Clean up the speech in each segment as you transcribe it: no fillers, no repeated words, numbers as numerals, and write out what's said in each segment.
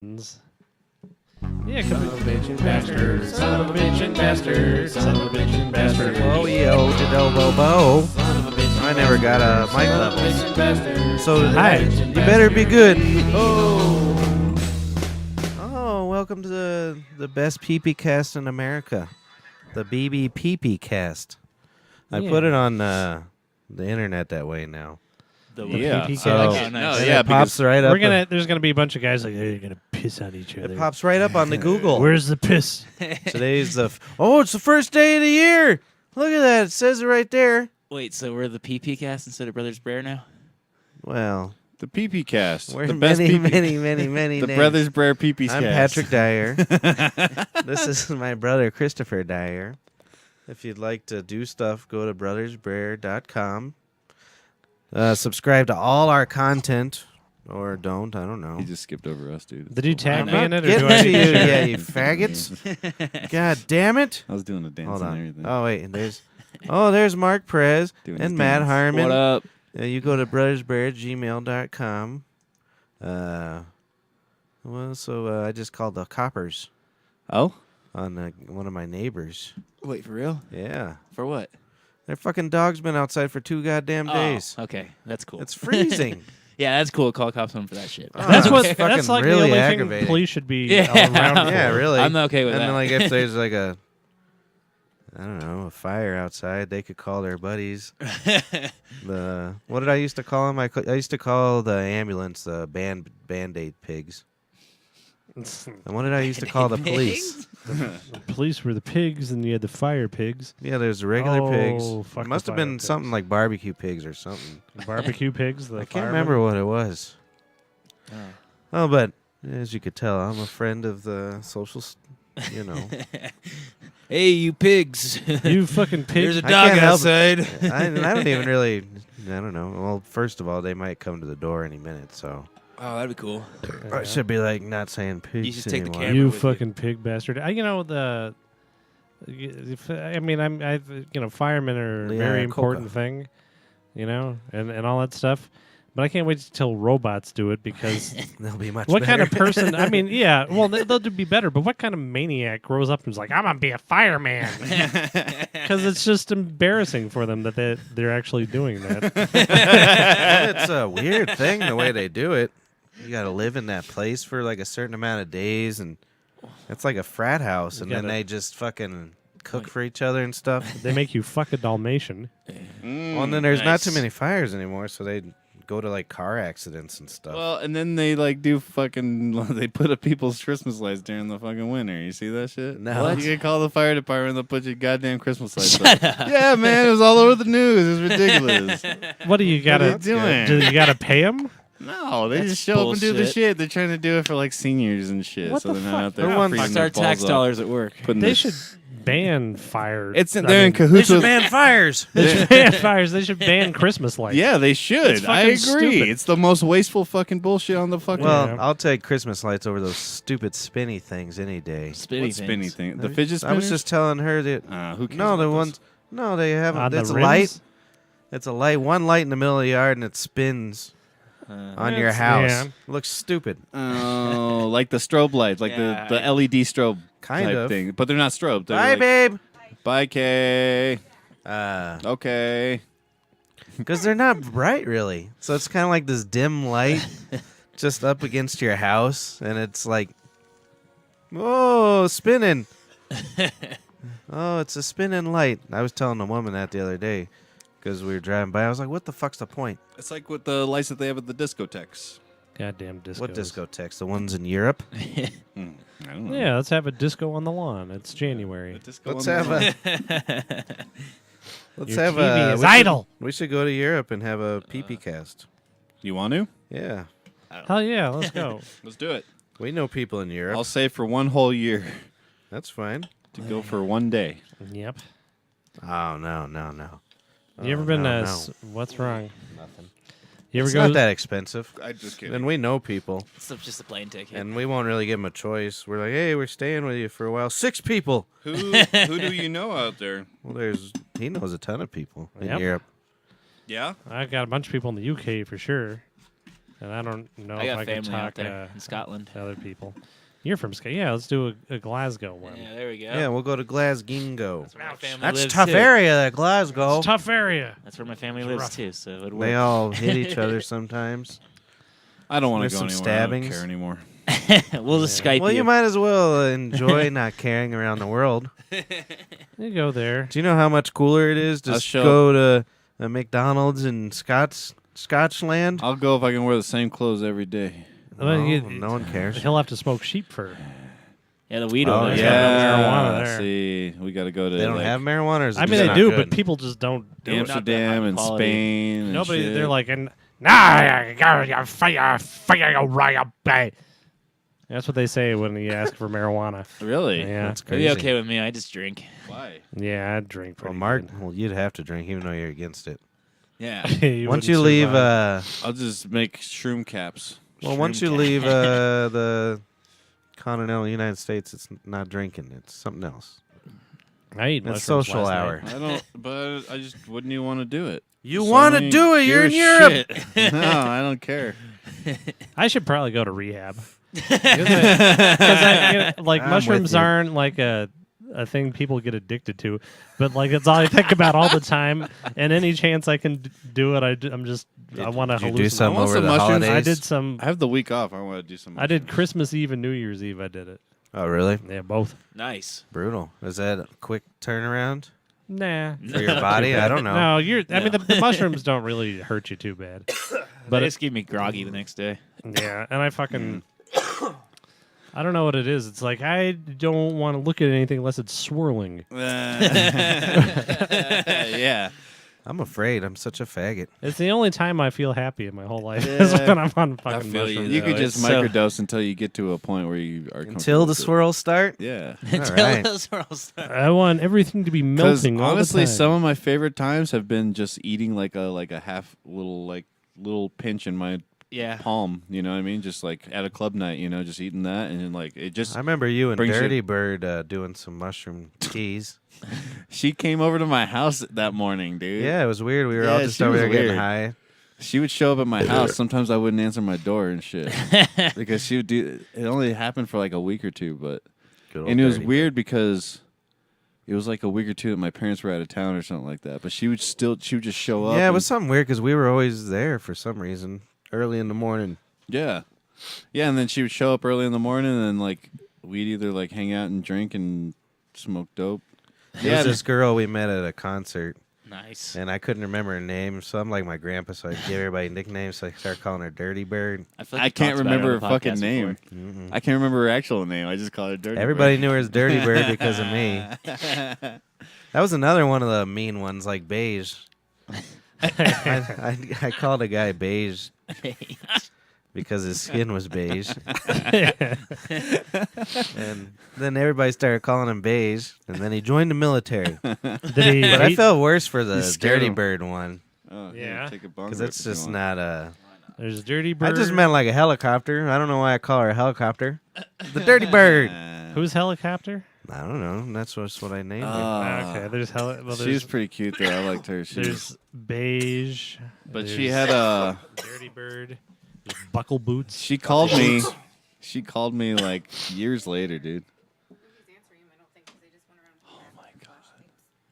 Yeah, Son of a bitch and bastard. Son of a bitch and bastard. Son of a bitch and bastard. Oh, yo, Jado Bobo. Son of a bitch and I never got a mic Son of a level. bitch and bastard. So, Hi. you better be good. Oh. Oh, welcome to the best pee-pee cast in America. The BB Pee-pee cast. I put it on the internet that way now. Yeah. PP So, cast. No, and yeah, it pops right up. There's gonna be a bunch of guys like, hey, you're gonna piss on each other. It pops right up on the Google. Where's the piss? Today's it's the first day of the year. Look at that. It says it right there. Wait, so we're the PP cast instead of Brothers Brer now? Well, The PP cast. we're The best many, PP. many The names. Brothers Brer PP I'm cast. Patrick Dyer. This is my brother, Christopher Dyer. If you'd like to do stuff, go to brothersbrer.com. Subscribe to all our content, or don't. I don't know. He just skipped over us, dude. Did you tag I'm me not in it, or getting do I to need you to? yet, you faggots. God damn it. I was doing a dance Hold and on. everything. Oh, wait. And there's Mark Perez Doing his and Matt dance. Harmon. What up? You go to brothersbrer@gmail.com. I just called the coppers Oh? on one of my neighbors. Wait, for real? Yeah. For what? Their fucking dog's been outside for 2 goddamn days. Oh, okay, that's cool. It's freezing. Yeah, that's cool. Call cops on for that shit. That's Oh, what. it's That's fucking like really the only aggravating. thing police should be Yeah. around for. Yeah, really. I'm okay with and that. then, like, if there's like a fire outside, they could call their buddies. What did I used to call them? I used to call the ambulance the Band-Aid pigs. And what did I used to call the police? The police were the pigs, and you had the fire pigs, Yeah, there's the regular pigs. fuck It must the have fire been pigs. something like barbecue pigs or something. the barbecue pigs. The I can't firemen. remember what it was. Oh. Oh, but as you could tell, I'm a friend of the social, Hey, you pigs! You fucking pig. There's a I dog can't help outside. I don't even really. I don't know. Well, first of all, they might come to the door any minute, so Oh, that'd be cool. I should be like not saying pigs You should take the anymore. camera. You with you. fucking pig bastard! Firemen are a Yeah, very Coca. important thing, and all that stuff. But I can't wait till robots do it because They'll be much what better. kind of person? I mean, yeah, well, they'll be better. But what kind of maniac grows up and is like, I'm gonna be a fireman? Because it's just embarrassing for them that they're actually doing that. It's a weird thing the way they do it. You got to live in that place for like a certain amount of days, and it's like a frat house, and then gotta- they just fucking cook for each other and stuff. They make you fuck a Dalmatian. Well, and then there's not too many fires anymore, so they go to like car accidents and stuff. Well, and then they like do fucking. They put up people's Christmas lights during the fucking winter. You see that shit? No. What? You can call the fire department. They'll put your goddamn Christmas lights up. Yeah, man, it was all over the news. It was ridiculous. What do you gotta What are you doing? do? You gotta pay them? No, they That's just show up and do the bullshit. shit. They're trying to do it for like seniors and shit, What so the they're fuck? not out there Who wants- freezing Fucks their our tax balls up, dollars at work. putting They the should ban fire. They're in they cahoots should with. ban fires. They should ban fires. They should ban Christmas lights. Yeah, they It's should. I agree. fucking stupid. It's the most wasteful fucking bullshit on the fucking. Well, Yeah. I'll take Christmas lights over those stupid spinny things any day. Spinny what spinny things. thing? The fidget I spinners. was just telling her that. Who cares No, the about ones. No, they have. On It's the a rims? light. It's a light. One light in the middle of the yard, and it spins on your It's- house. yeah. Looks stupid. Oh, like the strobe lights, like Yeah. the LED strobe Kind type of. thing, but they're not strobe. They're Bye, like, babe. Bye, Kay. Because Okay. they're not bright, really. So it's kind of like this dim light just up against your house, and it's like, oh, spinning. Oh, it's a spinning light. I was telling a woman that the other day because we were driving by. I was like, what the fuck's the point? It's like with the lights that they have at the discotheques. Goddamn disco. What discotheques? The ones in Europe? I don't know. Yeah, let's have a disco on the lawn. It's January. The disco Let's on the have lawn. a. Let's Your have TV a. is we should- idle. We should go to Europe and have a pee cast. You want to? Yeah, Hell yeah, let's go. Let's do it. we know people in Europe. I'll save for one whole year That's fine. to go for one day. Yep. Oh no. You ever Oh, been? no, What's wrong? Nothing. You ever It's go? not that expensive. I just And we know people, So just a plane ticket. and we won't really give them a choice. We're like, hey, we're staying with you for a while. 6 people. Who do you know out there? Well, he knows a ton of people in Yep. Europe. Yeah. I've got a bunch of people in the UK for sure. and I don't know I if got I can family out talk there in Scotland. to other people. You're from Scotland. Yeah, let's do a Glasgow one. Yeah, there we go. Yeah, we'll go to Glasgow. That's where my Ouch. family That's a lives tough too. area, that Glasgow. It's a tough area. That's where my family It's lives rough. too, so it would They work. all hit each other sometimes. I don't want There's to go some anywhere. I don't stabbings. care anymore. We'll just Skype Well, you. you might as well enjoy not carrying around the world. You go there. Do you know how much cooler it is to I'll just show- go to a McDonald's in Scotchland? I'll go if I can wear the same clothes every day. Well, No, you- no one cares. He'll have to smoke sheep fur. Yeah, the weed Oh, over there. yeah. marijuana there. See, we got to go to They don't like, have marijuana. Or is it I mean, just they not do, good? but people just don't do it. Amsterdam and quality. Spain. And Nobody. shit. They're like, fire. That's what they say when you ask for marijuana. really? Yeah, That's It'd crazy. be okay with me. I just drink. Why? yeah, I drink. Well, Pretty Mark, good. well, you'd have to drink even though you're against it. Yeah. Once you leave, I'll just make shroom caps. once you Shroom leave the continental United States, it's not drinking. It's something else. I eat It's mushrooms social last hour. night. I don't, but I just wouldn't even want to do it. You So want to many- do it? You're in Europe. no, I don't care. I should probably go to rehab. Because like I'm mushrooms with you. aren't like a thing people get addicted to, but like it's all I think about all the time. And any chance I can do it, I want to Did you do hallucinate. some I want over some the mushrooms. holidays? I did some. I have the week off. I want to do some. I did mushrooms. Christmas Eve and New Year's Eve. I did it. Oh, really? Yeah, both. Nice. Brutal. Is that a quick turnaround Nah. for your body? I don't know. No, I mean the mushrooms don't really hurt you too bad. But But it it, just keep me groggy the next day. yeah, and I fucking. I don't know what it is. It's like I don't want to look at anything unless it's swirling. yeah. I'm afraid. I'm such a faggot. It's the only time I feel happy in my whole life is Yeah. when I'm on fucking feel you. mushrooms. You could No, just it's so- microdose until you get to a point where you are Until comfortable the with it. swirls start. Yeah. All right. I want everything to be Because melting all honestly, the time. some of my favorite times have been just eating like a half little pinch in my Yeah. palm. You know what I mean? Just like at a club night. You know, just eating that and then like it just. I remember you and Brings you- Dirty Bird doing some mushroom teas. She came over to my house that morning, dude. Yeah, it was weird. We were all Yeah, just she over was there getting weird. high. She would show up at my house. Sometimes I wouldn't answer my door and shit because she would do. It only happened for like a week or two, but Good old and it was Dirty weird because it was like a week or two that my parents were out of town or something like that. But she would just show Bird. up. Yeah, it and- was something weird because we were always there for some reason early in the morning. Yeah, and then she would show up early in the morning, and then like we'd either like hang out and drink and smoke dope. There was this girl we met at a concert, Nice. and I couldn't remember her name, so I'm like my grandpa, so I give everybody nicknames, so I started calling her Dirty Bird. feel like I you can't talked about it remember on her the fucking podcast name. before. I can't remember her actual name. I just called her Dirty. Everybody Bird. knew her as Dirty Bird because of me. That was another one of the mean ones, like Beige. I called a guy Beige because his skin was beige. And then everybody started calling him Beige, and then he joined the military. Did he? But I eat- felt worse for You the scared Dirty him. Bird one, Oh, Yeah. take a bong because rip it's if you just want. not a... There's Dirty Bird. I just meant like a helicopter. I don't know why I call her a helicopter. The Dirty Bird. Who's helicopter? I don't know. That's just what I named her. Okay, there's well, She was there's, pretty cute though. I liked her. She was, there's beige. but she there's had a. Dirty Bird. There's buckle boots. She called me. She called me like years later, dude.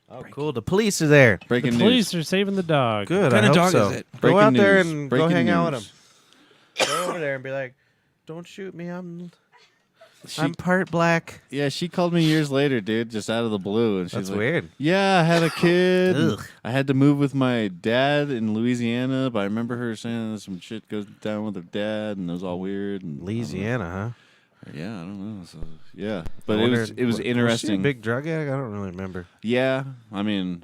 Oh, cool. The police are there. The Breaking police news. are saving the dog. Good. What I kind of hope dog so. is it? Go Breaking out there news. and go Breaking hang out with news. him. Go over there and be like, "Don't shoot me. I'm She, part black." yeah, she called me years later, dude, just out of the blue, and she's That's like, weird. "Yeah, I had a kid. and Ugh. I had to move with my dad in Louisiana, but I remember her saying that some shit goes down with her dad, and it was all weird." And Louisiana, huh? Yeah, I don't know. So yeah, but I it wonder- was Was she a interesting. big drug addict? I don't really remember. Yeah, I mean,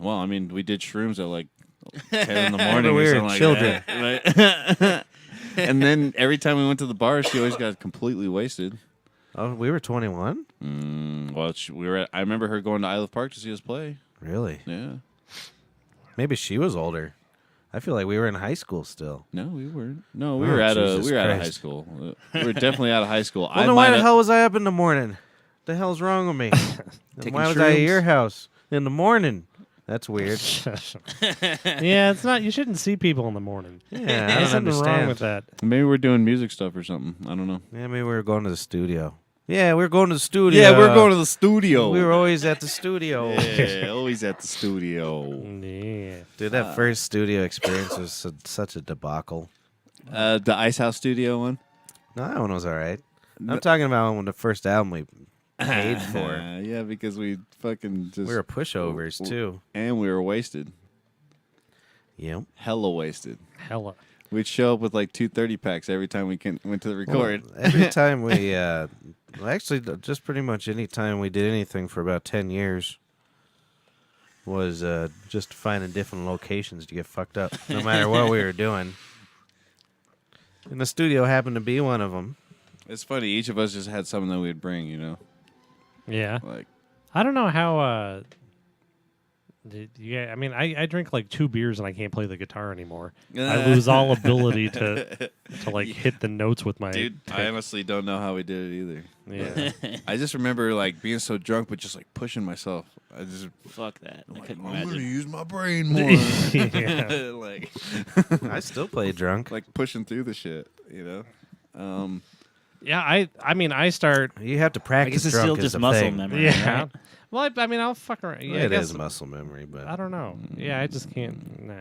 we did shrooms at like 10 in the morning. we or were something like children. that. Right? And then every time we went to the bar, she always got completely wasted. Oh, we were 21. Well, we were. I remember her going to Isle of Park to see us play. Really? Yeah. Maybe she was older. I feel like we were in high school still. No, we weren't. No, we Oh, were out of Jesus high Christ. school. We were definitely out of high school. Well, then why the hell was I up in the morning? The hell's wrong with me? And Taking why was I at shrooms? your house in the morning? That's weird. Yeah, it's not. You shouldn't see people in the morning. Yeah, I There's don't something understand. wrong with that. Maybe we're doing music stuff or something. I don't know. Yeah, maybe we were going to the studio. Yeah, we were going to the studio. Yeah, we're going to the studio. We were always at the studio. yeah, always at the studio. Yeah. Dude, that first studio experience was such a debacle. The Ice House Studio one. No, that one was all right. I'm talking about when the first album we paid for. Yeah, because we fucking just We were pushovers, too. and we were wasted, Yep. hella wasted. Hella. We'd show up with like 2 30-packs every time we went to the record. Well, every time we, well, actually, just pretty much any time we did anything for about 10 years was just finding different locations to get fucked up, no matter what we were doing. And the studio happened to be one of them. It's funny. Each of us just had something that we'd bring. Yeah. Like I don't know how. I mean, I drink like 2 beers and I can't play the guitar anymore. I lose all ability to like hit the notes with my. dude. I honestly don't know how we did it either. Yeah. I just remember like being so drunk, but just like pushing myself. I just Fuck that. I couldn't I'm gonna imagine. use my brain more. Yeah. like I still play drunk. like pushing through the shit. Yeah. I mean, I start. You have to I practice guess it's drunk still is just a muscle thing. memory. Yeah. Right? Well, I mean, I'll fuck around. Yeah, I It guess, is muscle memory, but I don't know. Yeah, I just can't. Nah.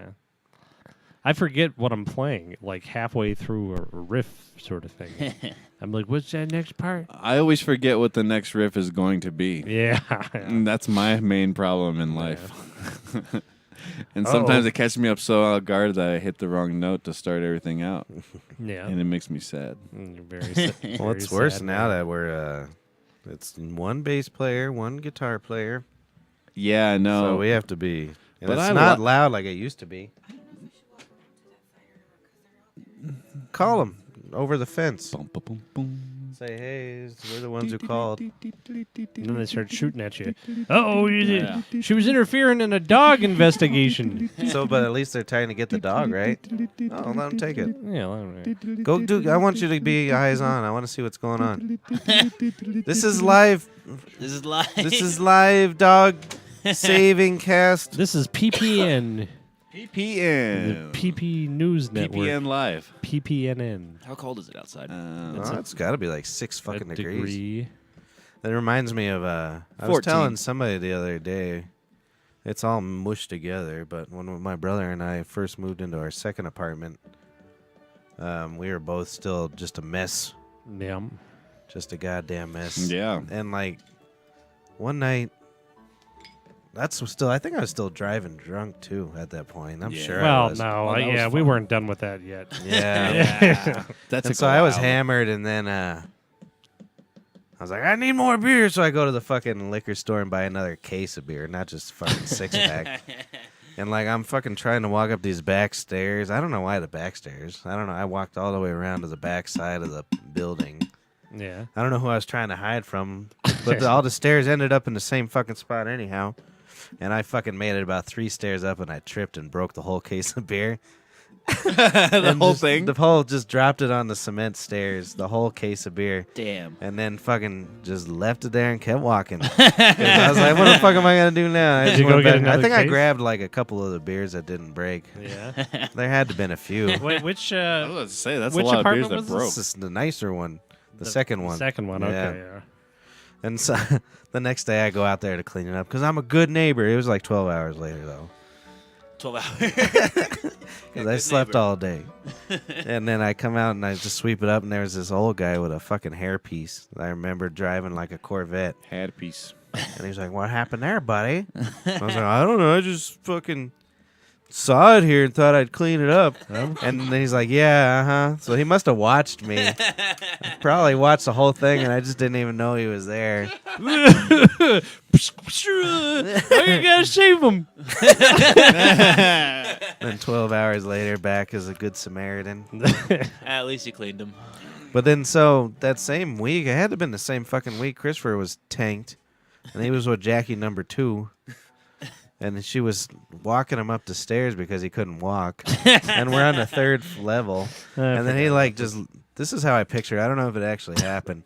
I forget what I'm playing like halfway through a riff sort of thing. I'm like, what's that next part? I always forget what the next riff is going to be. Yeah. And that's my main problem in life. And sometimes it catches me up so off guard that I hit the wrong note to start everything out, Yeah. and it makes me sad. Very sad. well, it's worse now that we're it's one bass player, one guitar player. Yeah, no. So we have to be. And But it's I not lo- loud like it used to be. Call them over the fence. Boom, boom, boom, boom. Say, hey, we're the ones who called. And then they start shooting at you. Oh, Yeah. she was interfering in a dog investigation. So, but at least they're trying to get the dog, right? Oh, let them take it. Yeah, all right. Go do. I want you to be eyes on. I want to see what's going on. This is live. This is live. This is live dog saving cast. This is PPN, the PPN. PP News Network. PPN Live. PPNN. How cold is it outside? Oh, it's got to be like 6 fucking A degrees. degree. That reminds me of I was 14. telling somebody the other day. It's all mushed together, but when my brother and I first moved into our second apartment, we were both still just a mess, Yeah. just a goddamn mess. Yeah. And like one night, I think I was still driving drunk too at that point. I'm Yeah. sure. I Well, was. no, Well, that was yeah, we fun. weren't done with that yet. Yeah. That's And so I was hammered, and then I was like, I need more beer. So I go to the fucking liquor store and buy another case of beer, not just fucking 6-pack. And like I'm fucking trying to walk up these back stairs. I don't know why the back stairs. I don't know. I walked all the way around to the back side of the building. Yeah. I don't know who I was trying to hide from, but all the stairs ended up in the same fucking spot anyhow. And I fucking made it about 3 stairs up, and I tripped and broke the whole case of beer. the whole thing. The whole just dropped it on the cement stairs, the whole case of beer. Damn. And then fucking just left it there and kept walking. 'Cause I was like, what the fuck am I going to do now? I Did just you go went get back. I another think I case? grabbed like a couple of the beers that didn't break. Yeah. There had to been a few. Wait, which I was about to say that's Which a lot of beers apartment that was this? broke. This is the nicer one. The second one. Second one. Yeah. Okay. Yeah. And so the next day I go out there to clean it up because I'm a good neighbor. It was like 12 hours later, though. 12 hours. Because I slept all day. And then I come out and I just sweep it up, and there was this old guy with a fucking hairpiece. I remember driving like a Corvette. Had a piece. And he's like, what happened there, buddy? I was like, I don't know. I just fucking saw it here and thought I'd clean it up. And then he's like, yeah, uh-huh. So he must have watched me. Probably watched the whole thing, and I just didn't even know he was there. Why you gotta shave them? Then 12 hours later, back as a good Samaritan. At least you cleaned them. But then, so that same week, it had to have been the same fucking week, Christopher was tanked. And he was with Jackie number 2. And she was walking him up the stairs because he couldn't walk. And we're on the 3rd level. And then he like just, this is how I picture it. I don't know if it actually happened.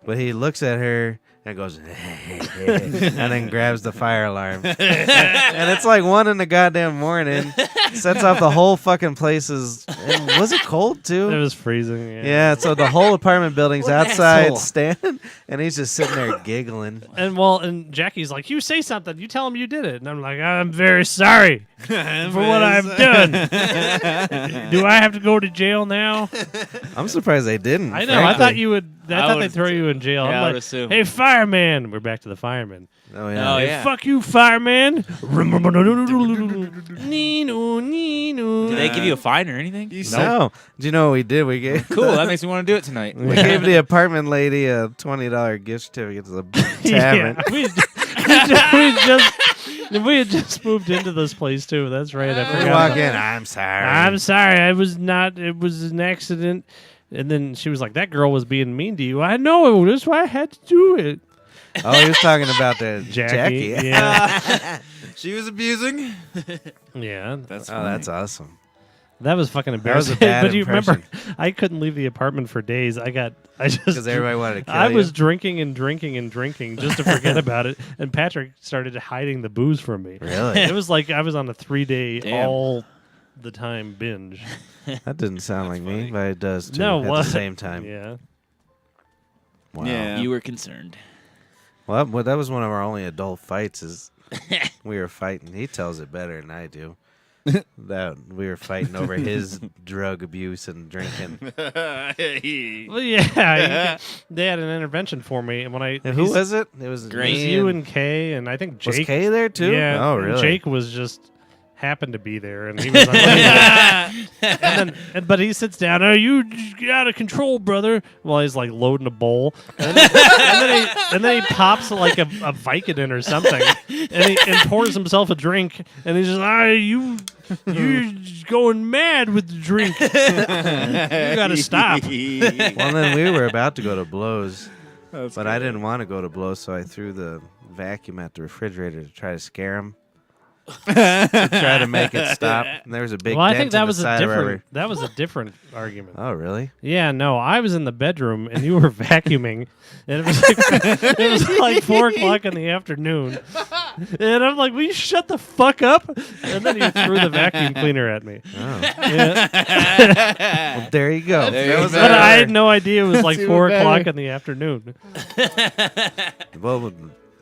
But he looks at her and goes, and then grabs the fire alarm. And it's like 1 in the goddamn morning. Sets off the whole fucking place's. And was it cold too? It was freezing. Yeah. Yeah, so the whole apartment building's What an outside asshole. standing, and he's just sitting there giggling. And Jackie's like, you say something. You tell him you did it. And I'm like, I'm very sorry for what I've done. Do I have to go to jail now? I'm surprised they didn't. I know. I frankly. thought you would. I thought would- they'd throw you in jail. Yeah, I I'm would like, assume. hey, fireman. We're back to the fireman. Oh, yeah. Oh, Hey, yeah. fuck you, fireman. Nino, Nino. Did they give you a fine or anything? No. Do you know what we did? We gave Cool. That makes me want to do it tonight. we gave the apartment lady a $20 gift certificate to the tavern. Yeah, we had just moved into this place too. That's right. I We forgot. walk about in. that. I'm sorry. I'm sorry. I was not. It was an accident. And then she was like, "That girl was being mean to you." I know. That's why I had to do it. Oh, he was talking about the Jackie. Jackie. Yeah. She was abusing. Yeah. That's Oh, that's awesome. That was fucking That was a embarrassing. bad But you remember, impression. I couldn't leave the apartment for days. Because Because everybody wanted to kill I you. was drinking and drinking and drinking just to forget about it. And Patrick started hiding the booze from me. Really? It was like I was on a 3-day Damn. all the time binge. That didn't sound like me, but it does too. No, at what? the same time. Yeah. Wow. Yeah. You were concerned. Well, that was one of our only adult fights. Is we were fighting. He tells it better than I do. That we were fighting over his drug abuse and drinking. Well, yeah. They had an intervention for me, and when I And who was it? It was it Great. was me you and Kay, and I think was Jake. Kay there too? Yeah. Oh, and really? Jake was just happened to be there, and he was and then, but he sits down. Oh, you out of control, brother. While he's like loading a bowl, and then he pops like a Vicodin or something, and pours himself a drink, and he's just, you're going mad with the drink. You gotta stop. Well, then we were about to go to blows, but I didn't want to go to blows, so I threw the vacuum at the refrigerator to try to scare him. To try to make it stop. And there was a big Well, I dent think in that the was a side of our- different. That was a different argument. Oh, really? Yeah, no, I was in the bedroom and you were vacuuming, and it was like 4:00 in the afternoon, and I'm like, "Will you shut the fuck up?" And then you threw the vacuum cleaner at me. Oh. Yeah. Well, there you go. There That you was go. But I our- had no idea it was like Even 4:00 better. in the afternoon. Well,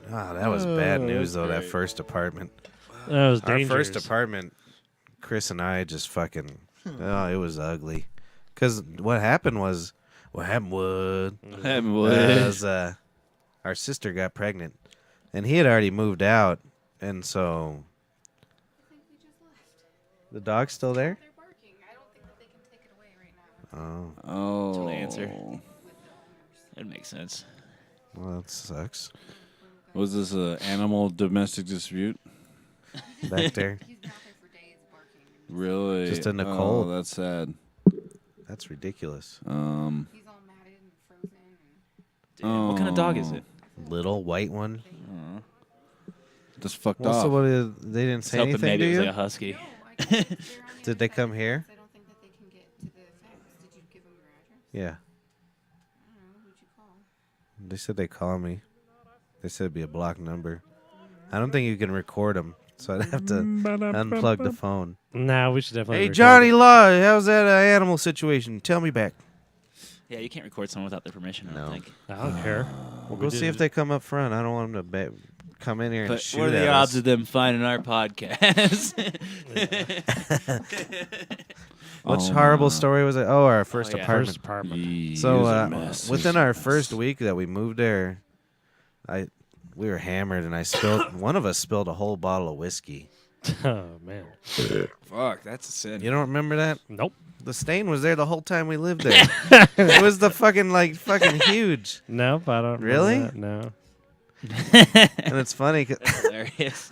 that was bad news, though, that great. first apartment. That was Our dangerous. first apartment, Chris and I just fucking, it was ugly. Because what happened was, was our sister got pregnant, and he had already moved out, and so the dog's still there. They're barking. I don't think that they can take it away right now. Oh, Oh. the answer. That makes sense. well, that sucks. Was this an animal domestic dispute? Back there, He's been out there for days barking. Really? Just in the Oh, cold. that's sad. that's ridiculous. He's all matted and frozen. Damn. What kind of dog is it? Little white one. Just fucked Well, off. so what they didn't I was say hoping anything maybe to it was you? like a husky. No, I can't. They're on Did they come here? I don't think that they can get to the facts. Did you give them your address? Yeah, I don't know. Who'd you call? they said they call me. They said it'd be a blocked number. I don't think you can record them, so I'd have to unplug the phone. Nah, we should definitely. Hey, record Johnny it. Law, how's that animal situation? Tell me back. Yeah, you can't record someone without their permission, I don't No. think. I don't care. We'll go see if they come up front. I don't want them to come in here and But shoot what are at the odds us. of them finding our podcast? Which Oh, horrible no. story was it? Oh, our first Oh, yeah. apartment. First apartment. He So is a mess. within our first week that we moved there, we were hammered, and I spilled. One of us spilled a whole bottle of whiskey. Oh man. Fuck, that's a sin. You don't remember that? Nope. The stain was there the whole time we lived there. It was the fucking huge. Nope. I don't. remember Really? that, No. And it's funny 'cause Hilarious.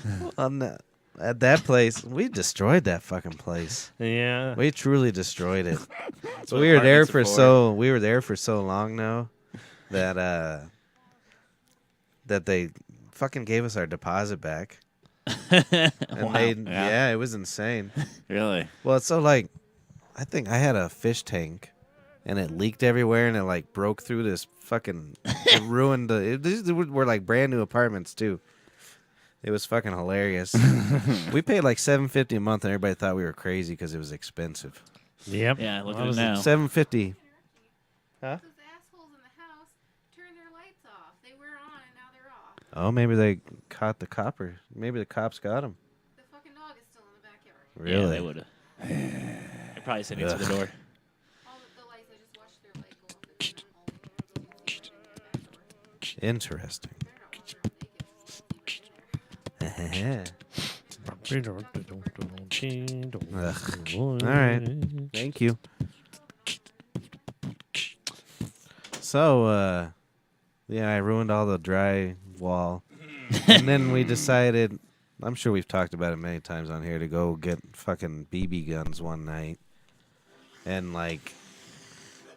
at that place, we destroyed that fucking place. Yeah. We truly destroyed it. what we were there apartments for are for. we were there for so long now that that they fucking gave us our deposit back. And Yeah. it was insane. Really? Well, it's so like I think I had a fish tank and it leaked everywhere, and it like broke through this fucking. It ruined the. These were like brand new apartments too. It was fucking hilarious. We paid like $750 a month, and everybody thought we were crazy because it was expensive. Yep. Yeah, look Well, at it was now. $750. Those assholes in the house turn their lights off. They were on and now they're off. Oh, maybe they caught the copper. Maybe the cops got him. The fucking dog is still in the backyard. Really? Yeah, they would have. They probably sent it to the door. All the lights, I just watched their light go up and then all the back door. Interesting. All right. Thank you. So, yeah, I ruined all the dry wall. And then we decided, I'm sure we've talked about it many times on here, to go get fucking BB guns one night. And, like,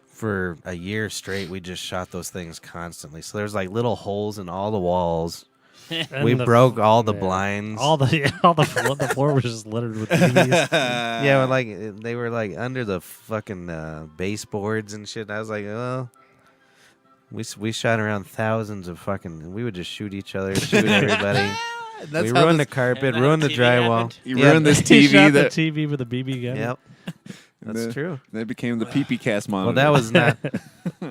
for a year straight, we just shot those things constantly. So there's, like, little holes in all the walls. And We the- broke all the yeah. blinds. All the the floor was just littered with TVs. Yeah, but, like they were like under the fucking baseboards and shit. I was like, oh, we shot around thousands of fucking. We would just shoot each other, shoot everybody. That's We how ruined the this- carpet, that ruined the TV drywall. happened? You Yeah, ruined this He shot TV the that TV with a BB gun. Yep, that's the- true. that became the pee cast monitor. Well, that was not.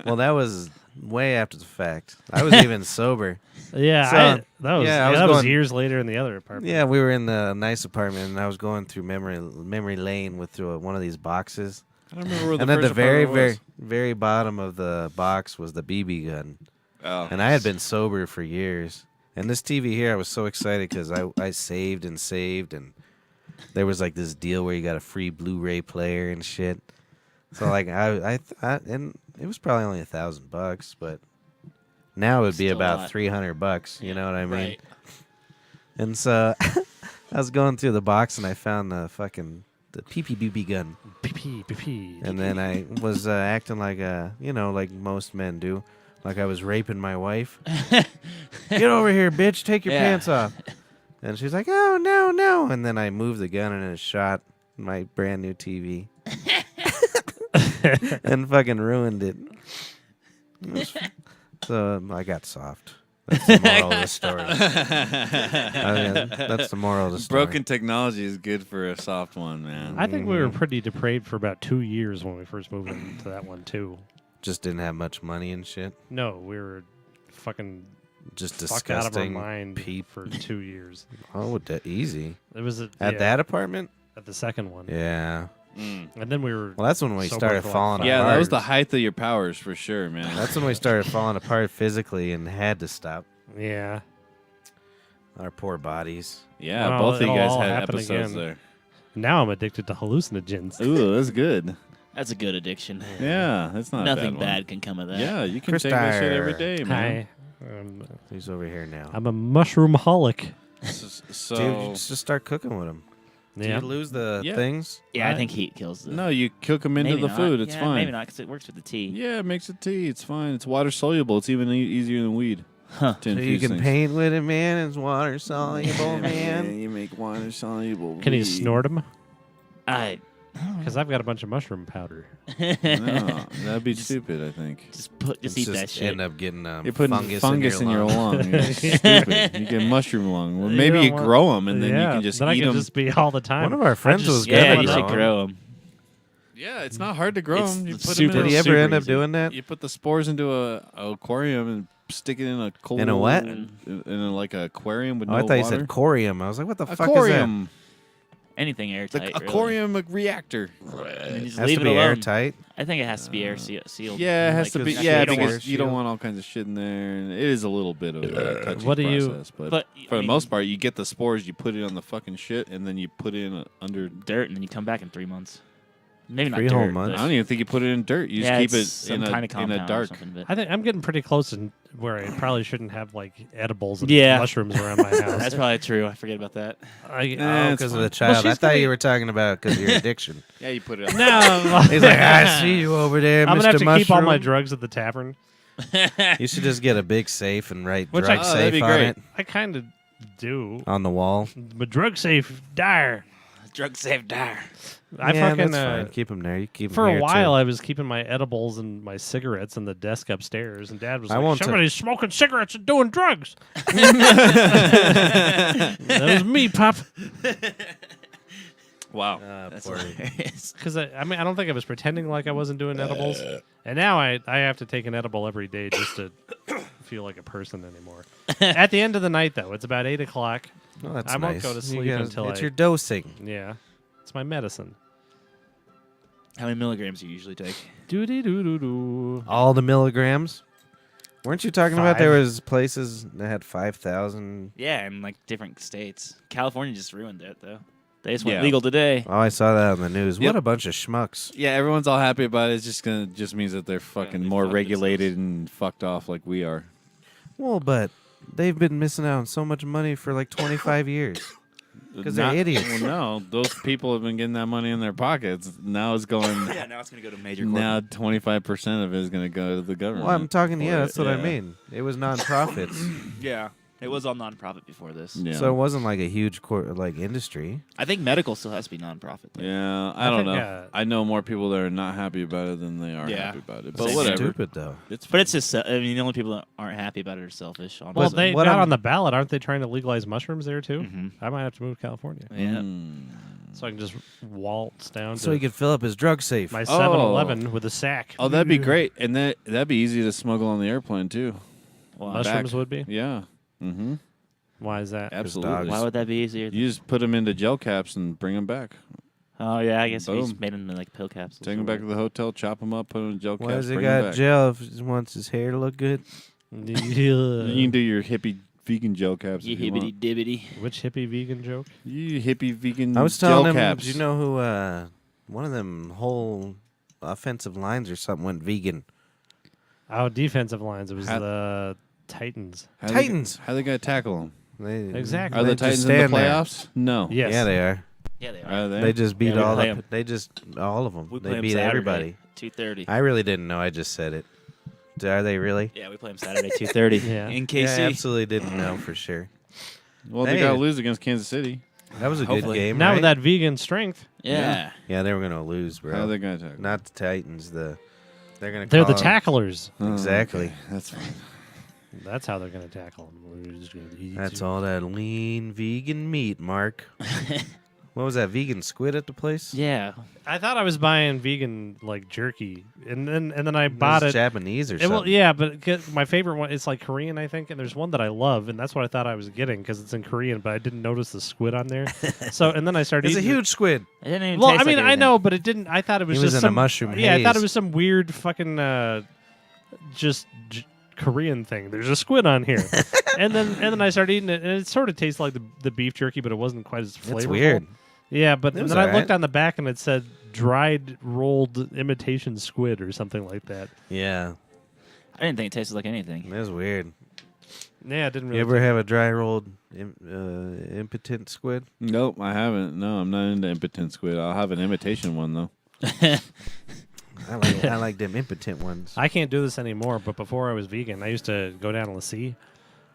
Well, that was way after the fact. I was even sober. Yeah, So, that was yeah, I was that was going- years later in the other apartment. Yeah, we were in the nice apartment, and I was going through memory lane with through one of these boxes. I don't remember where the And at first the very, apartment very bottom of the box was the BB gun. was. Oh. And I had been sober for years. And this TV here, I was so excited because I saved, and there was like this deal where you got a free Blu-ray player and shit. So like and it was probably only $1,000, but now it would be Still a about lot. $300. You know what I mean? Right. And so I was going through the box and I found the PPBB gun. PP. And then I was acting like like most men do, like I was raping my wife. Get over here, bitch! Take your Yeah. pants off. And she's like, "Oh no!" And then I moved the gun and it shot my brand new TV, and fucking ruined it. So I got soft. That's the moral of the story. That's the moral of the story. Broken technology is good for a soft one, man. I think we were pretty depraved for about 2 years when we first moved into that one too. Just didn't have much money and shit. No, we were fucking Just fucked out of our disgusting mind peep. for 2 years. Oh, easy. It was At yeah, that apartment? at the second one, Yeah. Mm. and then we were Well, that's when we sober started for like falling 5 Yeah, apart. that was the height of your powers for sure, man. That's when we started falling apart physically and had to stop. Yeah, Our poor bodies. yeah, Well, both of you it'll guys all had happen episodes again. now I'm addicted to hallucinogens. there. Ooh, that's good. That's a good addiction. Yeah, that's not a Nothing bad. bad one. can come of that. Yeah, you can take that shit every day, man. Hi, He's over here now. I'm a mushroom holic. So, Dude, just start cooking with him. Do Yeah, you lose the Yeah. things? Yeah, I Right. think heat kills the. no, you cook them into maybe the not. food. It's Yeah, fine. Maybe not because it works with the tea. Yeah, it makes it tea. It's fine. It's water soluble. It's even easier than weed. Huh. To So you infuse can things. paint with it, man. It's water soluble, man. you make water soluble. can you weed. snort them? I Because I've got a bunch of mushroom powder. No, that'd be stupid. I think. just It's eat that just shit. end up getting You're putting fungus in your lung. lung. You're stupid. You get mushroom lung. Well, You maybe don't you want- grow them and then yeah, you can just then I eat can them. just be all the time. One of our friends just was skip Yeah, gonna you grow should 'em. grow them. Yeah, it's not hard to grow It's them. You put super- them Did in he a, ever Super end up easy. doing that? you put the spores into a aquarium and stick it in a cold In a what? In a, like a aquarium with Oh, no I thought you water. said corium. I was like, what the fuck is that? Aquarium. Anything airtight. The really. aquarium reactor. And you just Has leave to it be alone. airtight. I think it has to be air sealed. Yeah, it has Like, to be. 'cause Yeah, you don't because want- you don't want all kinds of shit in there, and it is a little bit of a touchy What do you- process. But, But for I the mean, most part, you get the spores, you put it on the fucking shit, and then you put it in under. dirt, and then you come back in 3 months. Maybe not 3 whole dirt. months. I don't even think you put it in dirt. You yeah, just keep it's it some in kind of in compound a or dark. something, but I think I'm getting pretty close in where I probably shouldn't have like edibles and Yeah. mushrooms around my house. that's probably true. I forget about that. I, Eh, Oh, it's because of fine. the child. she's I thought gonna- you were talking about because of your addiction. Yeah, you put it. On no, He's like, I see you over there, I'm Mr. gonna have to Mushroom. keep all my drugs at the tavern, You should just get a big safe and write Which drug I- Oh, that'd safe be on great. it I kind of do. on the wall. My drug safe dire. Drug safe there. I yeah, fucking that's fine. Keep them there. You keep 'em for a here, while Too. I was keeping my edibles and my cigarettes in the desk upstairs, and Dad was I like, won't t- "Somebody's smoking cigarettes and doing drugs." That was me, Pop. Wow. That's poor- hilarious. Because I mean, I don't think I was pretending like I wasn't doing edibles, and now I have to take an edible every day just to feel like a person anymore. At the end of the night, though, it's about 8 o'clock. Oh, that's I won't nice. go to You sleep gotta- until it's I- your dosing. Yeah, it's my medicine. How many milligrams do you usually take? Doody doo doo doo. All the milligrams. Weren't you talking about there 5. was places that had 5,000? Yeah, in like different states. California just ruined it though. They just went Yeah. legal today. Oh, I saw that on the news. Yep. What a bunch of schmucks. Yeah, everyone's all happy about it. It's just means that they're fucking they more fucked regulated and fucked off like we are. Well, but they've been missing out on so much money for like 25 years. 'Cause they're Not- idiots. Well, no, those people have been getting that money in their pockets. Now it's going. Yeah, now it's gonna go to major. Now 25% of it is going to go to the government. Well, I'm talking, for yeah, it. that's what I Yeah. mean. It was nonprofits. Yeah, it was all nonprofit before this. Yeah. So it wasn't like a huge like industry. I think medical still has to be nonprofit. Though. Yeah, I I don't think, know. I know more people that are not happy about it than they are Yeah. happy about it. Same But here. whatever. Stupid though. It's But it's just, I mean, the only people that aren't happy about it are selfish. Well, Honestly. they what got I'm- on the ballot, aren't they? Trying to legalize mushrooms there too. Mhm. I might have to move to California, Yeah. so I can just waltz down So to he could fill up his drug safe. my 7-Eleven with a sack. Oh, that'd be great, and that'd be easy to smuggle on the airplane too. Wow. Mushrooms back. would be. Yeah. Mm-hmm. Why is that? Absolutely. Why would that be easier? You just put them into gel caps and bring them back. Oh yeah, I guess we Boom. just made them in like pill capsules. Take them back to the hotel, chop them up, put them in gel Why caps, does he bring them got back. gel if he just wants his hair to look good? You can do your hippie vegan gel caps. You if you hibbity want. dibbity. Which hippie vegan joke? You hippie vegan I was gel telling him, caps. do you know who one of them whole offensive lines or something went vegan? Oh, defensive lines. It was How- the Titans. How they- Titans. How they got to tackle them? They, Exactly. Are they the just Titans in the stand there. playoffs? No. Yes. Yeah, they are. Yeah, they are. Are they? They just beat Yeah, we all play the. 'em. They just all of them. We play They 'em beat Saturday, everybody. 2:30. I really didn't know. I just said it. Are they really? Yeah, we play them Saturday 2:30 Yeah. in Yeah, KC. I absolutely didn't know for sure. Well, they Hey. got to lose against Kansas City. That was a Hopefully. good game. Now right? with that vegan strength, Yeah. Yeah, they were gonna lose, bro. How are they going to tackle? Not the Titans. They're gonna. they're the call 'em- tacklers. Oh, Exactly. okay. That's fine. That's how they're going to tackle them. We're just gonna eat That's you. all that lean vegan meat, Mark. What was that vegan squid at the place? Yeah. I thought I was buying vegan like jerky, and then I It was bought it. Japanese or It something. will, yeah, but my favorite one it's like Korean, I think, and there's one that I love, and that's what I thought I was getting because it's in Korean, but I didn't notice the squid on there. So and then I started. It's a eating it. huge squid. It didn't even Well, taste I mean, like I anything. know, but it didn't. I thought it was He was just in a some mushroom Yeah, I thought it haze. was some weird fucking just Korean thing. There's a squid on here, and then I started eating it, and it sort of tastes like the beef jerky, but it wasn't quite as flavorful. It's weird. Yeah, but It then was I alright. looked on the back and it said dried rolled imitation squid or something like that. Yeah, I didn't think it tasted like anything. it was weird. Yeah, it didn't really. You ever have a dry rolled impotent squid? Nope, I haven't. No, I'm not into impotent squid. I'll have an imitation one though. I like them impotent ones. I can't do this anymore, but before I was vegan, I used to go down to the sea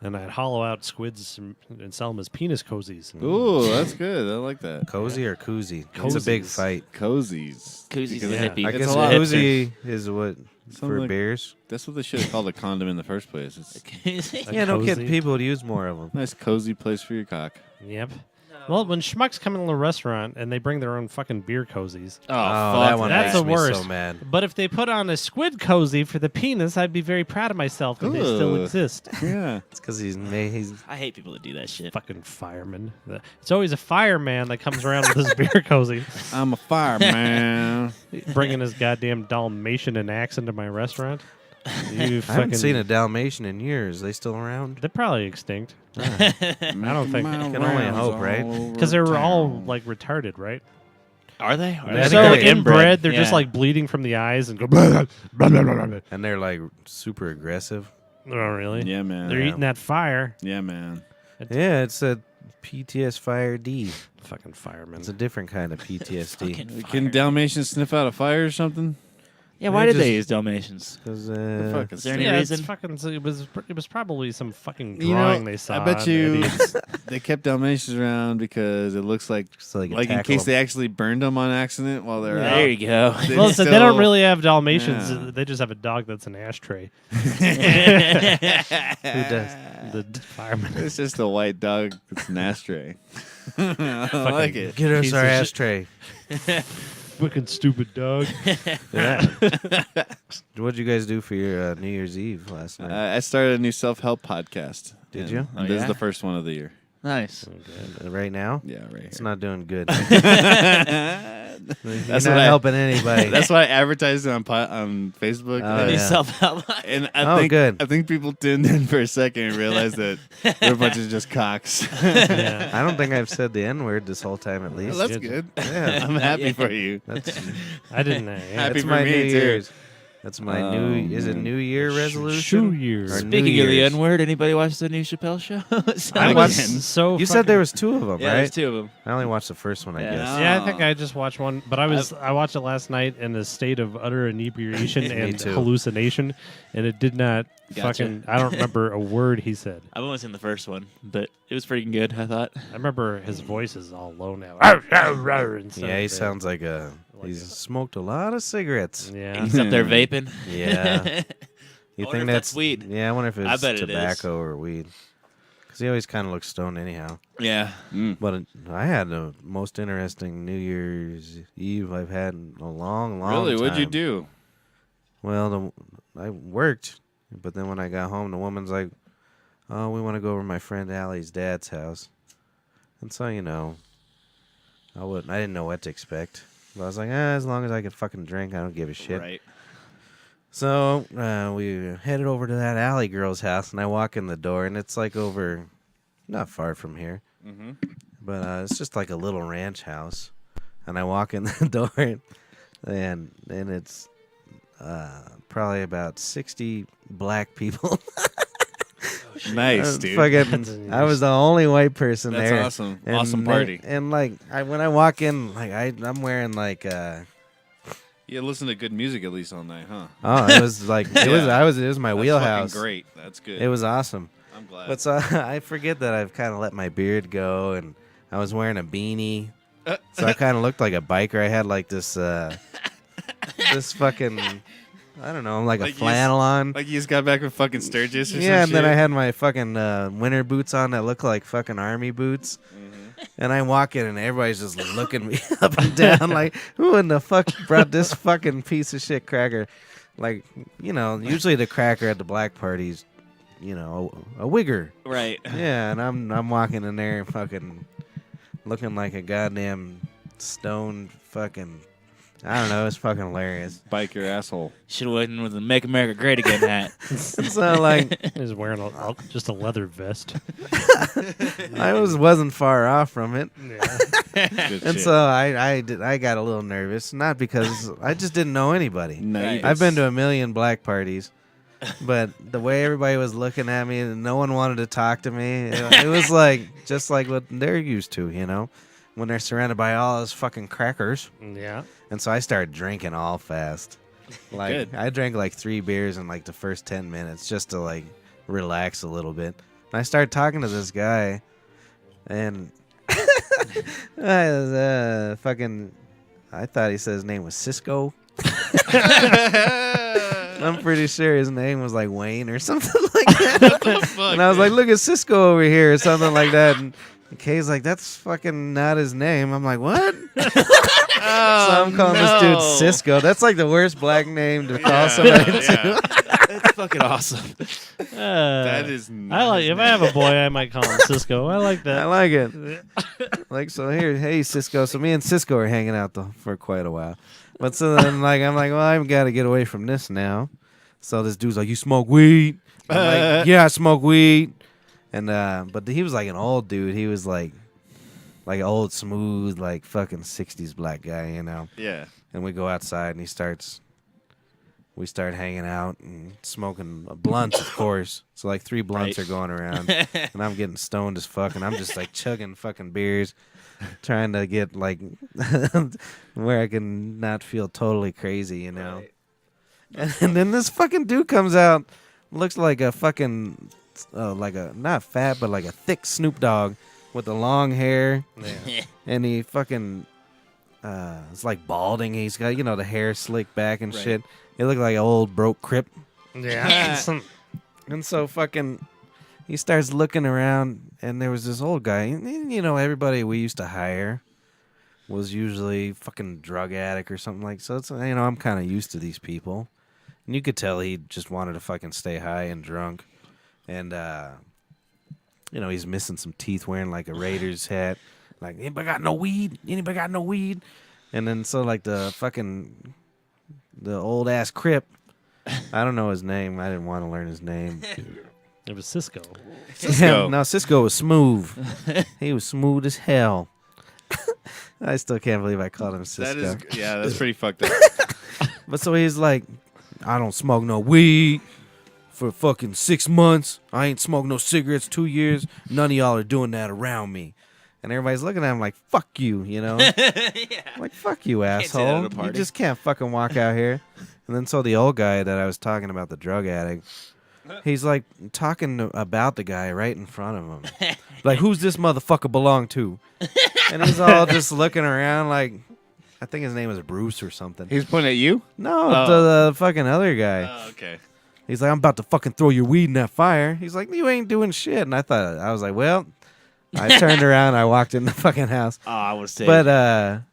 and I'd hollow out squids and sell them as penis cozies. Ooh, that's good. I like that. Cozy or koozie? It's a big Cozies. fight. Cozies. Koozies Because Yeah. a hippie. I It's guess a lot- koozie is what Something for like- beers. That's what they should have called a condom in the first place. It's A Yeah, no cozy. kidding. People would use more of them. a nice cozy place for your cock. Yep. Well, when schmucks come into the restaurant and they bring their own fucking beer cozies, Oh, that fuck one That's makes the me worst. so mad. but if they put on a squid cozy for the penis, I'd be very proud of myself that they still Ugh. exist. Yeah. It's because he's I hate people that do that shit. Fucking fireman. It's always a fireman that comes around with his beer cozy, I'm a fireman. bringing his goddamn Dalmatian and axe into my restaurant. You I fucking. haven't seen a Dalmatian in years. They still around? They're probably extinct I don't think- Can only hope, right? because they were all like retarded, right? Are they? Are Yeah, I They're think so they're inbred. They're just Yeah. like bleeding from the eyes and go. Blah, blah, blah, blah, blah, blah. And they're like super aggressive. Oh, really? Yeah, man. They're eating that fire. Yeah, man. Yeah, it's a PTS Fire D. Fucking firemen. It's a different kind of PTSD. Fucking Can fire. Dalmatians sniff out a fire or something? Yeah, They why did just- they use Dalmatians? Because fuck Is there any yeah, reason? it's fucking. It was probably some fucking You know, drawing they saw. I bet on you idiots. they kept Dalmatians around because it looks like so they could in tackle case they them. actually burned them on accident while they're out. There you go. Well, so they don't still- really have Dalmatians. Yeah. They just have a dog that's an ashtray. Who does? The fireman. It's just a white dog that's an ashtray. I like it. Get us Piece our of shit. ashtray. Fucking stupid dog. Yeah. What'd you guys do for your New Year's Eve last night? I started a new self-help podcast. Did and you? Oh, this is yeah? the first one of the year. Nice. Right now? Yeah, right It's here. not doing good. That's You're what not I- helping anybody. That's why I advertised it on Facebook. Oh, and, yeah. Self-help. and Oh, I think good. I think people tuned in for a second and realized that we're a bunch of just cocks. Yeah. I don't think I've said the N word this whole time at Well, least. that's good. good. Yeah. I'm happy for you. That's I didn't. Yeah. Happy that's for my me, New too. Year's. That's my new. Is it man. New Year Shoe resolution? years. Or New Speaking of the Year's. N-word, anybody watch the new Chappelle show? I I watched- was so. You said there was two of them, Yeah, there's right? two of them. I only watched the first one, I Yeah. guess. Yeah, I think I just watched one, but I watched it last night in a state of utter inebriation Me and too. hallucination, and it did not Gotcha. fucking. I don't remember a word he said. I've only seen the first one, but it was pretty good, I thought. I remember his voice is all low now. Yeah, he sounds like he's smoked a lot of cigarettes. Yeah, He's up there vaping. Yeah. You I wonder think if that's weed. Yeah, I wonder if I it's bet it is. tobacco or weed. Because he always kind of looks stoned anyhow. Yeah. But I had the most interesting New Year's Eve I've had in a long, long Really? time. What'd you do? Well, I worked, but then when I got home, the woman's like, "Oh, we want to go over to my friend Allie's dad's house." And so, I didn't know what to expect. But I was like, as long as I can fucking drink, I don't give a shit. Right. So we headed over to that Allie girl's house, and I walk in the door, and it's like over, not far from here, but it's just like a little ranch house. And I walk in the door, and it's probably about 60 black people. Nice, dude. Fucking, I was the only white person That's there. awesome. And Awesome they- party. And like, when I walk in, like I'm wearing like You listen to good music at least all night, huh? oh, it was like it was my That's wheelhouse. fucking great. That's good. It was awesome. I'm glad. But so I forget that I've kind of let my beard go, and I was wearing a beanie, so I kind of looked like a biker. I had like this this fucking, I don't know, like Like a you flannel on. Like you just got back from fucking Sturgis or Yeah, some and then I shit? had my fucking winter boots on that look like fucking army boots. Mm-hmm. And I walk in, and everybody's just looking me up and down, like, who in the fuck brought this fucking piece of shit cracker? Like, usually the cracker at the black parties, a wigger. Right. Yeah, and I'm walking in there fucking looking like a goddamn stoned fucking, I don't know, it's fucking hilarious. Bike your asshole. Should have went with the "Make America Great Again" hat. So like he's wearing just a leather vest. I wasn't far off from it. Yeah. Good And shit. so I got a little nervous, not because I just didn't know anybody. Nice. I've been to a million black parties, but the way everybody was looking at me, and no one wanted to talk to me. It was like just like what they're used to, when they're surrounded by all those fucking crackers. Yeah. And so I started drinking all fast. Like Good. I drank like 3 beers in like the first 10 minutes just to like relax a little bit. And I started talking to this guy, and I was I thought he said his name was Cisco. I'm pretty sure his name was like Wayne or something like that. And I was like, look at Cisco over here or something like that. And Kay's like, that's fucking not his name. I'm like, what? So I'm calling this dude Cisco. That's like the worst black name to call somebody to. That's fucking awesome. That is. I like. If I have a boy, I might call him Cisco. I like I that. like it. Like, so here, hey, Cisco. So me and Cisco are hanging out for quite a while. But so then, like, I'm like, well, I've got to get away from this now. So this dude's like, you smoke weed? I'm like, yeah, I smoke weed. And but he was like an old dude. He was like old, smooth, like fucking 60s black guy, Yeah. And we go outside, and we start hanging out and smoking blunts, of course. So like 3 blunts Right. are going around, and I'm getting stoned as fuck, and I'm just like chugging fucking beers, trying to get like where I can not feel totally crazy, Right. And then this fucking dude comes out, looks like a fucking, like a, not fat, but like a thick Snoop Dogg with the long hair. Yeah. And he fucking, it's like balding. He's got, the hair slicked back and Right. shit. He looked like an old broke Crip. Yeah. And so fucking, he starts looking around, and there was this old guy. And, everybody we used to hire was usually fucking drug addict or something like. So it's I'm kind of used to these people, and you could tell he just wanted to fucking stay high and drunk, and he's missing some teeth, wearing like a Raiders hat. Like, anybody got no weed? Anybody got no weed? And then so like the old ass Crip. I don't know his name. I didn't want to learn his name. It was Cisco. Cisco. No, Cisco was smooth. He was smooth as hell. I still can't believe I called him Cisco. That's pretty fucked up. But so he's like, I don't smoke no weed for fucking 6 months. I ain't smoked no cigarettes 2 years. None of y'all are doing that around me. And everybody's looking at him like, fuck you, Yeah. Like, fuck you, say that at asshole. a You party. just can't fucking walk out here. And then so the old guy that I was talking about, the drug addict, he's like talking about the guy right in front of him. Like, who's this motherfucker belong to? And he's all just looking around like, I think his name was Bruce or something. He's pointing at you? No, Oh. the fucking other guy. Oh, okay. He's like, I'm about to fucking throw your weed in that fire. He's like, you ain't doing shit. And I was like, well, I turned around, I walked in the fucking house. Oh, I would say. But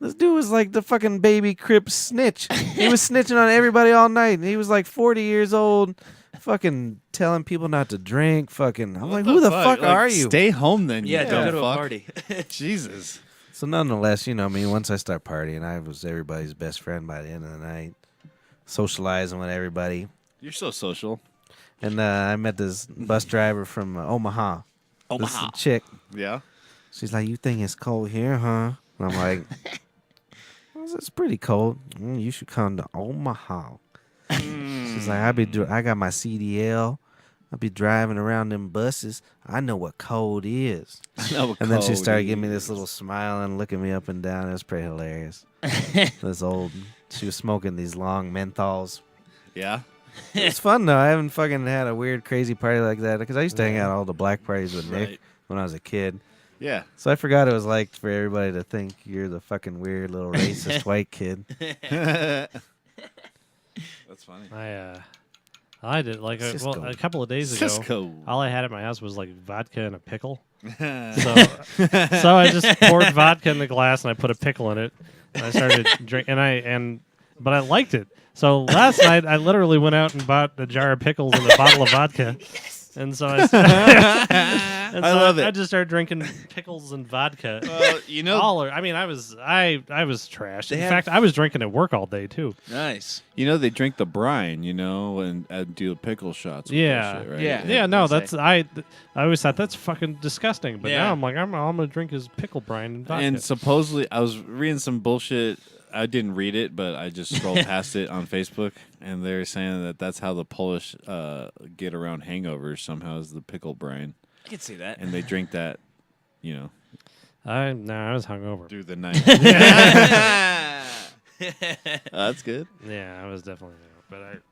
this dude was like the fucking baby Crip snitch. He was snitching on everybody all night. And he was like 40 years old, fucking telling people not to drink. Fucking, I'm like, who the fuck Like, are you? Stay home then. yeah, you don't go dumb to a fuck. party. Jesus. So nonetheless, once I start partying, I was everybody's best friend by the end of the night, socializing with everybody. You're so social. And I met this bus driver from Omaha. Omaha. This chick. Yeah. She's like, you think it's cold here, huh? And I'm like, well, it's pretty cold. You should come to Omaha. She's like, I got my CDL. I'll be driving around them buses. I know what cold is. And then she started giving me this little smile and looking me up and down. It was pretty hilarious. She was smoking these long menthols. Yeah. It's fun though. I haven't fucking had a weird, crazy party like that because I used to hang out at all the black parties with Nick Right. when I was a kid. Yeah. So I forgot it was like for everybody to think you're the fucking weird little racist white kid. That's funny. I did like Cisco. a couple of days ago. Cisco. All I had at my house was like vodka and a pickle. So I just poured vodka in the glass and I put a pickle in it. And I started drinking, but I liked it. So last night I literally went out and bought a jar of pickles and a bottle of vodka. And so I love it. I just started drinking pickles and vodka. I was trashed. In have- fact, I was drinking at work all day too. Nice. They drink the brine, and do the pickle shots. With Yeah. that shit, right? Yeah. Yeah, no, I'd say. that's I always thought that's fucking disgusting. But Yeah. now I'm like, I'm gonna drink his pickle brine and vodka. And supposedly, I was reading some bullshit. I didn't read it, but I just scrolled past it on Facebook, and they're saying that that's how the Polish get around hangovers. Somehow is the pickle brine, I can see that. and they drink that, I was hungover. through the night. That's good. Yeah, I was definitely there.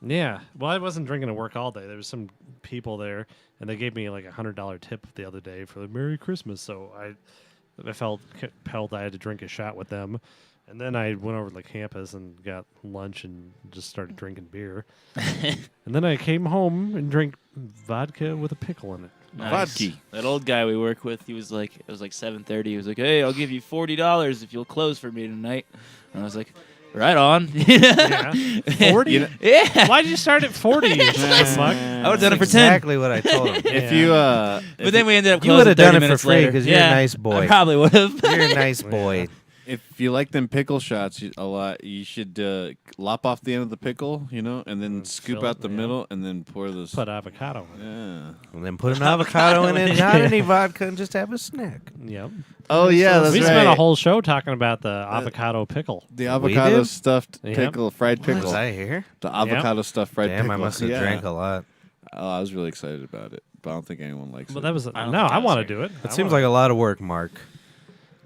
But well, I wasn't drinking at work all day. There was some people there, and they gave me like $100 tip the other day for the Merry Christmas. So I felt compelled I had to drink a shot with them. And then I went over to the campus and got lunch and just started drinking beer. And then I came home and drank vodka with a pickle in it. Nice. Vodka. That old guy we work with, he was like, it was like 7:30. He was like, hey, I'll give you $40 if you'll close for me tonight. And I was like, right on. Yeah. 40? Yeah. Why did you start at 40? You fuck? I would have done it for 10. Exactly what I told him. If you, But then we ended up You closing would've 30 done it for minutes free later. 'cause you're a Yeah, nice boy. I probably would have. You're a nice boy. if you like them pickle shots a lot, you should lop off the end of the pickle, and then scoop fill out it, the yeah. middle, and then pour this. Put avocado in it. Yeah. And then put an avocado in it, not any vodka, and just have a snack. Yep. Oh yeah, that's we right. spent a whole show talking about the avocado pickle. The avocado did? stuffed Yep. pickle, fried pickle. Was I here? The avocado stuffed fried Damn, pickle. I must have Yeah. drank a lot. Oh, I was really excited about it, but I don't think anyone likes But it. that was don't no. think I I want to was do it. It seems like a lot of work, Mark.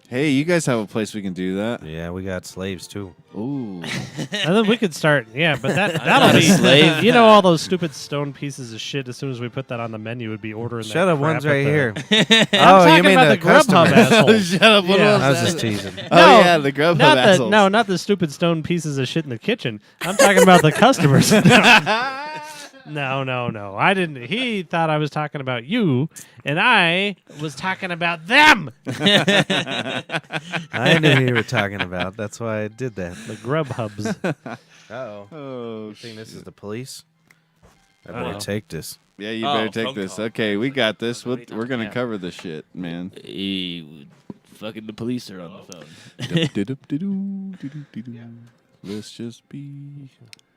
Hey, you guys have a place we can do that. Yeah, we got slaves too. Ooh. And then we could start, but that'll not a be slave. You know, all those stupid stone pieces of shit. As soon as we put that on the menu, would be ordering. Shut that up, one's crap right at the- here. I'm Oh, you talking mean about the the Grubhub customer? asshole. Shut up. What Yeah. was I was that? just teasing. Oh, No, yeah, the Grubhub Not the assholes. not the stupid stone pieces of shit in the kitchen. I'm talking about the customers. No. I didn't. He thought I was talking about you, and I was talking about them. I knew who you were talking about. That's why I did that. The Grubhubs. Uh-oh. Oh, I think this is the police. I Uh-oh. better take this. yeah, you Oh, better take phone this. call. Okay, we got this. What are you We're talking gonna about? cover this shit, man. Fucking the police are on the phone. Let's just be.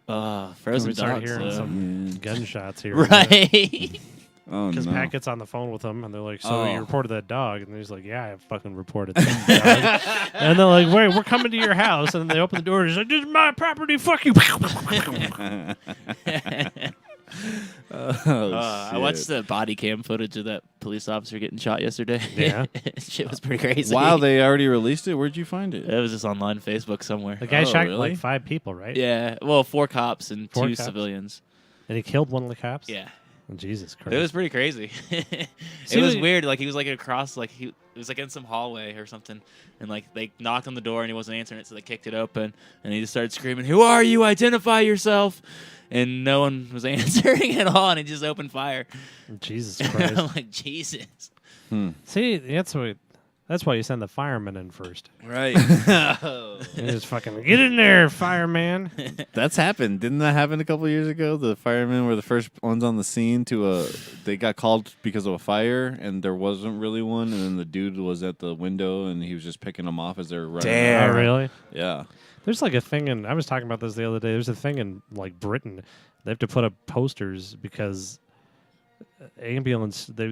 Frozen We start dogs. hearing though. some gunshots here. Right. Oh Because no. Pat gets on the phone with them, and they're like, "So Oh. you reported that dog?" And he's like, "Yeah, I fucking reported that dog." And they're like, "Wait, we're coming to your house." And then they open the door, and he's like, "This is my property. Fuck you." Oh, I watched the body cam footage of that police officer getting shot yesterday. Yeah. Shit was pretty crazy. Wow, they already released it. Where'd you find it? It was just online Facebook somewhere. The guy Oh, shot really? like 5 people, right? Yeah, well, 4 cops and 4 2 cops? civilians. And he killed one of the cops. Yeah, Oh, Jesus Christ. it was pretty crazy. It See, was we- weird. Like he was like across, like it was like in some hallway or something, and like they knocked on the door and he wasn't answering it, so they kicked it open, and he just started screaming, "Who are you? Identify yourself!" And no one was answering at all, and he just opened fire. Jesus I'm Christ. like, Jesus. See, that's why you send the firemen in first. Right. You just fucking get in there, fireman. That's happened. Didn't that happen a couple years ago? The firemen were the first ones on the scene they got called because of a fire, and there wasn't really one. And then the dude was at the window, and he was just picking them off as they were running. Damn. Oh, really? Yeah. There's like a thing in. I was talking about this the other day. There's a thing in like Britain. They have to put up posters because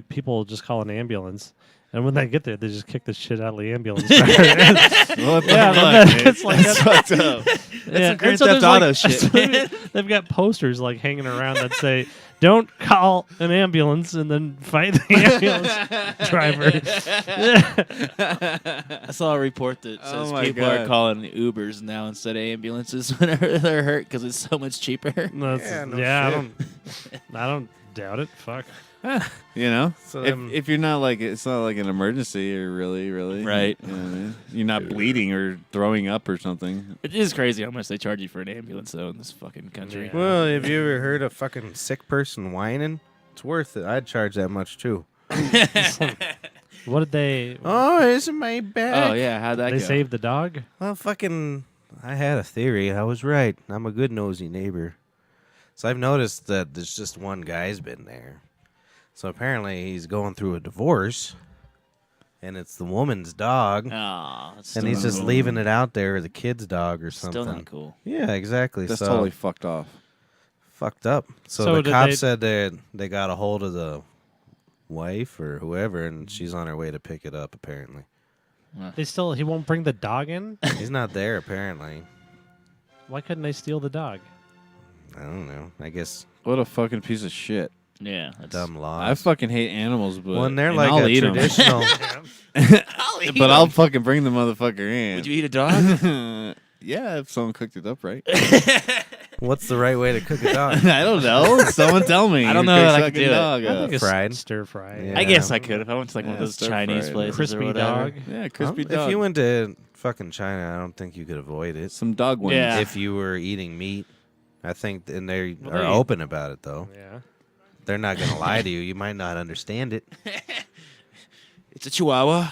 people just call an ambulance, and when they get there, they just kick the shit out of the ambulance driver. What the Yeah, fuck, but man? it's like That's fucked up. Yeah, some Grand and so Theft there's, like- Auto shit. so they've got posters like hanging around that say, "Don't call an ambulance," and then fight the ambulance driver. I saw a report that says Oh my people are God. calling Ubers now instead of ambulances whenever they're hurt because it's so much cheaper. Yeah, no I don't doubt it. Fuck. You know, So, if you're not like it's not like an emergency or really, Right. You know what I mean? You're not bleeding or throwing up or something. It is crazy how much they charge you for an ambulance though in this fucking country. Yeah. Well, have you ever heard a fucking sick person whining? It's worth it. I'd charge that much too. What did they? Oh, isn't my back? Oh yeah, how'd that They go? saved the dog. Well, fucking, I had a theory. I was right. I'm a good nosy neighbor. So I've noticed that there's just one guy's been there. So apparently he's going through a divorce, and it's the woman's dog, Aw, it's and still he's not just cool. leaving it out there, or the kid's dog or something. Still not cool. Yeah, exactly. That's so totally fucked off. fucked up. So, So the did cops they- said that they got a hold of the wife or whoever, and she's on her way to pick it up. Apparently, He won't bring the dog in. he's not there. Apparently, Why couldn't they steal the dog? I don't know. I guess What a fucking piece of shit. Yeah, that's dumb laws. I fucking hate animals, but Well, and they're and like I'll a eat 'em. traditional. But I'll fucking bring the motherfucker in. Would you eat a dog? Yeah, if someone cooked it up right. What's the right way to cook a dog? I don't know. Someone tell me. I don't Who know cooks that I could fucking do it. dog I up? think it's fried. stir fry. Yeah. I guess I could if I went to like one of Yeah, those stir Chinese fried. places Crispy or whatever. dog. Yeah, crispy If dog. you went to fucking China, I don't think you could avoid it. some dog wings. Yeah. If you were eating meat, I think, and they Well, are they- open about it though. Yeah. They're not gonna lie to you. You might not understand it. It's a Chihuahua.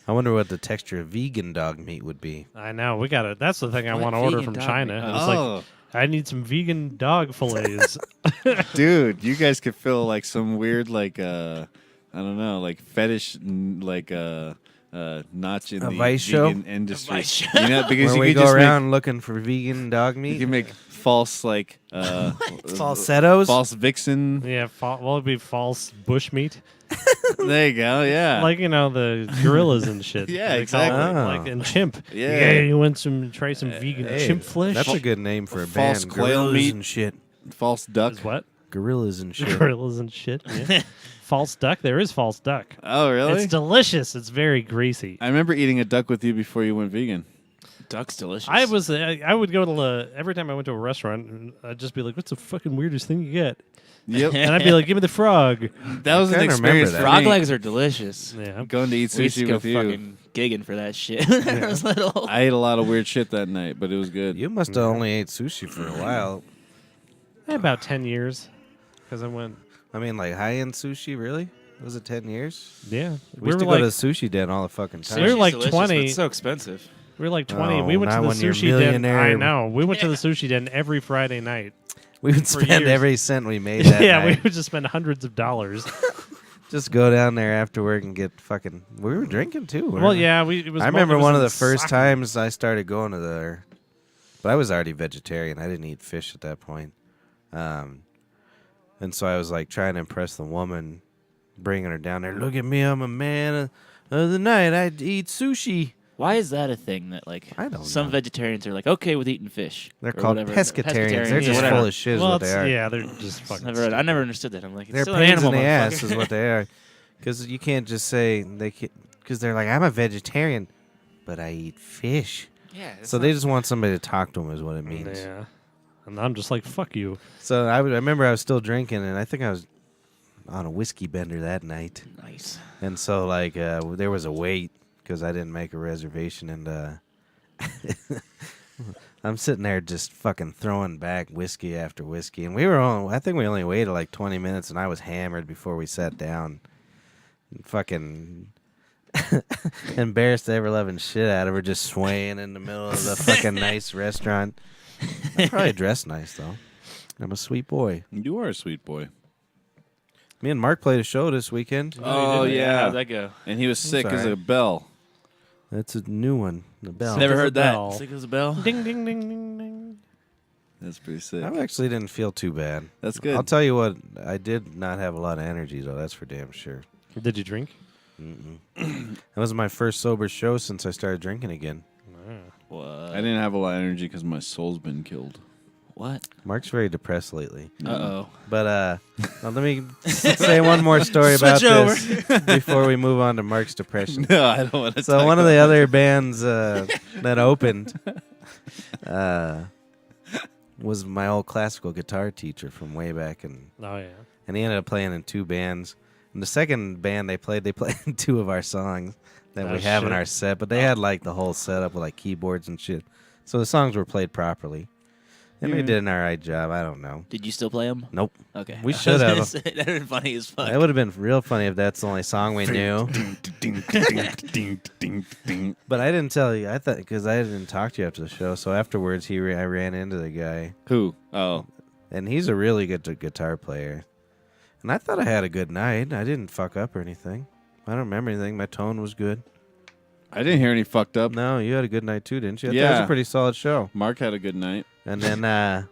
I wonder what the texture of vegan dog meat would be. I know. We got to That's the thing I What want to order vegan from dog China. meat? It's like I need some vegan dog fillets. Dude, you guys could feel like some weird like I don't know, like fetish notch in A the Vice show? vegan industry. Vice show. You know, because Where you we could go just around looking for vegan dog make, you meat. can make false like Falsettos. false vixen. Yeah, it'd be false bush meat. There you go. Yeah. Like, the gorillas and shit. Yeah, They call it, exactly. Like, and chimp. Yeah. you want try some vegan Hey, chimp flesh? That's a good name for a False band. quail Gorillas meat. and shit. false duck. Is what? gorillas and shit. Gorillas and shit. Yeah. False duck. There is false duck. Oh, really? It's delicious. It's very greasy. I remember eating a duck with you before you went vegan. Duck's delicious. I would go to every time I went to a restaurant, I'd just be like, "What's the fucking weirdest thing you get?" Yep. And I'd be like, "Give me the frog." That was an kinda remember experience that. for Frog me. legs are delicious. Yeah. Going to eat We used to sushi go with you. fucking gigging for that shit when I was little. I ate a lot of weird shit that night, but it was good. You must have only ate sushi for a while. About 10 years, because I went. I mean, like high-end sushi, really? Was it 10 years? Yeah, We used to go to sushi den all the fucking time. We were Sushi's like delicious, but 20. It's so expensive. We were like 20. we Oh, went to not the when you're sushi den. millionaire. I know. We went to the sushi den every Friday night. We would for spend years. every cent we made that Yeah, night. we would just spend hundreds of dollars. Just go down there after work and get fucking... We were drinking, too. weren't Well, we? yeah, it was. I remember it was one of in the first sake. times I started going to there, but I was already vegetarian. I didn't eat fish at that point. And so I was like trying to impress the woman, bringing her down there. Look at me, I'm a man of the night. I eat sushi. Why is that a thing that like I don't some know. vegetarians are like okay with eating fish? They're or called whatever. pescatarians. They're just yeah. full of shit is Well, what they it's- are. yeah, they're just fucking. I never understood that. I'm like, it's They're still an pains animal, in the ass motherfucker. is what they are. Because you can't just say because they're like, I'm a vegetarian, but I eat fish. Yeah. it's So not- they just want somebody to talk to them is what it means. Yeah, and I'm just like, fuck you. So I remember I was still drinking, and I think I was on a whiskey bender that night. nice. And so, like, there was a wait because I didn't make a reservation, and I'm sitting there just fucking throwing back whiskey after whiskey, and I think we only waited like 20 minutes, and I was hammered before we sat down. Fucking embarrassed the ever-loving shit out of her, just swaying in the middle of the fucking nice restaurant. I probably dressed nice though. I'm a sweet boy. You are a sweet boy. Me and Mark played a show this weekend. Oh, yeah. How'd that go? And he was sick as sorry. a bell. That's a new one. The bell. Never as a heard that. bell. Sick as a bell. Ding ding ding ding ding. That's pretty sick. I actually didn't feel too bad. That's good. I'll tell you what, I did not have a lot of energy though. That's for damn sure. Did you drink? That was my first sober show since I started drinking again. What? I didn't have a lot of energy because my soul's been killed. What? Mark's very depressed lately. Uh oh. But well, let me say one more story about this before we move on to Mark's depression. No, I don't want to. So one of the other bands that opened was my old classical guitar teacher from way back, and Oh yeah. he ended up playing in two bands. And the second band they played in two of our songs that Oh, we have in shit. our set, but they had like the whole setup with like keyboards and shit. So the songs were played properly, and they Yeah. did an alright job. I don't know. Did you still play them? Nope. Okay. We I was should gonna have. say, That'd been funny as fuck. It would have been real funny if that's the only song we knew. But I didn't tell you. I thought because I didn't talk to you after the show. So afterwards, I ran into the guy, Who? Oh, and he's a really good guitar player. And I thought I had a good night. I didn't fuck up or anything. I don't remember anything. My tone was good. I didn't hear any fucked up. No, you had a good night too, didn't you? I thought it was Yeah. a pretty solid show. Mark had a good night. And then,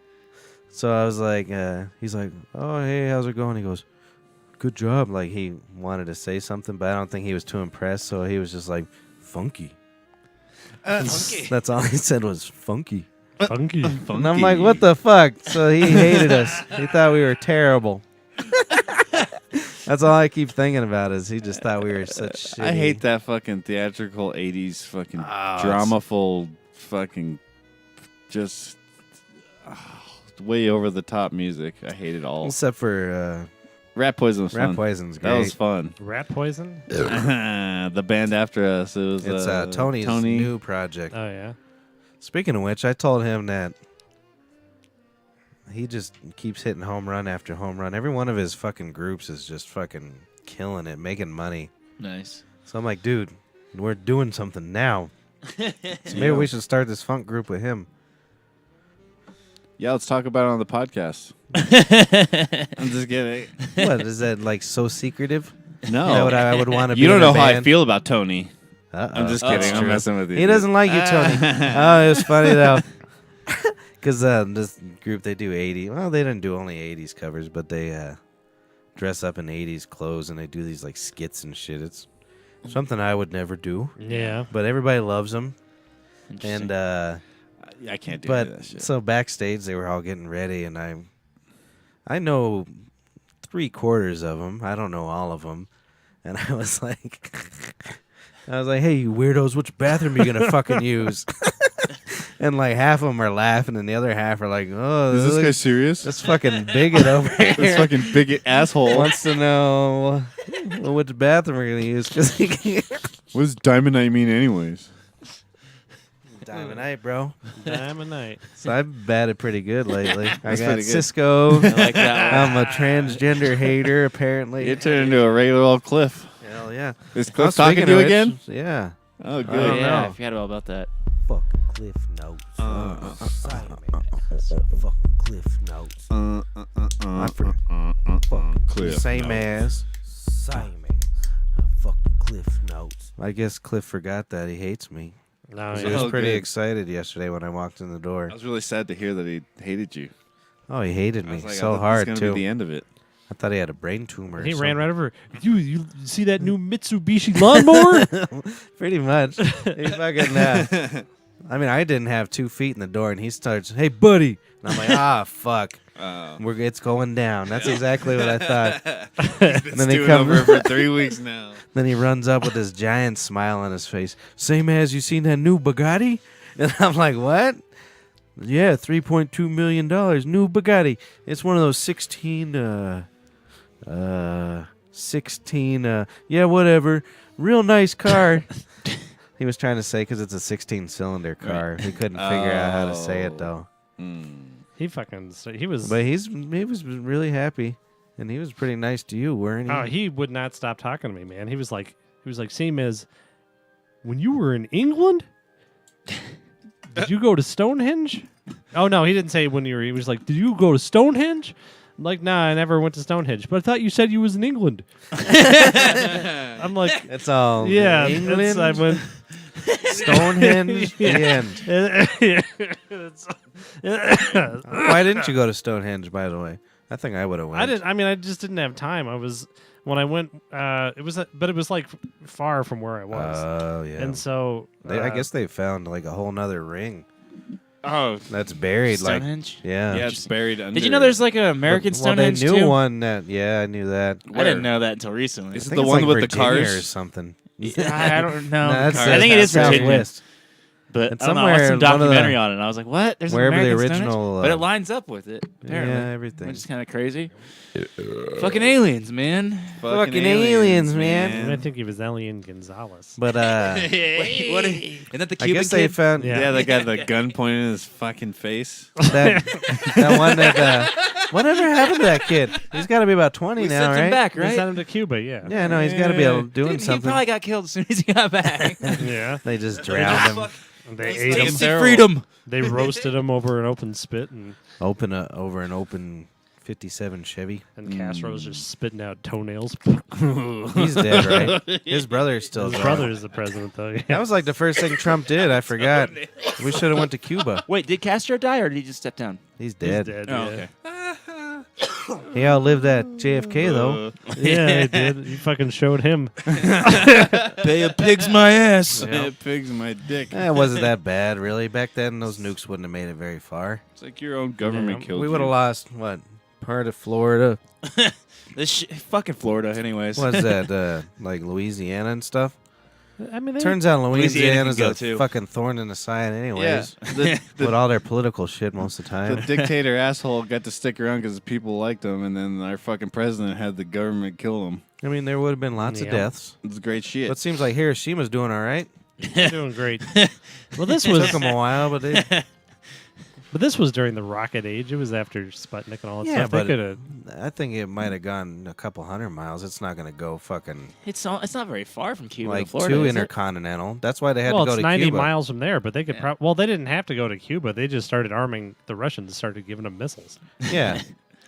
so I was like, he's like, oh, hey, how's it going? He goes, good job. Like, he wanted to say something, but I don't think he was too impressed. So he was just like, funky. Funky. That's all he said was funky. Funky. And I'm like, what the fuck? So he hated us. He thought we were terrible. That's all I keep thinking about is he just thought we were such shitty. I hate that fucking theatrical 80s fucking Oh, drama-full fucking just way over the top music. I hate it all. Except for Rat Poison was Rat fun. Poison's great. That was fun. Rat poison. The band after us, it was It's Tony's Tony. new project. Oh yeah. Speaking of which, I told him that he just keeps hitting home run after home run. Every one of his fucking groups is just fucking killing it, making money. Nice. So I'm like, dude, we're doing something now. So maybe we should start this funk group with him. Yeah, let's talk about it on the podcast. I'm just kidding. What is that like? So secretive? No, That what I would want to be. you don't in a know how I band? feel about Tony. Uh-oh. I'm just Oh, kidding. that's I'm true. messing with you. He doesn't like you, Tony. Oh, it was funny though, because this group they do 80. Well, they didn't do only 80s covers, but they dress up in 80s clothes and they do these like skits and shit. It's something I would never do, Yeah. but everybody loves them. Interesting. And I can't do any of that but shit. so backstage they were all getting ready, and I know 3/4 of them. I don't know all of them. And I was like, hey, you weirdos, which bathroom are you gonna fucking use? And like half of them are laughing, and the other half are like, oh, Is this guy serious? this fucking bigot over This here fucking bigot asshole. wants to know which bathroom we're gonna use because he can't. What does Diamondite mean, anyways? Diamondite, bro. Diamondite. So I've batted pretty good lately. I That's got pretty good. Cisco. I like that one. I'm a transgender hater, apparently. You turned into a regular old Cliff. Hell yeah. Is Oh, Cliff talking speaking to you of which, again? Yeah. Oh, Oh, good. yeah, know. I forgot all about that. Fuck Cliff Notes. Simon. Fuck Cliff Notes. I forgot. Fuck Cliff Same Notes. as Simon. Fuck Cliff Notes. I guess Cliff forgot that he hates me. No, He yeah. was Oh, pretty good. excited yesterday when I walked in the door. I was really sad to hear that he hated you. Oh, he hated I me was like, so I thought hard this was gonna too. be the end of it. I thought he had a brain tumor. he or ran something. right over. You see that new Mitsubishi lawnmower? Pretty much. He fucking. I mean, I didn't have 2 feet in the door, and he starts, "Hey, buddy," and I'm like, "Ah, fuck, it's going down." That's exactly what I thought. Been then he stewing comes- over for 3 weeks now. Then he runs up with this giant smile on his face. Same as you seen that new Bugatti? And I'm like, what? Yeah, $3.2 million, new Bugatti. It's one of those 16, yeah, whatever. Real nice car. He was trying to say because it's a 16-cylinder car. He couldn't figure out how to say it, though. he fucking. He was. But he was really happy, and he was pretty nice to you, weren't he? Oh, he would not stop talking to me, man. He was like, same as when you were in England. Did you go to Stonehenge? Oh no, he didn't say when you were. He was like, did you go to Stonehenge? I'm like, nah, I never went to Stonehenge. But I thought you said you was in England. I'm like, It's all yeah, England, it's- I went. Stonehenge, the end. It's- Why didn't you go to Stonehenge, by the way? I think I would have went. I didn't. I mean, I just didn't have time. I was when I went. It was, but it was like far from where I was, Oh, yeah. and so I guess they found like a whole nother ring Oh, that's buried. Stonehenge? Like, yeah. Yeah, it's buried under. Did you know there's like an American Well, they Stonehenge knew too? one that. Yeah, I knew that. I didn't know that until recently. Is I it think the it's one like with the Virginia cars? or something? I don't know. No, that's, I think it is Virginia. Southwest. But It's I don't know, I watched some somewhere in one of the- documentary on it, and I was like, "What? There's wherever an the American original, Stonehenge?" But it lines up with it. Apparently, Yeah, everything. which is kind of crazy. Fucking aliens, man. Fucking aliens, man. And I think he was Elian Gonzalez. But Wait, what? Isn't that the I Cuban guess they kid? found Yeah. Yeah, that guy with the gun pointing in his fucking face. that that one that. Whatever happened to that kid? He's got to be about 20 We now, sent right? him back, They right? sent him to Cuba. Yeah. Yeah, no, he's got to be doing Dude, he something. probably got killed as soon as he got back. Yeah. They just drowned him. They ate him. Tasty freedom. They roasted him over an open spit, and Over an open 57 Chevy. Castro's just spitting out toenails. He's dead, right? His brother's still His there. brother is the president, though. Yeah. That was like the first thing Trump did. I forgot. We should have went to Cuba. Wait, did Castro die or did he just step down? He's He's dead. dead. Oh, yeah. okay. He outlived that JFK though. Yeah, he did. You fucking showed him. Pay a pig's my ass. Pigs in my dick. It wasn't that bad, really. Back then, those nukes wouldn't have made it very far. It's like your own government Yeah. killed We you. would have lost what part of Florida? Fucking Florida, anyways. What's that? Like Louisiana and stuff. I mean, they, Turns out Louisiana Louisiana's can go, a too. fucking thorn in the side, Yeah. anyways. The, With all their political shit most of the the time. dictator asshole got to stick around because people liked him, and then our fucking president had the government kill him. I mean, there would have been lots of Yeah. deaths. It's great shit. But it seems like Hiroshima's doing all right. they're doing great. Well, this Took was them a while, but they, but this was during the rocket age. It was after Sputnik and all that Yeah, stuff. They but- could have. I think it might have gone a couple 100 miles. It's not going to go fucking It's not very far from Cuba like to Florida. too is it? intercontinental. That's why they had Well, to go it's to 90 Cuba. miles from there, but they could. Yeah. Well, they didn't have to go to Cuba. They just started arming the Russians. Started giving them missiles. Yeah.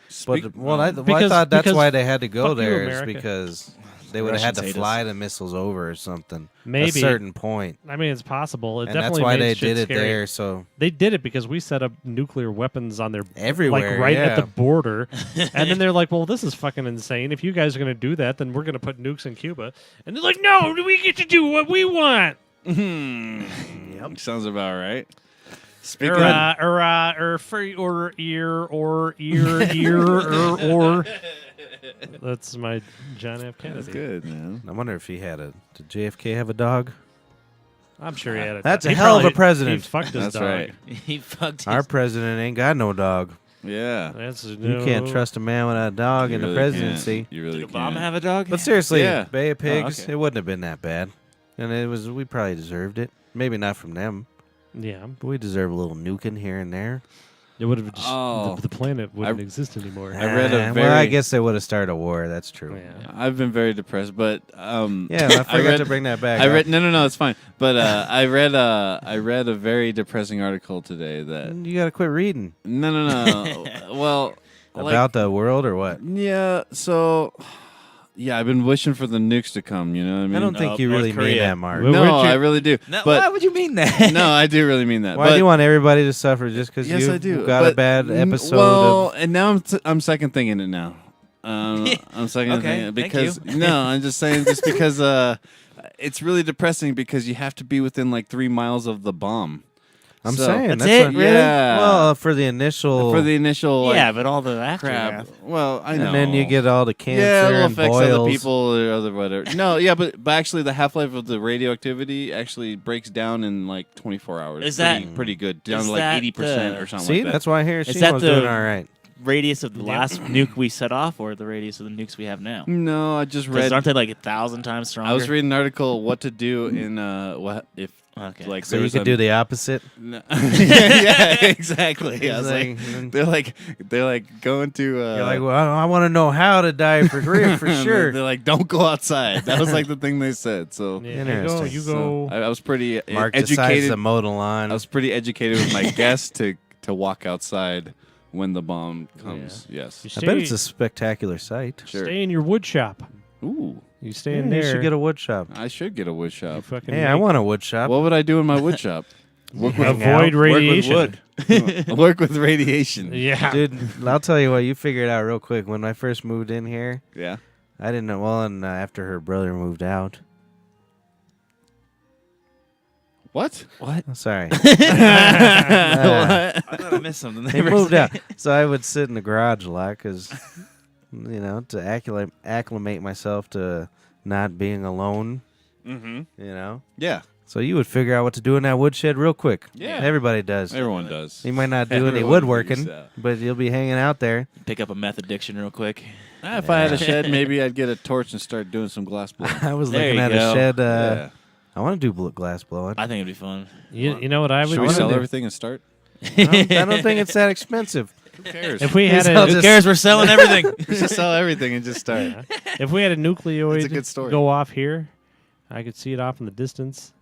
Speak- But I Because- thought that's because why they had to go fuck you, there is America. because they would have had to Russians hate fly us. the missiles over or something. Maybe. A certain point. I mean, it's possible. It And that's definitely why made they shit did it scary. there. So They did it because we set up nuclear weapons on their everywhere, like right yeah. at the border, and then they're like, "Well, this is fucking insane. If you guys are going to do that, then we're going to put nukes in Cuba." And they're like, "No, we get to do what we want." Yep. Sounds about right. Speaking of, or. That's my John F. Kennedy. that's good, man. I wonder if he had a. Did JFK have a dog? I'm sure he had a. That's a he hell of a probably- president. He fucked his That's dog. right. He fucked his Our president ain't got no dog. Yeah. That's You can't trust a man without a dog in You the really presidency. can't. You really Did Obama can't. have a dog? But seriously, Yeah. Bay of Pigs, okay. it wouldn't have been that bad. And it was. We probably deserved it. Maybe not from them, Yeah, but we deserve a little nuking here and there. it would have just Oh. the planet wouldn't I- exist anymore. I read a Well, I very- guess they would have started a war. That's true. Yeah. I've been very depressed, but Yeah, I forgot read- to bring that back. I up. read no, it's fine. But I read a very depressing article today that You gotta quit reading no. Well, about the world or what? yeah. So yeah, I've been wishing for the nukes to come. You know what I mean? I don't think you North really mean Korea. that, Mark. Well, No, Where'd you- I really do. No, but why would you mean that? no, I do really mean that. Why but, do you want everybody to suffer just because Yes, you I do. got a But, bad episode Well, of... and now I'm second thinking it now. I'm second Okay, thinking it thank because you. no, I'm just saying just because it's really depressing because you have to be within like 3 miles of the bomb. I'm So- saying That's that's it? what- Really? Yeah. Well, for the initial... For the initial like, yeah, but all the crap. aftermath. Well, I know. and then you get all the cancer yeah, it'll and affect boils. other people or other whatever. No, yeah, but actually the half-life of the radioactivity actually breaks down in like 24 hours. Is pretty good? Down is to like that 80% the- or something See, like that. that's why Is Hiroshima that was the- doing all right. Radius of the last nuke we set off, or the radius of the nukes we have now? No, I just 'Cause read. aren't they like 1,000 times stronger? I was reading an article what to do in what if Okay. like So there you was could a- do the opposite. No. yeah, exactly. I was It's like, they're like going to. You're like, well, I want to know how to die for real, for sure. They're like, don't go outside. That was like the thing they said. So Yeah, Interesting. You go. I was pretty Mark decides educated. to mow the lawn. I was pretty educated with my guests to walk outside when the bomb comes. Yes. You I stay, bet it's a spectacular sight. Sure. stay in your wood shop. Ooh, You stay Yeah, in you there. should get a wood shop. I should get a wood you shop. fucking Hey, I make- want a wood shop. What would I do in my wood shop? Work with- avoid radiation. Work with wood. Work with radiation. Yeah, Dude, I'll tell you what, you figure it out real quick. When I first moved in here, Yeah. I didn't know. Well, and after her brother moved out. What? What? Oh, sorry. What? I thought I missed something. He moved out. So I would sit in the garage a lot because, to acclimate myself to not being alone, Mm-hmm. Yeah. So you would figure out what to do in that woodshed real quick. Yeah. Everybody does. Everyone does. You might not do any Everyone woodworking, figures out. but you'll be hanging out there. Pick up a meth addiction real quick. If I had a shed, maybe I'd get a torch and start doing some glass blowing. I was There looking you at go. a shed. Yeah. I want to do glass blowing. I think it'd be fun. you know what I would Should we do? sell everything and start? I don't think it's that expensive. Who cares? If we had I'll a just- Who cares? We're selling everything. we should sell everything and just start. if we had a nucleoid It's a good story. go off here, I could see it off in the distance.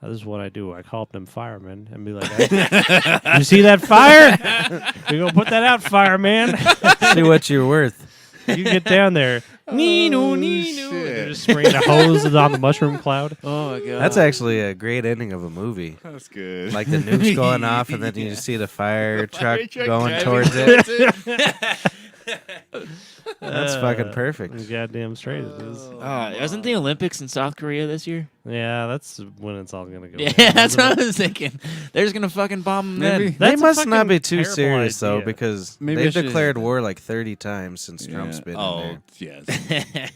This is what I do. I call up them firemen and be like, "Hey, you see that fire? We go put that out, fireman. See what you're worth. You get down there. Nino, Nino. shit. They're just spraying the hoses on the mushroom cloud. Oh my god. That's actually a great ending of a movie. That's good. Like the nukes going off, and then you just see the fire truck going towards it. That's fucking perfect. Goddamn straight it is. wasn't the Olympics in South Korea this year? Yeah, that's when it's all gonna go. Yeah, down, that's isn't what it? I was thinking. They're just gonna fucking bomb them Maybe. then. They That's a must not fucking be too terrible serious though, idea. because Maybe I they've should- declared war like 30 times since Trump's been in Oh, there. yes.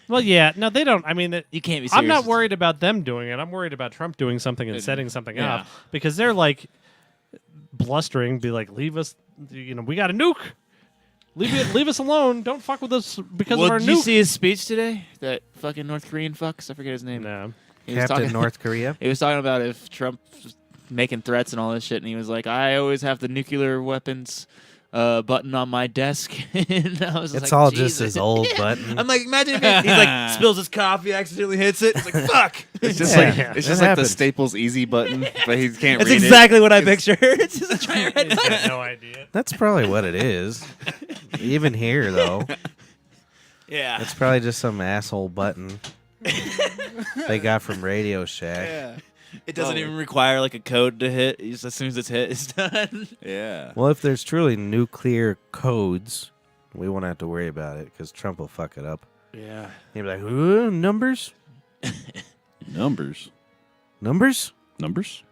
Well, yeah, no, they don't. I mean, You can't be serious. I'm not worried about them doing it. I'm worried about Trump doing something and setting something yeah. up because they're like blustering, be like, "Leave us, we got a nuke. Leave us alone. Don't fuck with us because Well, of our did you nuke." see his speech today? That fucking North Korean fucks. I forget his name. No. He was Captain talking- North Korea. He was talking about if Trump was making threats and all this shit, and he was like, "I always have the nuclear weapons button on my desk." And I was It's like, all Jesus. just his old Yeah. button. I'm like, imagine if he's like spills his coffee, accidentally hits it. It's like, fuck. It's just Yeah, like that it's just like happens. the Staples Easy button, but he can't That's read exactly what I picture. It's just a giant red I button. had no idea. That's probably what it is. Even here, though, Yeah. it's probably just some asshole button they got from Radio Shack. It doesn't even require like a code to hit. You just, as soon as it's hit, it's done. Yeah. Well, if there's truly nuclear codes, we won't have to worry about it because Trump will fuck it up. Yeah. He'll be like, "Ooh, numbers? Numbers. Numbers? Numbers.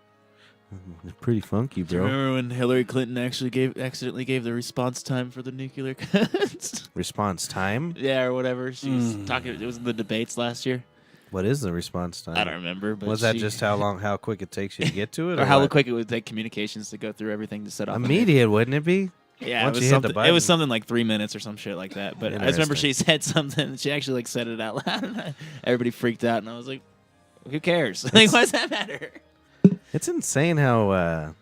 Pretty funky, Do you bro. remember when Hillary Clinton actually accidentally gave the response time for the nuclear cuts? Response time? Yeah, or whatever. She was talking. It was in the debates last year. What is the response time? I don't remember. But Was that she- just how quick it takes you to get to it? or how what? quick it would take communications to go through everything to set up? Immediate, wouldn't it be? Yeah, Once it you was hit the something. It button. was something like 3 minutes or some shit like that. But I just remember she Interesting. said something. She actually like said it out loud. And everybody freaked out, and I was like, "Who cares? Like, why does that matter?" It's insane how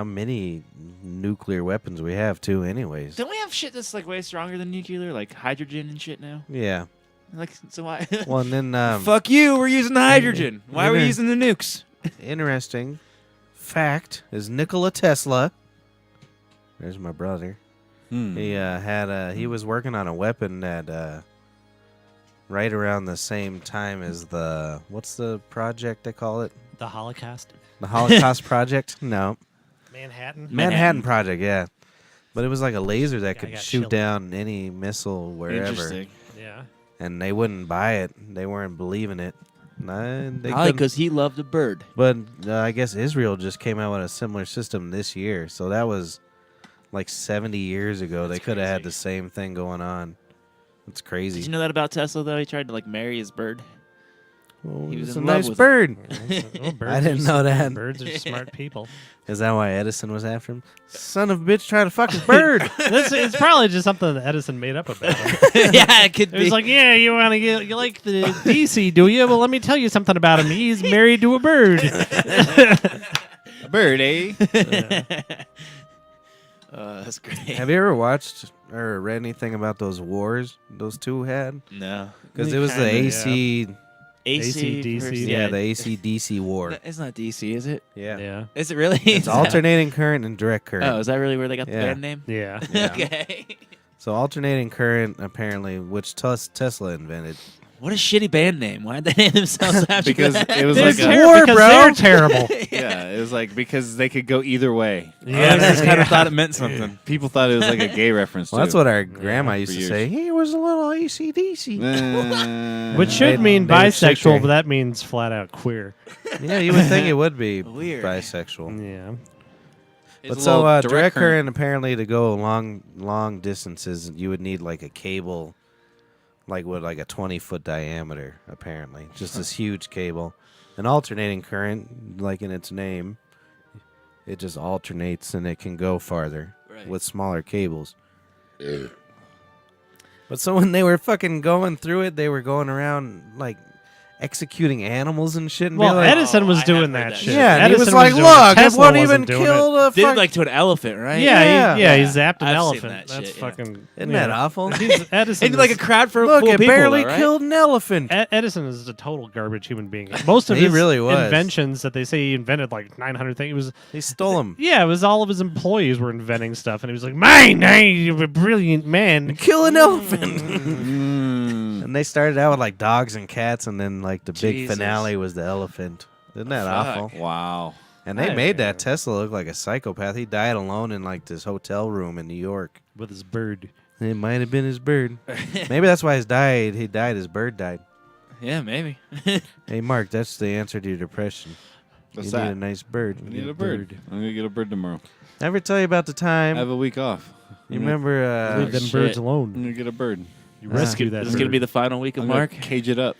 many nuclear weapons we have too. Anyways. Don't we have shit that's like way stronger than nuclear, like hydrogen and shit now? Yeah. Like, so why? Well, and then Fuck you! We're using the hydrogen. Why are we Yeah. using the nukes? interesting fact is Nikola Tesla. There's my brother. Hmm. He was working on a weapon that right around the same time as what's the project they call it? The Holocaust. The Holocaust Project? No. Manhattan. Manhattan Project, yeah. But it was like a laser that I could got shoot chilly. down any missile wherever. Interesting. Yeah. And they wouldn't buy it. They weren't believing it. They Probably couldn't- because he loved a bird. But I guess Israel just came out with a similar system this year. So that was like 70 years ago. They That's could have had crazy. the same thing going on. It's Did crazy. you know that about Tesla though? He tried to like marry his bird. Well, he was it's in a love nice with it. bird. Well, birds I didn't are know that. Birds are smart people. Is that why Edison was after him? Son of a bitch trying to fuck his bird. It's probably just something that Edison made up about him. Yeah, it could It was like, yeah, you want to get, you like the DC, do you? Well, let me tell you something about him. He's married to a bird. A bird, eh? That's great. Have you ever watched or read anything about those wars those two had? No. Because it was the Kinda, AC, AC, AC/DC. versus- yeah, the AC/DC war. It's not DC, is it? Yeah. Yeah. Is it really? It's alternating current and direct current. Oh, is that really where they got the Yeah. band name? Yeah. Yeah. Okay. So alternating current, apparently, which Tesla invented. What a shitty band name. Why'd they name themselves after Because that? it was They're like a, war, because bro. they're terrible. yeah, it was like because they could go either way. I just kind of thought it meant something. People thought it was like a gay reference. Well, that's too. what our grandma for used to years. say. He was a little ACDC. Which should mean Made it bisexual, sicker. but that means flat out queer. Yeah, you would think it would be Weird. bisexual. Yeah. But so direct current, apparently, to go long distances, you would need like a cable, like what, like a 20-foot diameter, apparently. Just this huge cable. An alternating current, like in its name, it just alternates and it can go farther Right. with smaller cables. But so when they were fucking going through it, they were going around like executing animals and shit. And Well, be like, Edison was I have doing heard that that shit. shit. yeah, and he was Edison like, doing it. look, it Tesla won't wasn't even doing kill it. the Did it fuck. like to an elephant, right? Yeah, Yeah. he zapped an I've seen elephant. that That's shit, yeah. fucking. Isn't yeah. that awful? He's Edison. And like a is- crowd for Look, full it people, barely though, right? killed an elephant. Edison is a total garbage human being. Most of He his really was. inventions that they say he invented, like 900 things, it was He stole him. yeah, it was all of his employees were inventing stuff, and he was like, "Mine, you're a brilliant man." Kill an elephant. Mm. And they started out with like dogs and cats, and then like the big Jesus. finale was the elephant. Isn't that Fuck. awful? Wow. And they I made that remember. Tesla look like a psychopath. He died alone in like this hotel room in New York. With his bird. It might have been his bird. Maybe that's why he died. His bird died. Yeah, maybe. Hey, Mark, that's the answer to your depression. What's you need a that? nice bird. I need a bird. I'm gonna get a bird tomorrow. Ever tell you about the time? I have a week off. You remember? Leave them shit. birds I'm alone. gonna get a bird. You rescue that This is bird. going to be the final week of I'm gonna Mark. cage it up.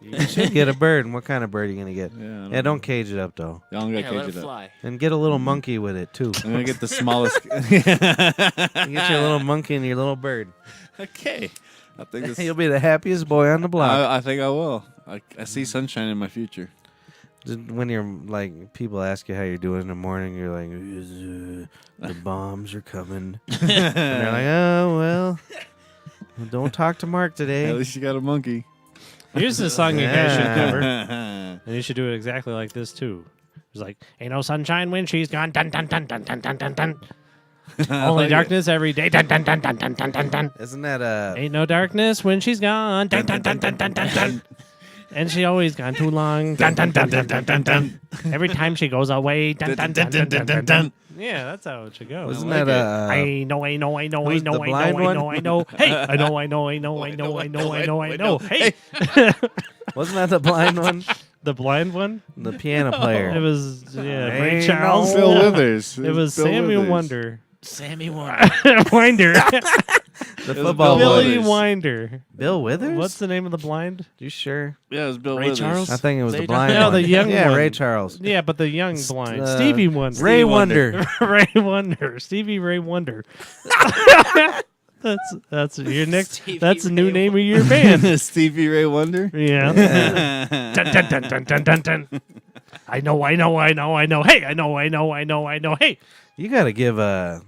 you should get a bird. And what kind of bird are you gonna get? Yeah, Yeah, don't cage it up though, I'm gonna Yeah, let cage it it up. fly. and get a little monkey with it too. I'm gonna get the smallest. You get your little monkey and your little bird. Okay. I think this. You'll be the happiest boy on the block. I think I will. I see sunshine in my future. Just when you're like, people ask you how you're doing in the morning, you're like, the bombs are coming. And they're like, oh, well, don't talk to Mark At today. least you got a monkey. Here's the song you guys should Yeah. cover, and you should do it exactly like this too. It's like, ain't no sunshine when she's gone. Dun dun dun dun dun dun dun dun. Only like it. darkness every day. Dun dun dun dun dun dun dun dun. Isn't that Ain't no darkness when she's gone. Dun dun dun dun dun dun dun. And she always gone too long. Dun dun dun dun dun dun dun. Every time she goes away. Dun dun dun dun dun dun dun. Yeah, that's how it should go. wasn't like that I know, I know, I know, I who's know, the I blind know, I one? know, I know. Hey, I know, I know, I know, I know, I know, I know, I know. Hey, wasn't that the blind one? The blind one? The piano It player. was Ray Ain't Charles. no- Bill Withers. It was Bill Samuel Withers. Wonder. Sammy Wonder. Winder. The was football Bill one. Billy Withers. Winder. Bill Withers? What's the name of the blind? You sure? Yeah, it was Bill Ray Withers. Charles? I think it was They the don't- blind No, one. the young yeah, one. Ray Charles. Yeah, but the young blind. uh, Stevie Wonder. Ray Wonder. Wonder. Ray Wonder. Stevie Ray Wonder. That's your next. Stevie That's the new Ray name of your band. Stevie Ray Wonder. Yeah. Dun, dun, dun, dun, dun, dun, dun. I know. Hey, I know. Hey. You got to give the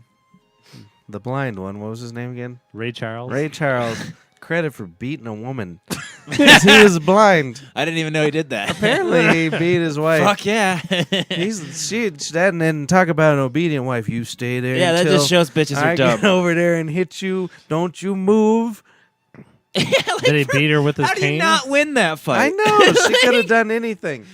blind one. What was his name again? Ray Charles. Ray Charles credit for beating a woman. 'Cause he was blind. I didn't even know he did that. Apparently, he beat his wife. Fuck yeah. That and then talk about an obedient wife. You stay there. Yeah, that until just shows bitches I are dumb. get over there and hit you. Don't you move. Did he beat her with his How do you cane? not win that fight? I know. She could have done anything.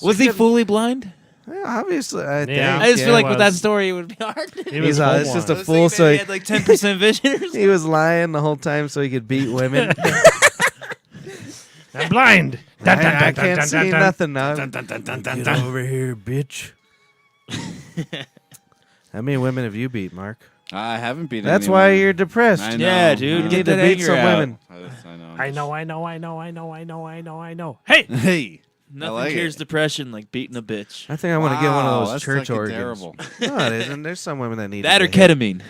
Was he fully blind? Yeah, obviously, I think. Yeah. I just Yeah, feel like it with that was. story, it would be hard. He was He's full it's just a on. fool, so he he, had like 10% vision or something. he was lying the whole time so he could beat women. I'm blind. Dun, dun, I dun, can't dun, see dun, dun. nothing now. Dun, dun, dun, dun, dun, Get dun. over here, bitch. How many women have you beat, Mark? I haven't beat. That's any why women. you're depressed. I know. Yeah, dude, You get need to that beat anger some out. women. I know. Hey. Hey, Nothing like cures it. depression like beating a bitch. I think I want to get one of those that's church fucking organs. Terrible. No, it isn't. There's some women that need That or to hit. ketamine.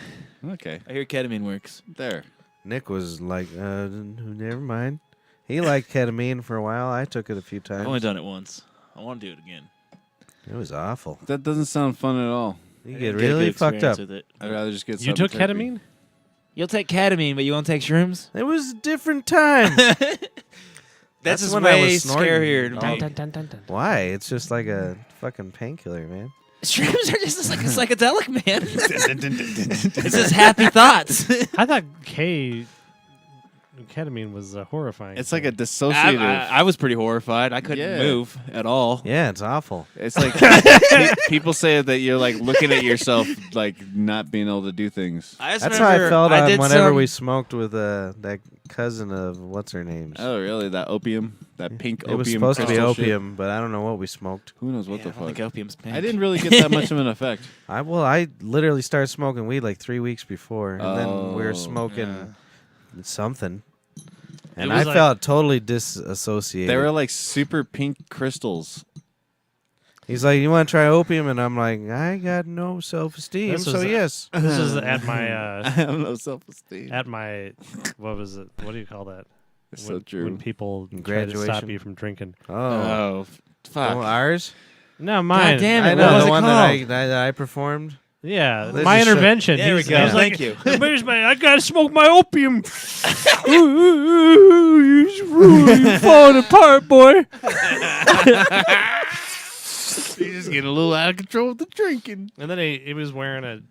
Okay, I hear ketamine works. there. Nick was like, never mind. He liked ketamine for a while. I took it a few I've only times. done it once. I want to do it again. It was awful. That doesn't sound fun at all. You I get didn't a really good fucked up. experience with it. I'd rather just get. You took something ketamine? You'll take ketamine, but you won't take shrooms? It was a different time. That's just when I way was snorting. scarier to Oh. me. Dun, dun, dun, dun. Why? It's just like a fucking painkiller, man. Shrooms are just like a psychedelic, man. It's just happy thoughts. I thought ketamine was horrifying. It's like a dissociative. I was pretty horrified. I couldn't Yeah. move at all. Yeah, it's awful. It's like people say that you're like looking at yourself, like not being able to do things. I just That's how I remember felt on did whenever some- we smoked with that cousin of what's her name. Oh, really? That opium, that pink It opium. was supposed to be crystal shit? opium, but I don't know what we smoked. Who knows what Yeah, the I don't think fuck? opium's pink. I didn't really get that much of an effect. I literally started smoking weed like 3 weeks before, and then we were Oh, smoking something, and was I like- felt totally disassociated. They were like super pink crystals. He's like, "You want to try opium?" And I'm like, "I got no self-esteem, This so was- yes." This is at my I have no self-esteem. what was it? What do you call that? It's when, so true. When people try to stop Graduation? you from drinking. Oh, Oh, fuck. Oh, ours? No, mine. damn it, I what know was the it one called? that I performed. Yeah, Let's my just show- intervention. There we He's- go. he's like, Thank you. "Where's my? I gotta smoke my opium." You're falling apart, boy. He's just getting a little out of control with the drinking. And then he was wearing a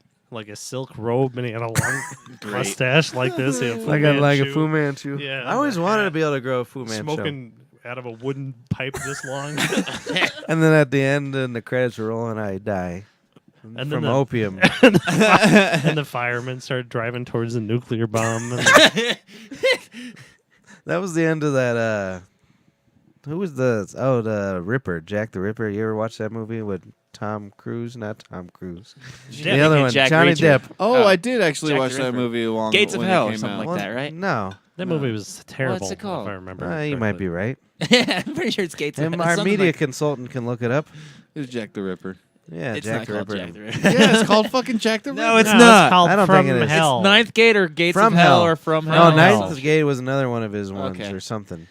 silk robe, and he had a long mustache like this. He had a Fu Like a Manchu, Fu Manchu. Yeah, I always and a wanted hat. to be able to grow a Fu Manchu. smoking out of a wooden pipe this long. And then at the end, and the credits were rolling, I die And then from the- opium. And the firemen started driving towards the nuclear bomb. And That was the end of that. Who was the Ripper, Jack the Ripper? You ever watch that movie with Tom Cruise? Not Tom Cruise. Yeah, The other one, Jack Johnny Reacher. Depp. Oh, I did actually Jack watch the that Ripper. movie along Gates of when Hell it or came something out. like that, right? No, that movie was terrible. it called? If I remember. you might be right. I'm pretty sure it's Gates of And Hell. our Something media like- consultant can look it up. It was Jack the Ripper. Yeah, It's Jack not the called Ripper. Jack the Ripper. Yeah, it's called fucking Jack the Ripper. No, it's No, not. It's called I don't From think it is. Hell. It's Ninth Gate or Gates From of Hell Hell. or From No, Hell. Ninth Gate was another one of his ones Okay. or something.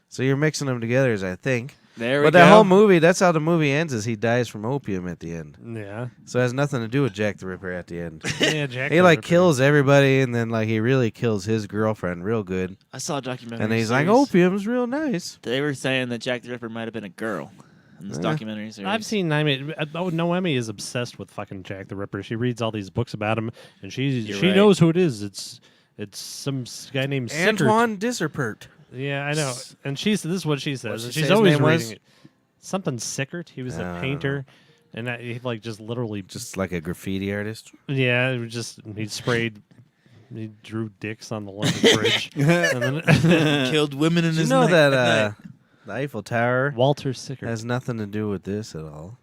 So you're mixing them together, as I think. There we But go. that whole movie, that's how the movie ends, is he dies from opium at the end. Yeah. So it has nothing to do with Jack the Ripper at the end. Yeah, Jack. He the like Ripper. kills everybody, and then like he really kills his girlfriend real good. I saw a documentary. And he's like, series. opium's real nice. They were saying that Jack the Ripper might have been a girl in this Yeah. documentary series. I've seen Naomi. Noemi is obsessed with fucking Jack the Ripper. She reads all these books about him, and she You're she right. knows who it is. It's some guy named Sickert. Antoine Disserpert. Yeah, I know. And this is what she says. What'd And she she's say his always name reading was? it. Something Sickert. He was I a don't painter, and he like just literally Just like a graffiti artist. yeah, it was just he sprayed. He drew dicks on the London Bridge. And then, killed women in Did you his know night- that at night. The Eiffel Tower Walter Sickert. has nothing to do with this at all.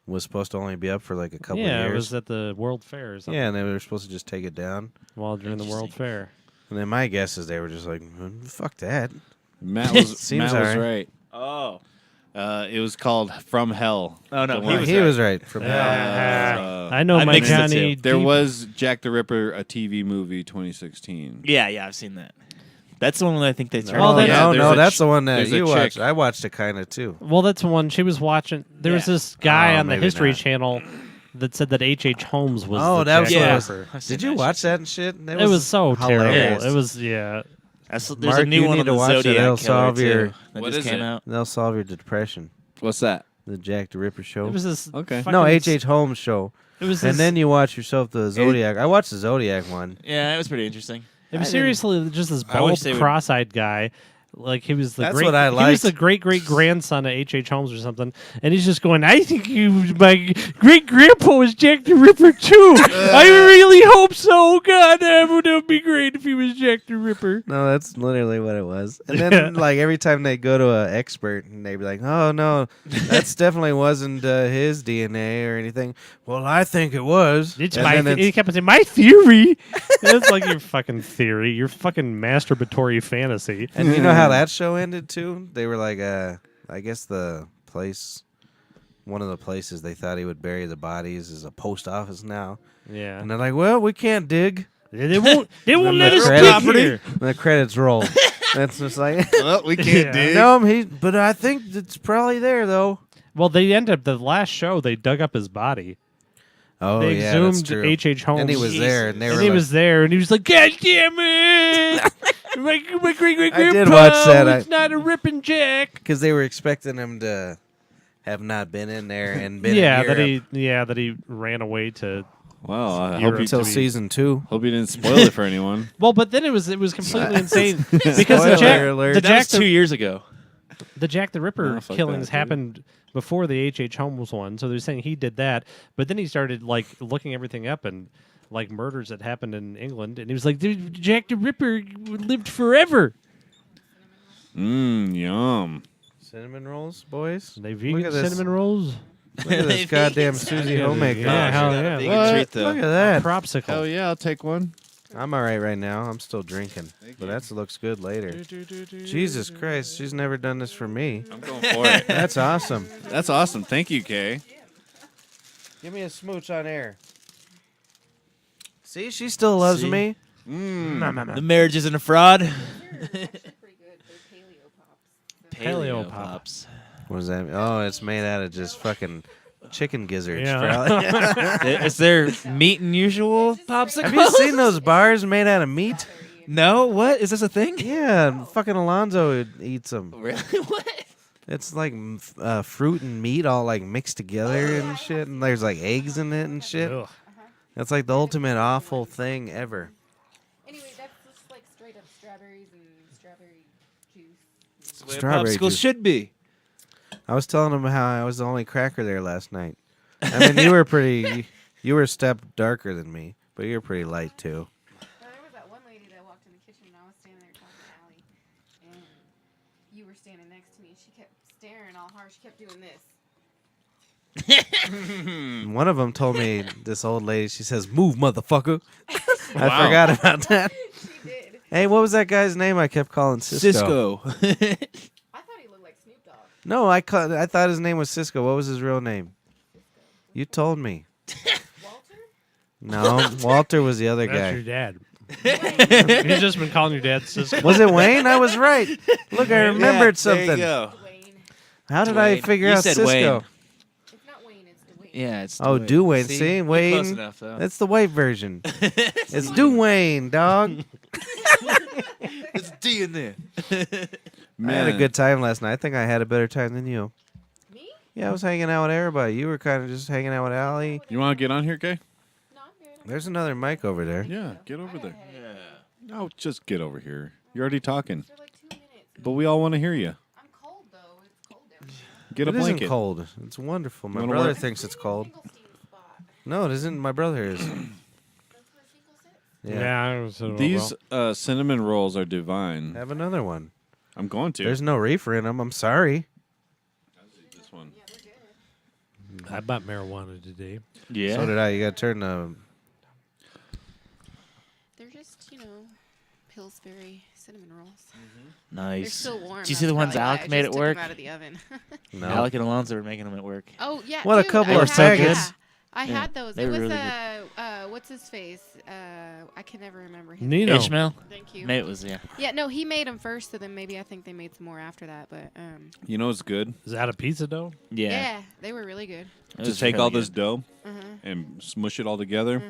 Was supposed to only be up for like a couple yeah, of it was years. at the World Fair or something. Yeah, and they were supposed to just take it down. While during the World Fair. And then my guess is they were just like, fuck that. Matt was Seems Matt was alright. right. Oh. It was called From Hell. Oh, no, The he one- was He was right. From I know I my mixed the Johnny. two. There Deep- was Jack the Ripper, a TV movie, 2016. Yeah, I've seen that. That's the one that I think they Oh, turned. Well, that's- no, there's no, a that's ch- the one that there's a you watched. chick. I watched it kind of too. Well, that's one she was watching. There was Yeah. this guy Oh, on the maybe History not. Channel that said that H.H. Holmes was. Oh, the that was Jack what the it was. Ripper. I've seen Did you that watch shit. that and shit? That It was so hilarious. terrible. It was there's There's Mark, a new you one need on to the watch it. Zodiac It'll Killer, solve your- too, that What just is came it? out. They'll solve your depression. What's that? The Jack the Ripper show. it was this. Okay. fucking No, s- H.H. Holmes show. It was And this, then you watch yourself the Zodiac. I watched the Zodiac one. Yeah, it was pretty interesting. It was I didn't- seriously just this I bald, wish they would- cross-eyed guy. Like he was the That's great. what I He was liked. the great grandson of H.H. Holmes or something, and he's just going. I think my great grandpa was Jack the Ripper too. I really hope so. God, that would be great if he was Jack the Ripper. No, that's literally what it was. And Yeah. then, like, every time they go to an expert and they'd be like, oh, no, that's definitely wasn't his DNA or anything. Well, I think it was. It's And my. then He kept saying my theory. It's like your fucking theory, your fucking masturbatory fantasy. And you know how that show ended, too? They were like, I guess the place, one of the places they thought he would bury the bodies is a post office now. Yeah, And they're like, well, we can't dig. they won't. They won't Then let the us credits- dig here. And the credits roll. That's just like, Well, we can't Yeah. dig. no, but I think it's probably there, though. Well, they ended up the last show. They dug up his body. Oh, They yeah, that's exhumed true. H.H. Holmes. And he was there, and they And were he like, was there, and he was like, "God damn it! my great great I did grandpa watch that. was not a ripping Jack." because they were expecting him to have not been in there and been Yeah, in Europe that he ran away to. Well, I Europe. hope you until to be- season 2. hope you didn't spoil it for anyone. Well, but then it was completely insane because Spoiler the Jack alert. the That Jack was 2 years ago. the Jack the Ripper No, fuck killings that, dude. happened before the H.H. Holmes one, so they're saying he did that. But then he started like looking everything up and like murders that happened in England, and he was like, "Dude, Jack the Ripper lived forever." Yum. Cinnamon rolls, boys. They Look vegan at this. cinnamon rolls. Look at this goddamn Susie Yeah, homemaker. yeah, hell yeah. Vegan What? treat, though. Look at that. Propsicle. Hell yeah, I'll take one. I'm all right right now. I'm still drinking. But that looks good later. Jesus Christ, she's never done this for me. I'm going for it. That's awesome. That's awesome. Thank you, Kay. Give me a smooch on air. See, she still loves See? me. The marriage isn't a fraud. Pretty good. They're paleo pops. Paleo Pops. What does that mean? Oh, it's made out of just fucking chicken gizzards. Yeah. probably. Is there meat and usual popsicles? Have you seen those bars made out of meat? No, what? Is this a thing? Yeah, fucking Alonzo eats them. Really? What? It's like fruit and meat all like mixed together and shit, and there's like eggs in it and shit. Ugh. That's like the ultimate awful thing ever. Anyway, that's just like straight up strawberries and strawberry juice. That's the way Strawberry popsicles juice. should be. I was telling him how I was the only cracker there last night. I mean, you were pretty. You were a step darker than me, but you're pretty light too. Now, there was that one lady that walked in the kitchen and I was standing there talking to Allie. And you were standing next to me and she kept staring all hard. She kept doing this. And one of them told me, this old lady, she says, "Move, motherfucker." I Wow. forgot about that. She did. Hey, what was that guy's name? I kept calling Cisco. I thought he looked like Snoop Dogg. No, I thought his name was Cisco. What was his real name? You told me. Walter? No, Walter was the other That's guy. your dad. He's just been calling your dad Cisco. Was it Wayne? I was right. Look, I remembered There you something. go. Dwayne. How did I Dwayne. figure You out said Cisco? Wayne. It's not Wayne, it's Dwayne. Yeah, it's Oh, Dwayne. See, you're Wayne. Close enough, though. That's the white version. It's Dwayne, dog. It's D in there. I had a good time last night. I think I had a better time than you. Me? Yeah, I was hanging out with everybody. You were kind of just hanging out with Allie. You want to get on here, Kay? No, I'm good. There's another mic over there. Yeah, get over there. Yeah. No, just get over here. You're already talking. For like 2 minutes. But we all want to hear you. I'm cold though. It's cold down here. Get a It isn't blanket. cold. It's wonderful. My wanna brother work? thinks it's cold. Finkelstein spot. No, it isn't. My brother is. That's where Finkel sits. Yeah. I was, These cinnamon rolls are divine. Have another one. I'm going to. There's no reefer in them. I'm sorry. This one. I bought marijuana today. Yeah. So did I. You got to turn the. They're just, Pillsbury cinnamon rolls. They're Nice. still warm. Did you see the ones Alec Alec made at work? Out of the oven. No. Alec and Alonzo were making them at work. Oh yeah. What a dude, couple I of had- faggots. yeah, I Yeah, had those. they It were was really what's his face? I can never remember his Nino. Ishmael? Thank you. Mate was, yeah. Yeah, no, he made them first, so then maybe I think they made some more after that. But You know what's good? Is that a pizza dough? yeah, they were really good. It To was take really all this good. dough Uh-huh. and smush it all together,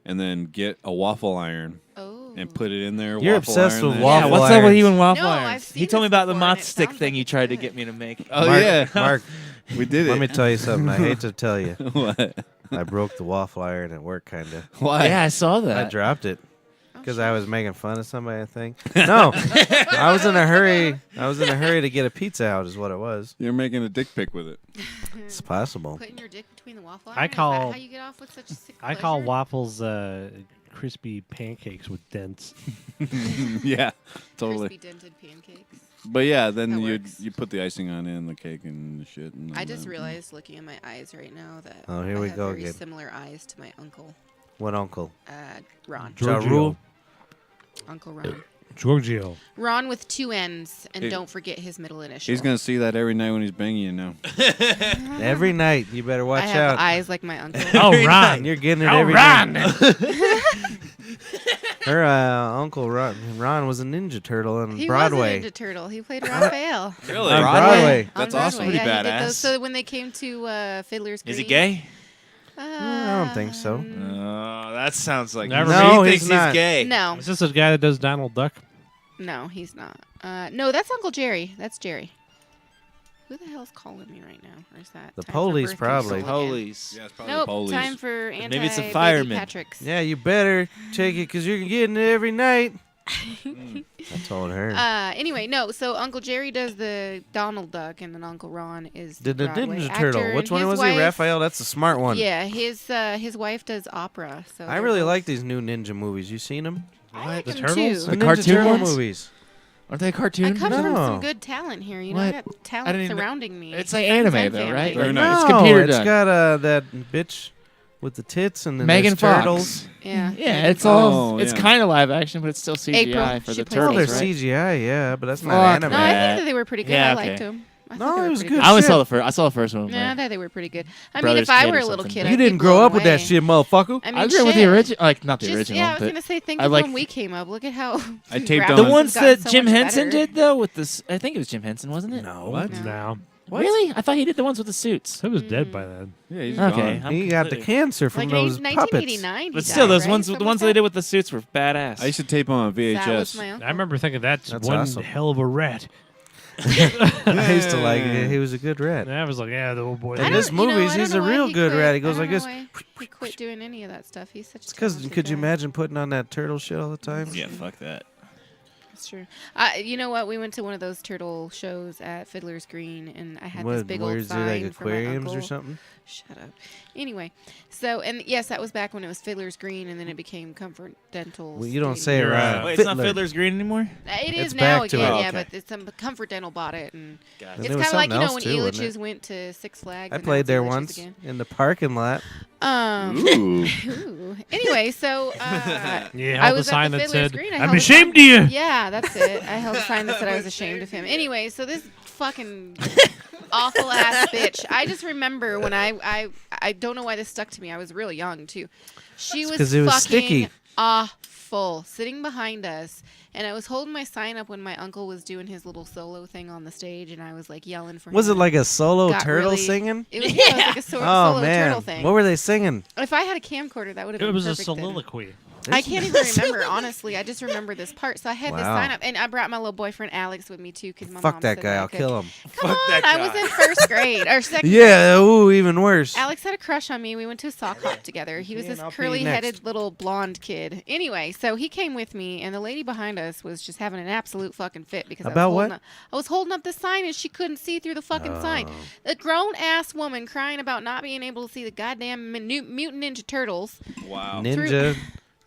and then get a waffle iron Oh. and put it in there. You're waffle obsessed iron with that. waffle Yeah, what's up with you and waffle No, I've irons? seen He told me this about the before, and mott it stick sounds thing like you it's tried to good. get me to make. Oh Mark, yeah, Mark, we did it. let me tell you something. I hate to tell you. What? I broke the waffle iron at work, kind of. Why? Yeah, I saw I that. dropped it Oh, because shit. I was making fun of somebody, I think. No, I was in a hurry. I was in a hurry to get a pizza out, is what it was. You're making a dick pic with it. It's possible. Putting your dick between the waffle I iron. call- Is that how you get off with such sick I call pleasure? waffles crispy pancakes with dents. Yeah, totally. Crispy dented pancakes. But yeah, then That you works. you put the icing on in the cake and the shit. And I then just that- realized, looking at my eyes right now, that Oh, here I we have go very again. similar eyes to my uncle, What uncle? Ron. Giorgio. Uncle Ron. Giorgio. Ron with 2 N's, and He- don't forget his middle initial. He's gonna see that every night when he's banging you now. Every night, you better watch I have out. eyes like my uncle. Oh, And Ron. you're getting it Oh, every Ron. night. Her uncle Ron was a Ninja Turtle on He Broadway. was a Ninja Turtle. He played Raphael. Really? On Broadway? Broadway. That's On awesome. Broadway. Pretty Yeah, he did those. badass. So when they came to Fiddler's Green, Is he gay? I don't think so. Oh, that sounds like Never No, he he's thinks not. he's gay. No, Is this the guy that does Donald Duck? no, he's not. No, that's Uncle Jerry. That's Jerry. Who the hell's calling me right now? Or is that The time for police, birth probably. control again? Police. Yeah, it's probably Nope, the police. time for Maybe it's a anti-baby fireman. Patrick's. Yeah, you better take it because you're getting it every night. I told her. Anyway, no. So Uncle Jerry does the Donald Duck, and then Uncle Ron is Did the Broadway Ninja actor, Turtle. and Which one his was wife, he? Raphael? That's the smart one. Yeah, his wife does opera. So I they're really both- like these new ninja movies. You seen them? I like The them Turtles? too. The The Ninja cartoon Turtle ones? movies. Aren't they I cartoons? come from No. some good talent here. You know, I What? got I talent didn't even- surrounding me. It's like Friends anime, and though, family. right? Very Like, nice. It's No, computer it's done. got that bitch with the tits and then Megan there's Fox. turtles. Yeah. Yeah, it's all. Oh, it's yeah. kind of live action, but it's still CGI April, for she the plays Oh, April. they're turtles, right? CGI, yeah, but that's not Fuck anime. No, I Yeah. think that they were pretty good. Yeah, I okay. liked them. I No, thought they it were was pretty good I only shit. saw the first. I saw the first one. Yeah, I thought they were pretty good. I mean, Brother's if I kid were or a little something. kid, You I'd be didn't grow blown up with that away. shit, motherfucker. I mean, I grew up with the shit. original, like not the Just, original, yeah, I was but gonna say, think I of like- when we came up. Look at how I taped Ralph on- the has ones gotten that so Jim much Henson better. did though with this. I think it was Jim Henson, wasn't it? No. What? No. No. Really? I thought he did the ones with the suits. He was dead by then. Yeah, he's Okay, gone. I'm He got the completely- cancer from Like those in puppets. 1989. But he still, died, those right? ones, Something the ones like that they did with the suits were badass. I used to tape him on That was VHS. my uncle. I remember thinking that's one awesome. hell of a rat. I used to like it. He was a good rat. And I was like, yeah, the old boy. In I this don't- you know, movies, I don't he's know a why real he good quit. rat. He goes I like don't this. know why he quit doing any of that stuff. He's such a Because talented could you guy. imagine putting on that turtle shit all the time? Yeah, fuck that. That's true. You know what? We went to one of those turtle shows at Fiddler's Green, and I had this big where old is it, like sign for my aquariums uncle. or something? Shut up. Anyway, so and yes, that was back when it was Fiddler's Green, and then it became Comfort Dental. Well, you don't say it You're right. Wait, it's not Fiddler. Fiddler's Green anymore. It is It's now back to again, it. yeah, Okay. but it's Comfort Dental bought it, and Gotcha. And it's there was kind of like something else when too, wasn't Elitch's it? went to Six Flags. I and now played it's there Elitch's once again. in the parking lot. Ooh. Ooh. Anyway, so Yeah, I held a was sign at the that Fiddler's said, Green. I I'm held a ashamed sign- of you. Yeah, that's it. I held a sign that said I was ashamed of him. Anyway, so this fucking awful ass bitch. I just remember when I don't know why this stuck to me. I was really young too. She was 'cause it was fucking sticky. awful, sitting behind us, and I was holding my sign up when my uncle was doing his little solo thing on the stage, and I was like yelling for him. Was it like a solo Got turtle really- singing? It was, yeah, it was like a Oh solo man, turtle thing. what were they singing? If I had a camcorder, that would have been It was a perfect then. soliloquy. I can't even remember, honestly. I just remember this part. So I had this Wow. sign up, and I brought my little boyfriend Alex with me too, because my Fuck mom that said guy. I I'll could. kill him. Come Fuck on, that I guy. was in first grade or second. Yeah. Ooh, even worse. Alex had a crush on me. We went to a sock hop together. He was Yeah, this and I'll pee curly-headed next. little blonde kid. Anyway, so he came with me, and the lady behind us was just having an absolute fucking fit because About what? I was holding up the sign, and she couldn't see through the fucking sign. A grown-ass woman crying about not being able to see the goddamn Mutant Ninja Turtles. Wow. Ninja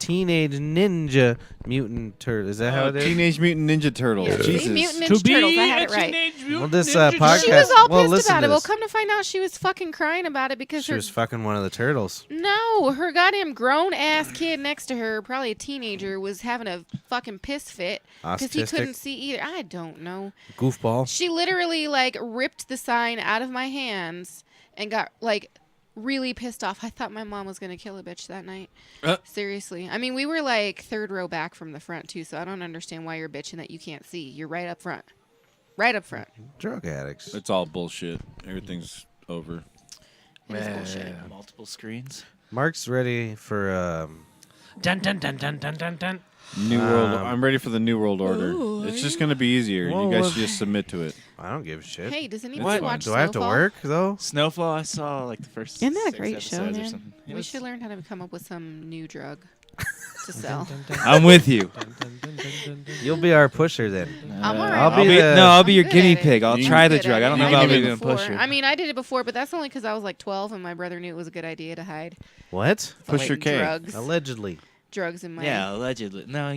Teenage Ninja Mutant Turtle. Is that how it is? Teenage Mutant Ninja Turtles. Yeah, Jesus. see, Mutant Ninja Turtles. I had it right. Well, this podcast. She was all well, pissed listen about to it. Well, this. come to find out, she was fucking crying about it because She her was fucking one of the turtles. no, her goddamn grown ass kid next to her, probably a teenager, was having a fucking piss fit because he couldn't Autistic see either. I don't know. goofball. She literally like ripped the sign out of my hands and got like really pissed off. I thought my mom was gonna kill a bitch that night. Seriously. I mean, we were like third row back from the front too, so I don't understand why you're bitching that you can't see. You're right up front. Right up front. Drug addicts. It's all bullshit. Everything's over. It is bullshit. Multiple screens. Mark's ready for Dun dun dun dun dun dun dun. New world. I'm ready for the new world order. It's just gonna be easier. Well, you guys should just submit to it. I don't give a shit. Hey, does anybody What? watch Do I have to Snowfall? work though? Snowfall, I saw like the first. Isn't that a 6 great show, episodes or man? something. It We was- should learn how to come up with some new drug to sell. I'm with you. You'll be our pusher then. I'm all right. I'll be the- I'll be I'm your good guinea at it. pig. I'll I'm try the good drug. at I don't it. know I if I'll did be it the before. pusher. I mean, I did it before, but that's only because I was like 12 and my brother knew it was a good idea to hide What? Pusher like, K. Allegedly. drugs in my Yeah, allegedly. No,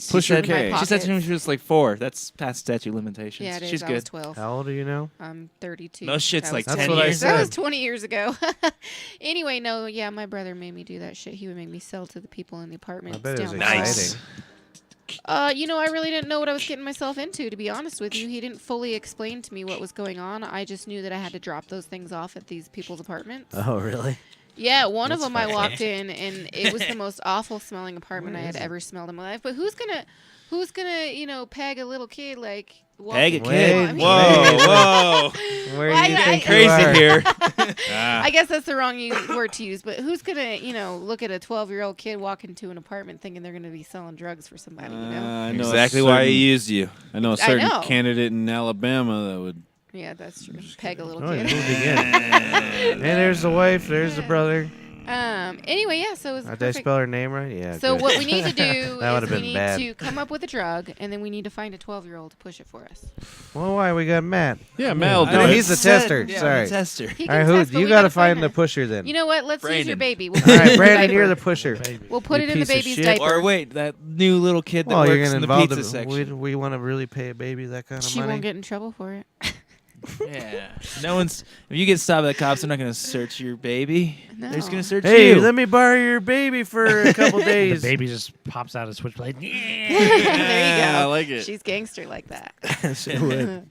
Pusher said, K. She said to me pockets. she was like 4. That's past statute limitations. Yeah, it is. She's I was good. 12. How old are you now? I'm 32. No shit's That like was 10 That's what I years. said. That was 20 years ago. Anyway, no, yeah, my brother made me do that shit. He would make me sell to the people in the apartments I bet it was down the hall. Nice. exciting. You know, I really didn't know what I was getting myself into, to be honest with you. He didn't fully explain to me what was going on. I just knew that I had to drop those things off at these people's apartments. Oh, really? Yeah, one of That's them I fucked walked in, and it was the most awful smelling apartment I had ever smelled in my life. But who's gonna, peg a little kid like? Peg a walking- Wait, kid. I mean- Whoa, Where Well, do you I- think I- you are? Crazy here. I guess that's the wrong word to use, but who's gonna, look at a 12-year-old kid walk into an apartment thinking they're gonna be selling drugs for somebody, you know? I know a Exactly why he certain- used you. I know a certain know. candidate in Alabama that would. Yeah, that's true. Peg a little Oh, you kid. moved again. Hey, there's the wife. There's the brother. Anyway, yeah, so it was Did I perfect. spell her name right? Yeah. So good. what we need to do That would've is we been need bad. to come up with a drug, and then we need to find a 12-year-old to push it for us. Well, why we got Matt? Yeah, Matt will I do know it. he's the tester. Sorry. The tester. He All right, can who? test, but You we got to gotta find the her. pusher then. You know what? Let's use your Brandon. baby. We'll All put it in right, the Brandon, diaper. you're the pusher. Baby. We'll put You it in the piece of baby's shit. diaper. Or wait, that new little kid that Oh, you're works gonna in the involve pizza the. section. We want to really pay a baby that kind of She money. won't get in trouble for it. Yeah. No one's. If you get stopped by the cops, they're not going to search your baby. They're just No. going to search Hey, you. let me borrow your baby for a couple The days. baby just pops out a switchblade. There you Yeah, go. I like it. She's gangster like that. She would.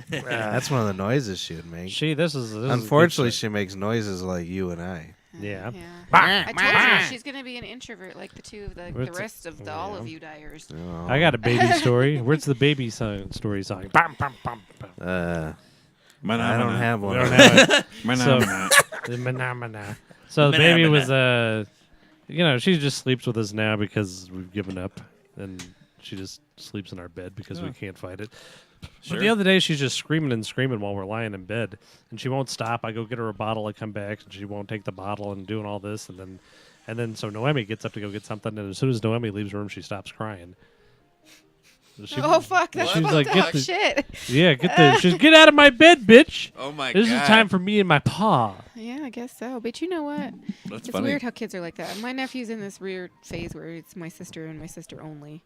That's one of the noises she would make. This is Unfortunately, good shit. she makes noises like you and I. Yeah. I told her she's gonna be an introvert like the two of the What's rest of all of yeah. you dyers. Oh. I got a baby story. Where's the baby story song? Bum, bum, bum, bum. I don't have We one. don't have it. So- Mana. The mana. So the baby was she just sleeps with us now because we've given up, and she just sleeps in our bed because we can't fight it. But the other day she's just screaming and screaming while we're lying in bed, and she won't stop. I go get her a bottle, I come back, and she won't take the bottle, and doing all this, and then so Noemi gets up to go get something, and as soon as Noemi leaves the room, she stops crying. She- Oh fuck, that's She's fucked like, up. get the- Shit. Yeah, get out of my bed, bitch. Oh my This is time for me and my paw. Yeah, I guess so. But you know what? That's It's funny. weird how kids are like that. My nephew's in this weird phase where it's my sister and my sister only.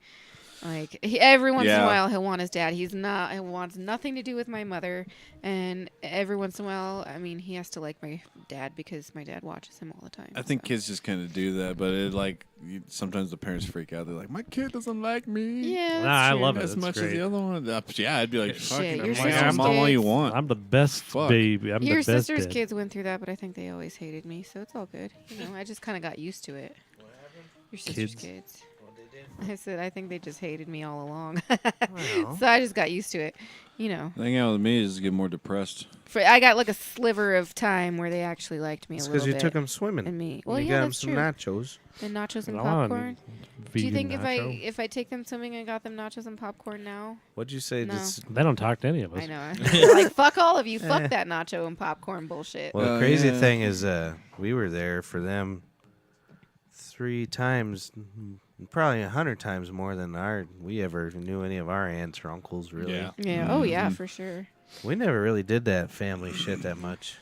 Like every once in a Yeah. while he'll want his dad. He wants nothing to do with my mother. And every once in a while, I mean, he has to like my dad because my dad watches him all the time. I think so. kids just kind of do that, but sometimes the parents freak out. They're like, "My kid doesn't like me Yeah, Nah, that's I true. love it. as It's much as great. the other one." Yeah, I'd be like, Shit, "Fucking, your I'm sister's mom all you kids- want." I'm the best Fuck. baby. I'm Your the best sister's dad. kids went through that, but I think they always hated me, so it's all good. You know, I just kind of got used to it. Your sister's kids. I said I think they just hated me all along, Well. so I just got used to it. You know, Hanging out with me is to get more depressed. I got like a sliver of time where they actually liked me It's a because little you bit. took him swimming. and me. And Well, you yeah, got him that's some true. nachos. And nachos and Come on, popcorn. Do you vegan think nacho. if I take them swimming, I got them nachos and popcorn now? What'd you say? No. They don't talk to any of us. I know. Like fuck all of you. Fuck that nacho and popcorn bullshit. Well, the Oh, crazy yeah. thing is, we were there for them 3 times, probably 100 times more than we ever knew any of our aunts or uncles. Really, Yeah. Yeah. Oh yeah, Mhm. for sure. we never really did that family shit that much.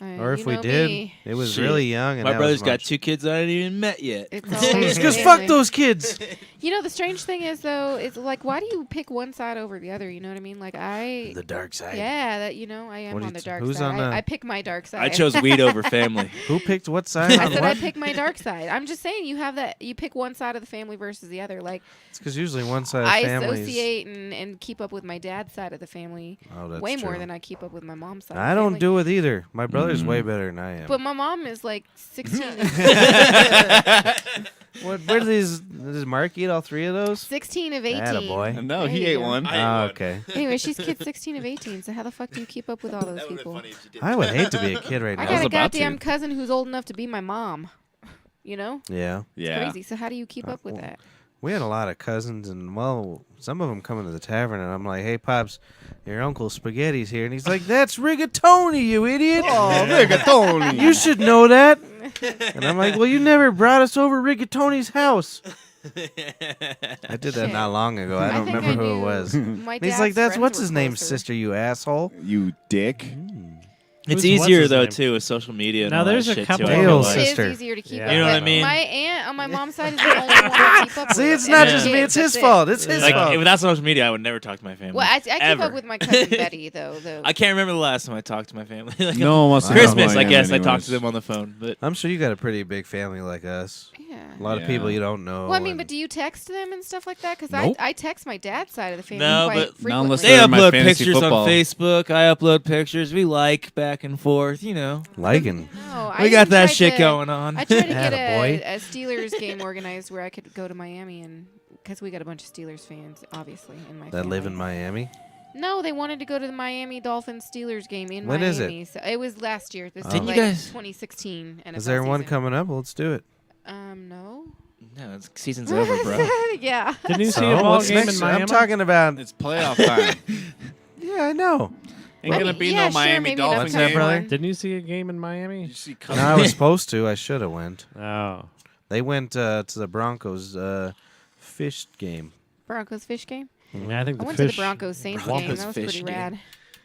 Or if you we know did, me. it was Shit. really young. And My that brother's was got much. 2 kids I ain't even met yet. It's always Because family. fuck those kids. You know, the strange thing is though, it's like, why do you pick one side over the other? You know what I mean? Like The dark side. yeah, that you know, I am What do on you the dark who's side. on the- I pick my dark side. I chose weed over family. Who picked what side? I on said I what? pick my dark side. I'm just saying you have that. You pick one side of the family versus the other. Like It's because usually one side of I families. associate and keep up with my dad's side of the family Oh, that's way true. more than I keep up with my mom's side. I of the don't family. do it either. My brother's Mm. way better than I am. But my mom is like 16. Where does Mark eat all 3 of those? 16 of 18. Attaboy. No, There he you ate go. one. Oh, okay. Anyway, she's kid 16 of 18. So how the fuck do you keep up with all those people? I would hate to be a kid right I now. was got a about goddamn to. cousin who's old enough to be my mom. You know? Yeah. Yeah. Crazy. So how do you keep up with well, that? We had a lot of cousins, and well, some of them come into the tavern, and I'm like, "Hey, pops, your uncle Spaghetti's here," and he's like, "That's rigatoni, you idiot! Oh, rigatoni. You should know that." And I'm like, "Well, you never brought us over Rigatoni's house." I did that Shit. not long ago. I don't think remember who it knew was. And My he's dad's like, "That's friends what's were his name, closer. sister, you asshole." You dick. It's Who's- what's easier his though name? too with social media. And Now, all that there's a shit, couple too. of I feel Dale's like. It is sister. easier to keep Yeah. up You know with. what I mean? My aunt on my mom's side is the only one I keep up with. See, it's And not that's just it. me; it's That's his it. fault. It's his Like fault. without social media, I would never talk to my family. Well, I keep ever. up with my cousin Betty though. I can't remember the last time I talked to my family. Like, No one wants to Christmas, know who I am guess I anyways. talked to them on the phone, but I'm sure you got a pretty big family like us. Yeah. A lot of Yeah. people you don't know. Well, I mean, and- but do you text them and stuff like that? Because Nope. I text my dad's side of the family No, quite but- Not frequently. unless they they're my upload fantasy pictures football. on Facebook. I upload pictures. We like back and forth. You know, liking. No, we got that shit going on. I tried to get Attaboy. a Steelers game organized where I could go to Miami and because we got a bunch of Steelers fans, obviously, in my That family. live in Miami. No, they wanted to go to the Miami Dolphins Steelers game in When Miami. is it? So it was last year. This Didn't is you like guys- 2016. NFL Is there one season. coming up? Let's do it. No. No, it's, season's over, bro. Yeah. Didn't you see So, a ball what's game next? in Miami? I'm talking about. It's playoff time. Yeah, I know. Ain't I gonna mean, be yeah, no sure, Miami maybe Dolphins What's that, game. brother? Didn't you see a game in Miami? You see No, I was supposed to. I should have went. Oh. They went to the Broncos fish game. Broncos fish game. Yeah, I think I the went fish. to the Broncos Saints Broncos game. That was fish pretty game. rad.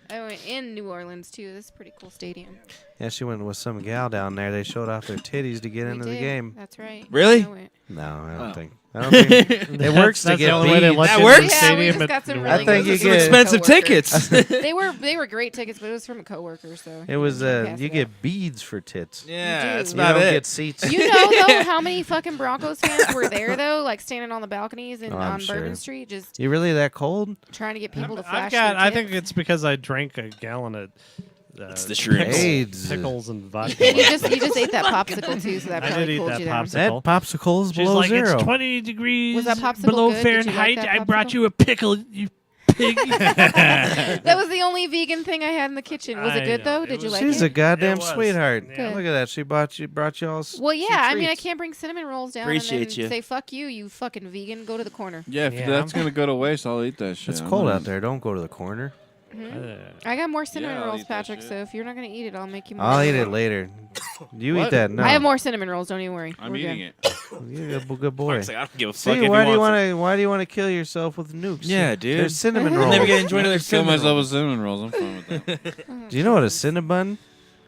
I went in New Orleans too. This is a pretty cool stadium. Yeah, she went with some gal down there. They showed off their titties to get We into the did. game. That's right. Really? I went. No, I don't Oh. think. I don't think it works to That's get the only way they beads. let That you into works? the Yeah, we stadium just at got some New really I think good you Some get- expensive coworkers. tickets. They were great tickets, but it was from a coworker, so It was can't pass you it get up. beads for tits. yeah, do. that's You about don't it. get seats. You know though how many fucking Broncos fans were there though, like standing on the balconies and Oh, I'm on Bourbon sure. Street, just You really that cold? trying to get people to I've flash. got. their I think tits. it's because I drank a gallon of. It's the shrooms. AIDS. Pickles and vodka. And you just ate that popsicle too, so that I probably did eat cooled that you down. popsicle. That popsicle's She's below like, zero. it's 20 degrees Was that popsicle below good? Did you like Fahrenheit. that I brought popsicle? you a pickle, you pig. That was the only vegan thing I had in the kitchen. Was it I good know. though? It Did you was- like She's it? a goddamn It was. sweetheart. Yeah. Look at that. She brought you all. Well, yeah. I mean, I treats. can't bring cinnamon rolls down Appreciate and then you. say "fuck you, you fucking vegan." Go to the corner. Yeah, if Yeah, that's I'm- gonna go to waste, I'll eat that shit. It's I'm cold not- out there. Don't go to the corner. I got more cinnamon I'll rolls, eat that Patrick. shit. So if you're not gonna eat it, I'll make you more. I'll eat it later. You eat What? that? No. I have more cinnamon rolls. Don't even worry. I'm We're eating good. it. You're a good boy. Mark's like, I don't give a fuck. See, if why he do you wants want to? Why do you want to kill yourself with nukes? Yeah, dude. There's cinnamon it. rolls. Never get enjoy I'm another gonna kill cinnamon myself roll. with cinnamon rolls. I'm fine with that. Do you know what a cinnabon?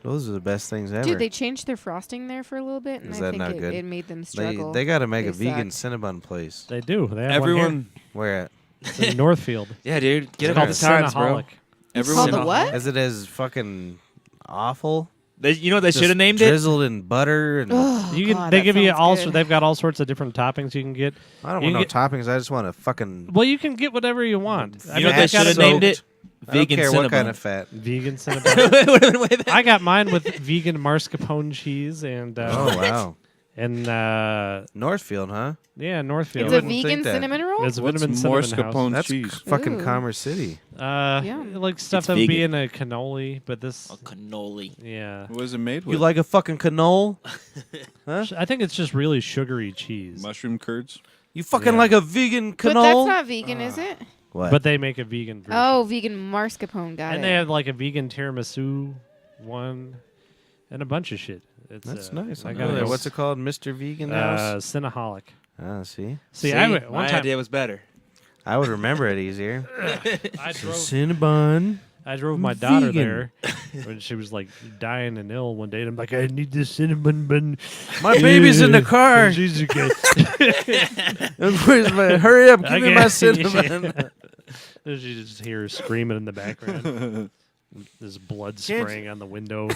Those are the best things ever. Dude, they changed their frosting there for a little bit, and Is I that think not it, good? it made them they struggle. they got to make a They vegan suck. cinnabon place. They do. They have Everyone. Where at? one here. in Northfield. Yeah, dude. Get It's it called on the times, bro. Cinnaholic. It's Everyone. called the what? Is it as fucking awful? You know what they Just should have named it? drizzled in butter and Oh, You can. God, They that give you sounds all. good. They've got all sorts of different toppings you can get. I don't you want no get- toppings. I just want a fucking. Well, you can get whatever you want. You know what fat they should have soaked. named it? I don't Vegan care Cinnabon. what kind of fat. Vegan cinnamon. It would've been way better. I got mine with vegan mascarpone cheese and Oh wow, Northfield, huh? yeah, Northfield. It's a wouldn't think vegan that. cinnamon roll. It's a What's vitamin cinnamon house. mascarpone That's cheese? fucking Ooh. Commerce City. Yum. Like stuff It's that would be vegan. in a cannoli, but this, Oh, cannoli. yeah. What is it made with? You like a fucking cannoli? I think it's just really sugary cheese. mushroom curds? You fucking Yeah. like a vegan But that's cannoli? not vegan, is it? What? But they make a vegan version. Oh, vegan mascarpone. Got and it. they have like a vegan tiramisu one, and a bunch of shit. It's, that's nice. I I got got it. What's it called? Mr. Vegan House. Cinnaholic. Ah, see, See, See, I went my one time. idea was better. I would remember it easier. I drove. Cinnabon. I drove my daughter there when she was like dying and ill one day. And I'm like, I need this cinnamon bun. My baby's in the car. And she's okay. Where's my, hurry up, give me my Okay. cinnamon. And she just hears screaming in the background. There's blood spraying on the window.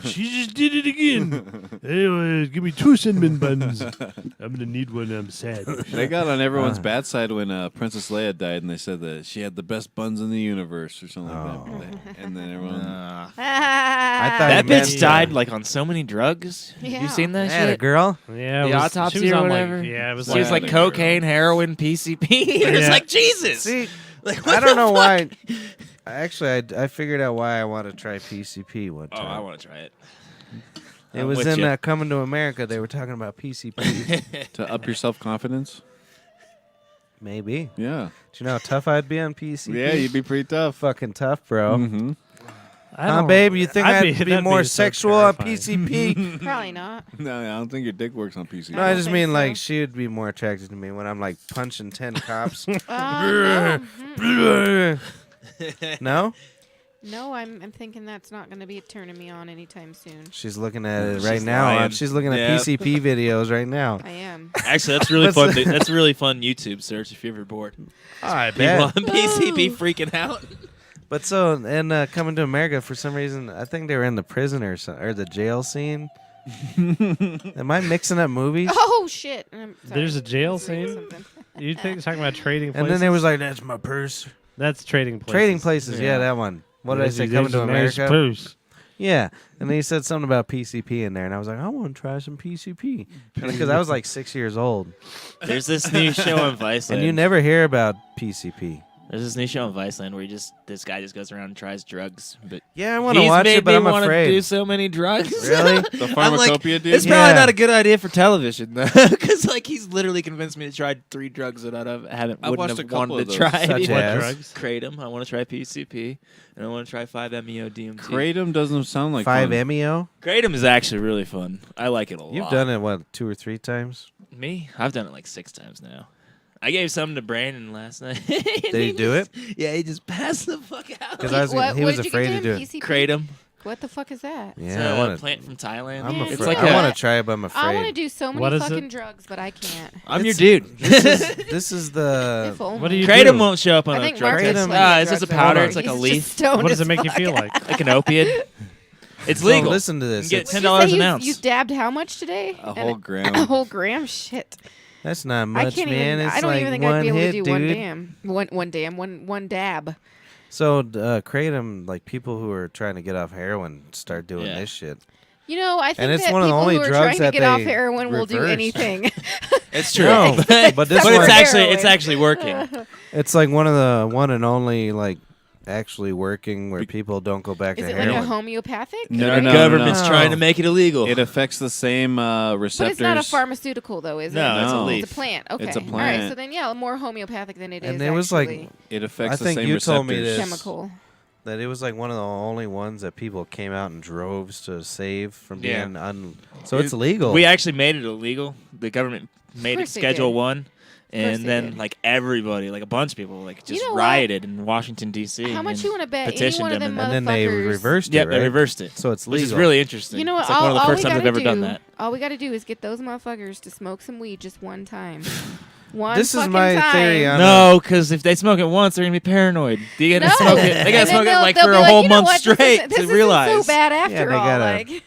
She just did it again. Anyway, give me 2 cinnamon buns. I'm gonna need one. I'm sad. They got on everyone's bad side when Princess Leia died, and they said that she had the best buns in the universe or something like that. And then everyone. I thought That you meant- bitch died like on so many drugs. Have Yeah. you seen that Yeah, the shit? girl. Yeah, The it was, autopsy she was or on, like- whatever? yeah, it was She was like Like- cocaine, heroin, PCP. It was Yeah. like Jesus. See, Like, I what don't the know fuck? why. Actually, I figured out why I want to try PCP one Oh, time. I want to try it. It I'm was with in ya. Coming to America. They were talking about PCP. To up your self confidence? Maybe. Yeah. Do you know how tough I'd be on PCP? Yeah, you'd be pretty tough. fucking tough, bro. Mm-hmm. I Huh, don't- babe? You think I'd be that'd more so sexual on terrifying. PCP? Probably not. No, I don't think your dick works on PC. No, I don't just think mean so. like she would be more attracted to me when I'm like punching 10 cops. No. No? No, I'm thinking that's not going to be turning me on anytime soon. She's looking at it She's right now. lying. She's looking at Yep. PCP videos right now. I am. Actually, that's really What's fun. That's a really fun YouTube search if you're ever bored. I People bet. on PCP freaking out. But so, in Coming to America, for some reason, I think they were in the prison or the jail scene. Am I mixing up movies? Oh shit! I'm sorry. There's a jail I was reading scene? something. You think talking about trading places? And then they was like, "That's my purse." That's trading places. Trading places, yeah, Yeah. that one. What did I There's say? a- Coming to there's a nice America. purse. Yeah, and then he said something about PCP in there, and I was like, I want to try some PCP because I was like 6 years old, There's this new show on Viceland. and you never hear about PCP. There's this new show on Viceland where this guy just goes around and tries drugs. But Yeah, I want to he's watch made it, but me I'm wanna afraid. do so many drugs. Really? The I'm like, pharmacopoeia dude? it's probably Yeah. not a good idea for television though, because like he's literally convinced me to try 3 drugs that I wouldn't watched have a couple wanted of to those. try. Such before. as? drugs? Kratom. I want to try PCP, and I want to try 5-MeO DMT. Kratom doesn't sound like 5-MeO? Kratom is actually really fun. I like it a lot. You've done it, what, 2 or 3 times? Me? I've done it like 6 times now. I gave some to Brandon last night. Did he do it? Yeah, he just passed the fuck out. 'Cause I was- What- he what was did you afraid give to do him? it. PCP? Kratom. What the fuck is that? It's Yeah, I a want to. plant from Thailand. I'm Yeah, afraid. It's like I a- want to try it, but I'm I want to afraid. do so many What is fucking it? drugs, but I can't. I'm your It's- dude. This is the. If only. What do you Kratom do? won't show up on I a think drug Marcus test. Kratom- might It's do just a drugs. powder. Hold It's like a He's leaf, just stoned What does as it make you fuck. feel like? like an opiate. It's So legal. listen to this. You can get It's- What'd you $10 say an you- ounce. You dabbed how much today? A And whole A gram. whole gram? Shit. That's not I much, can't man. even. It's I don't like even think one I'd be able hit, to do dude. one dab. So Kratom, like people who are trying to get off heroin, start doing Yeah. this shit. You know, I think it's that one of the people only who are drugs trying to that get off they heroin will do reverse. anything. It's true. No, but this but Except one, for it's heroin. actually working. it's like one of the one and only like actually working where people don't go back Is to it like a heroin. homeopathic? No, Our no, government's no. trying to make it illegal. It affects the same receptors. But it's not a pharmaceutical, though, is it? No, it's a It's leaf. a plant. Okay. It's a All right. plant. So then, yeah, more homeopathic than it is. And it was like- actually It affects I the think same you receptors. told me this. chemical. That it was like one of the only ones that people came out in droves to save from Yeah. being so it's illegal. We actually made it illegal. The government made it course they Schedule did. 1. course And they then, did. like, everybody, like, a bunch of people, like, just know what? rioted in Washington, D.C. How much and you want to bet any petitioned one of them them and then they motherfuckers- reversed Yep, it, they right? reversed it. So it's Which legal. is really interesting. You know what? It's like one of the all first we times I've gotta ever done do- that. All we got to do is get those motherfuckers to smoke some weed just one time. One This is fucking my time. theory on No, because if they smoke it once, they're gonna be paranoid. They gotta No. smoke it. They And gotta then smoke it they'll- like they'll for be a like, whole "You know month what? This straight isn't- this to isn't realize. so bad after they all. gotta- Like,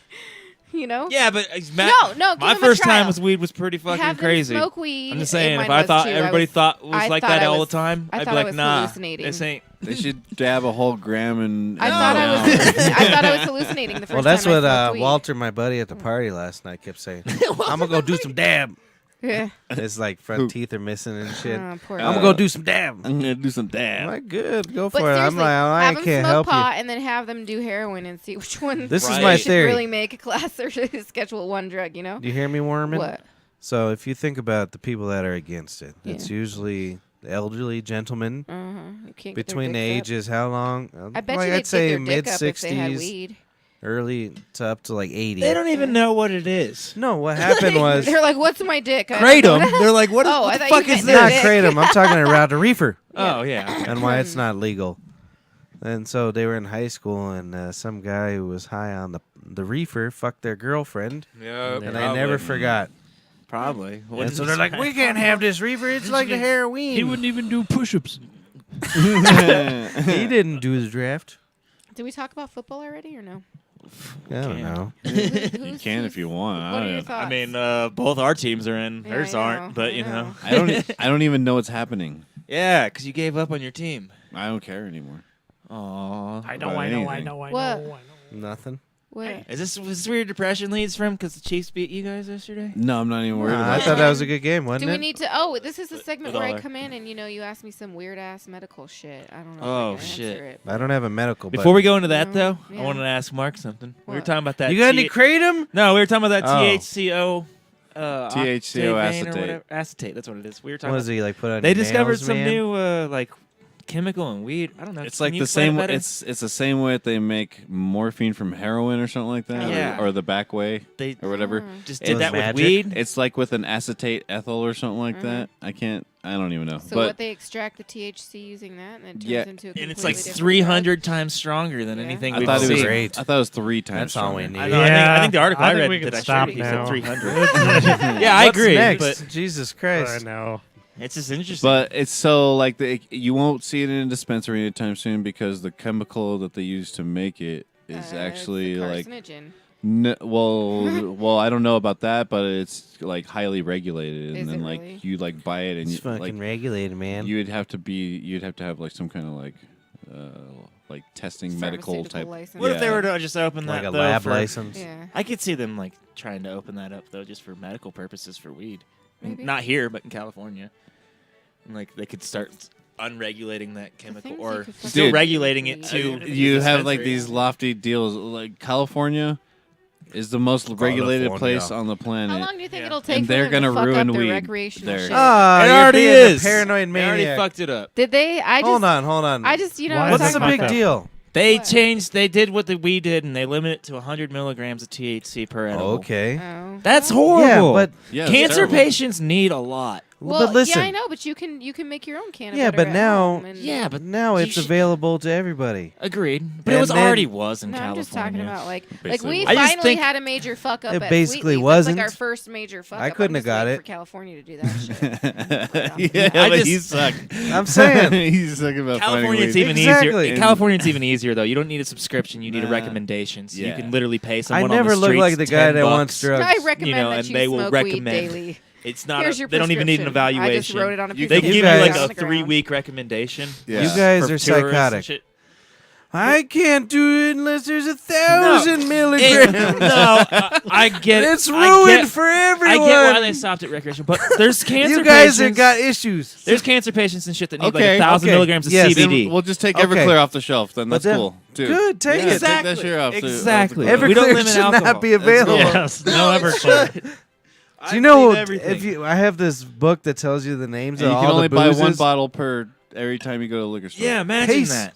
you know. Yeah, but No, give my them a first time trial. with weed was pretty fucking Have them crazy. smoke weed. I'm just and saying, mine if I was thought too. everybody thought was I like thought that I all was- the time, I I'd thought be I like, was nah, hallucinating. this ain't. They should dab a whole gram and. I thought I was. I thought I was hallucinating the first Well, that's time I what smoked weed. Walter, my buddy at the party last night, kept saying. I'm gonna go do some dab. Yeah. His like front Who? teeth are missing and shit. Oh, poor I'm guy. gonna go do some dab. I'm gonna do some I'm dab. like, good, go But for it. I'm seriously, like, I have them can't smoke help pot you. and then have them do heroin and see which one. This is Right. my should theory. really make a class or Schedule 1 drug. You know Do you hear me, Warman? what? So if you think about the people that are against it, it's Yeah. usually elderly gentlemen You can't get between the their dicks up. ages. How long? I bet like you I'd they'd say get their mid dick up if they had 60s, weed. early to up to like 80. They don't even know what it is. No, what happened was They're like, "What's my dick?" I don't know. Kratom. They're like, what, Oh, what I the thought fuck you is meant not this? dick. kratom. I'm talking about the reefer Oh yeah. and why it's not legal. And so they were in high school, and some guy who was high on the reefer fucked their girlfriend, Yep. and I never forgot. Probably. And so they're like, we can't have this reefer. It's like a heroin. He wouldn't even do push-ups. He didn't do the draft. Did we talk about football already or no? I don't know. You can if you want. What are your I, thoughts? I mean, both our teams are in. Yeah, Hers I know, aren't, but I you know. know. I don't even know what's happening. Yeah, because you gave up on your team. I don't care anymore. Aww. I About know, I anything. know. What? Nothing. What? Is this where your depression leads from? Because the Chiefs beat you guys yesterday? No, I'm not even worried I about thought that. that was a good game, Do wasn't we it? need to? Oh, this is the segment where I $1. come in and you ask me some weird ass medical shit. I don't know. Oh, if I can shit. answer it. I don't have a medical. Before we button. go into that, No, though, yeah. I wanted to ask Mark something. We were What? talking about that. You got any kratom? No, we were talking about that Oh. THCO. THCO octane or acetate. whatever. Acetate, that's what it is. We were talking What about does he like put on? They your discovered nails, some man? new like chemical in weed. I don't know. It's Can like you the explain it same. better? It's the same way that they make morphine from heroin or something like that, Yeah. or the back way They or whatever. just It did was that magic. with weed. It's like with an acetate ethyl or something like that. I don't even know. So but what they extract the THC using that, and it turns Yeah. into a and it's completely like different 300 times stronger than Yeah. anything I we've thought it was seen. great. I thought it was 3 times. That's all we stronger. need. I know. I think the article I I think read we can that I stop showed you said now. 300. Yeah, I What's agree. next? But Jesus I Christ. know. it's just interesting. But it's so like you won't see it in a dispensary anytime soon because the chemical that they use to make it is actually it's a like carcinogen. well I don't know about that, but it's like highly regulated, Is and then it like really? you like buy it and It's you fucking like regulated, man. you'd have to have like some kind of like testing medical Pharmaceutical type. license. what if they yeah. were to just open like that a though, lab for- license. Yeah. I could see them like trying to open that up though, just for medical purposes for weed. Maybe. Not here, but in California. And, like they could start unregulating that chemical, things you or could fucking still Dude. regulating it do. to. You have like dispensary. these lofty deals. Like California is the most regulated place on the planet. How long do you think Yeah. it'll take And for they're them to gonna fuck ruin up their weed recreational there. shit? Ah, It you're already being is. a paranoid They already maniac. fucked it up. Did they? I just. Hold on. I just, Why I was is What's that the talking big about fucked up? deal? They What? changed. They did what we did, and they limit it to 100 milligrams of THC per edible. Okay. Oh. That's Well, horrible. Yeah, but Yeah, it's cancer terrible. patients need a lot. Well, but listen. yeah, I know, but you can make your own can. Yeah, but now- Yeah, but now you it's should- available to everybody. Agreed. But it And was then- already was in No, I'm California. just talking about like Basically we was. I just finally think- had a major fuck up. It at basically Sweet Leaf. wasn't. That's like our first major fuck I up. couldn't I'm have just got waiting it. for California to do that shit. Yeah, I but just- he sucked. I'm saying. He's talking about California, it's finding even weed. Exactly. easier. In California, it's even easier though. You don't need a subscription. You need a Nah. recommendation. So you Yeah. can literally pay I someone never on the look streets like the guy that $10. wants drugs. I recommend know, that and you they will smoke recommend. weed daily. It's not. Here's your They don't even need an prescription. evaluation. I just wrote it on a piece They of give You you guys- like on a the ground. 3-week recommendation. Yeah. You guys for are tourists and psychotic. shit. I can't do it unless there's 1,000 It- milligrams. no, I get it. It's I ruined get- for I everyone. get why they stopped at recreation, but there's cancer You guys have patients. got issues. There's cancer patients and shit that need Okay, like 1,000 okay, milligrams of yes. Then CBD. we'll just take Okay. Everclear off the shelf. Then But that's then- cool. Dude. Good, take Yeah, it. take that shit off. Exactly. off the We don't Everclear limit should alcohol. not be available. Yes, no Everclear. Do you know believe everything. if you? I have this book that tells you the names And of you all can only the buy boozes, one bottle per every time you go to the liquor store. Yeah, imagine Pace. that.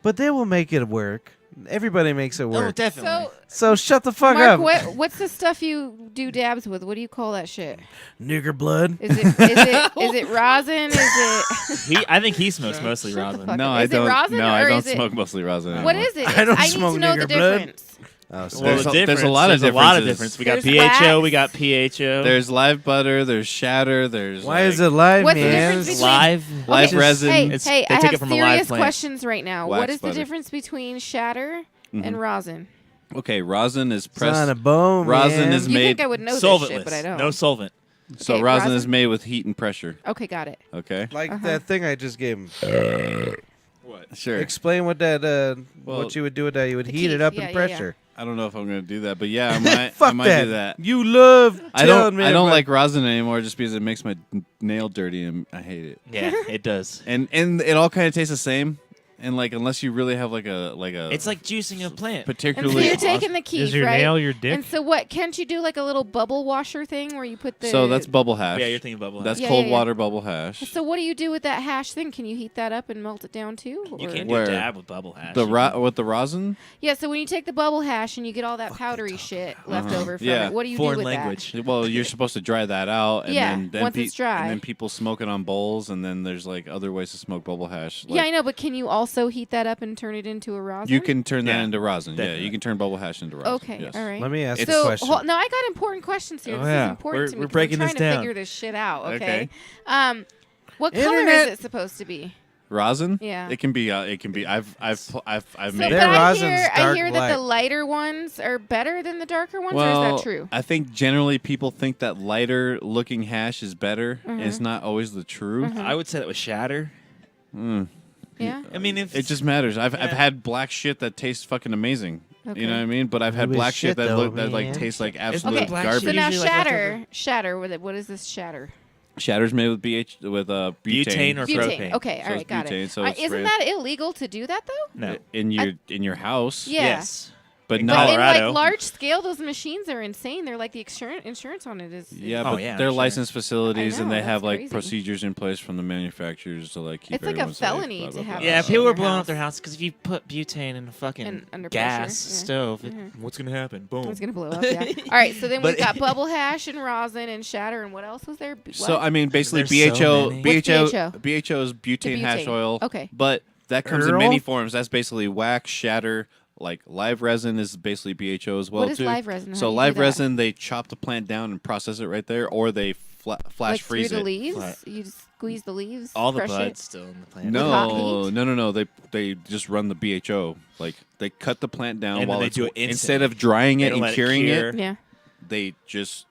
but they will make it work. Everybody makes it Oh, work. definitely. So So, shut the fuck Mark, up. what's the stuff you do dabs with? What do you call that shit? Nigger blood. Is it rosin? Is it I think he smokes mostly Shut the rosin. fuck No, up. I Is it don't. rosin No, or I don't is it- smoke mostly rosin. what anymore. is it? I don't need smoke to know the nigger blood. difference. Oh, so Well, There's the a- there's a difference- lot of there's a lot of differences. difference. We got There's PHO, wax. we got PHO. There's live butter. There's shatter. There's why like, is it live, What's the man? difference between- live. live Okay, resin? Hey, It's- hey, they I take it have from a live serious plant. questions right now. Wax What is the butter. difference between shatter and rosin? Okay, rosin is It's on pressed. a bone, Rosin man. is You made. think I would know this Solventless. shit, but I don't. No solvent. So Okay, rosin is rosin? made with heat and pressure. Okay, got it. Okay. like Uh-huh. that thing I just gave him. What? Sure. Explain what that. Well, what you would do with that? You would the heat it teeth. up Yeah, in yeah, pressure. I don't know if I'm gonna do that, but yeah, I might. Fuck I might that. do that. You love. I telling don't. me I don't about- like rosin anymore, just because it makes my nail dirty and I hate it. Yeah, it does. And it all kind of tastes the same. And like, unless you really have like a It's like juicing a plant. And so particularly. you're taking the keys, Is your right? nail your dick? And so what? Can't you do like a little bubble washer thing where you put the? So that's bubble hash. Yeah, you're thinking bubble. That's Yeah, cold yeah, yeah. water bubble hash. So what do you do with that hash thing? Can you heat that up and melt it down too? You or- can't Where? do dab with bubble hash. With the rosin. Yeah. So when you take the bubble hash and you get all that powdery shit left over from Yeah. it, what do you Foreign do with language. Well, you're supposed to dry that out, and Yeah, then once it's dry. and then people smoke it on bowls, and then there's like other ways to smoke bubble hash. that? Yeah, I know, but can you also also heat that up and turn it into a rosin? You can turn that Yeah, into rosin. Yeah, definitely. you can turn bubble hash into rosin. Okay, yes. all right. Let me ask So a question. no, I got important questions here. Oh, This yeah. is important to me. We're 'cause breaking I'm this trying to down. figure this shit out. Okay. Okay. What color Internet. is it supposed to be? Rosin? Yeah. It can be. It can be. I've So, made. Their but I rosin's hear dark that the black. lighter ones are better than the darker ones, or Well, is that true? I think generally people think that lighter looking hash is better. Mm-hmm. And it's not always the truth. I would say that was shatter. Yeah. I mean, if It just matters. I've Yeah. had black shit that tastes fucking amazing. Okay. You know what I mean? But I've had Maybe black shit shit that though, look that like man. tastes like Isn't absolute Okay, black garbage. so now usually like leftover? shatter. What is this shatter? Shatter's made with butane. Butane or Butane. propane. Okay, So all right, it's got butane, it. so it's Isn't ran- that illegal to do that though? No. in your house. Yeah. Yes. But In But not. in Colorado. like large scale, those machines are insane. They're like the insurance on it is. Yeah, Oh, but yeah, they're sure. licensed facilities I and know, they have that's like crazy. procedures in place from the manufacturers to like keep It's like a everyone safe, felony blah, to blah, have blah. Yeah, in people your are blowing house. up their house because if you put butane in a fucking And under gas pressure, yeah. stove, what's gonna happen? Boom. It's gonna blow up. Yeah. All right. So then But- we've got bubble hash and rosin and shatter and what else was there? So What? I mean, basically There's so BHO, many. What's BHO is butane hash butane. oil. Okay. But that comes in Earl? many forms. That's basically wax, shatter. Like live resin is basically BHO as well What is too. live resin? How So do you do live that? resin, they chop the plant down and process it right there, or they flash like freeze through the it. leaves. Right. You just squeeze the leaves. All the crush bud's it. still in the plant. With hot No. They just run the BHO. Like they cut the plant down And then while they it's do it instead instantly. of drying They it don't and let it curing cure. it, Yeah. they just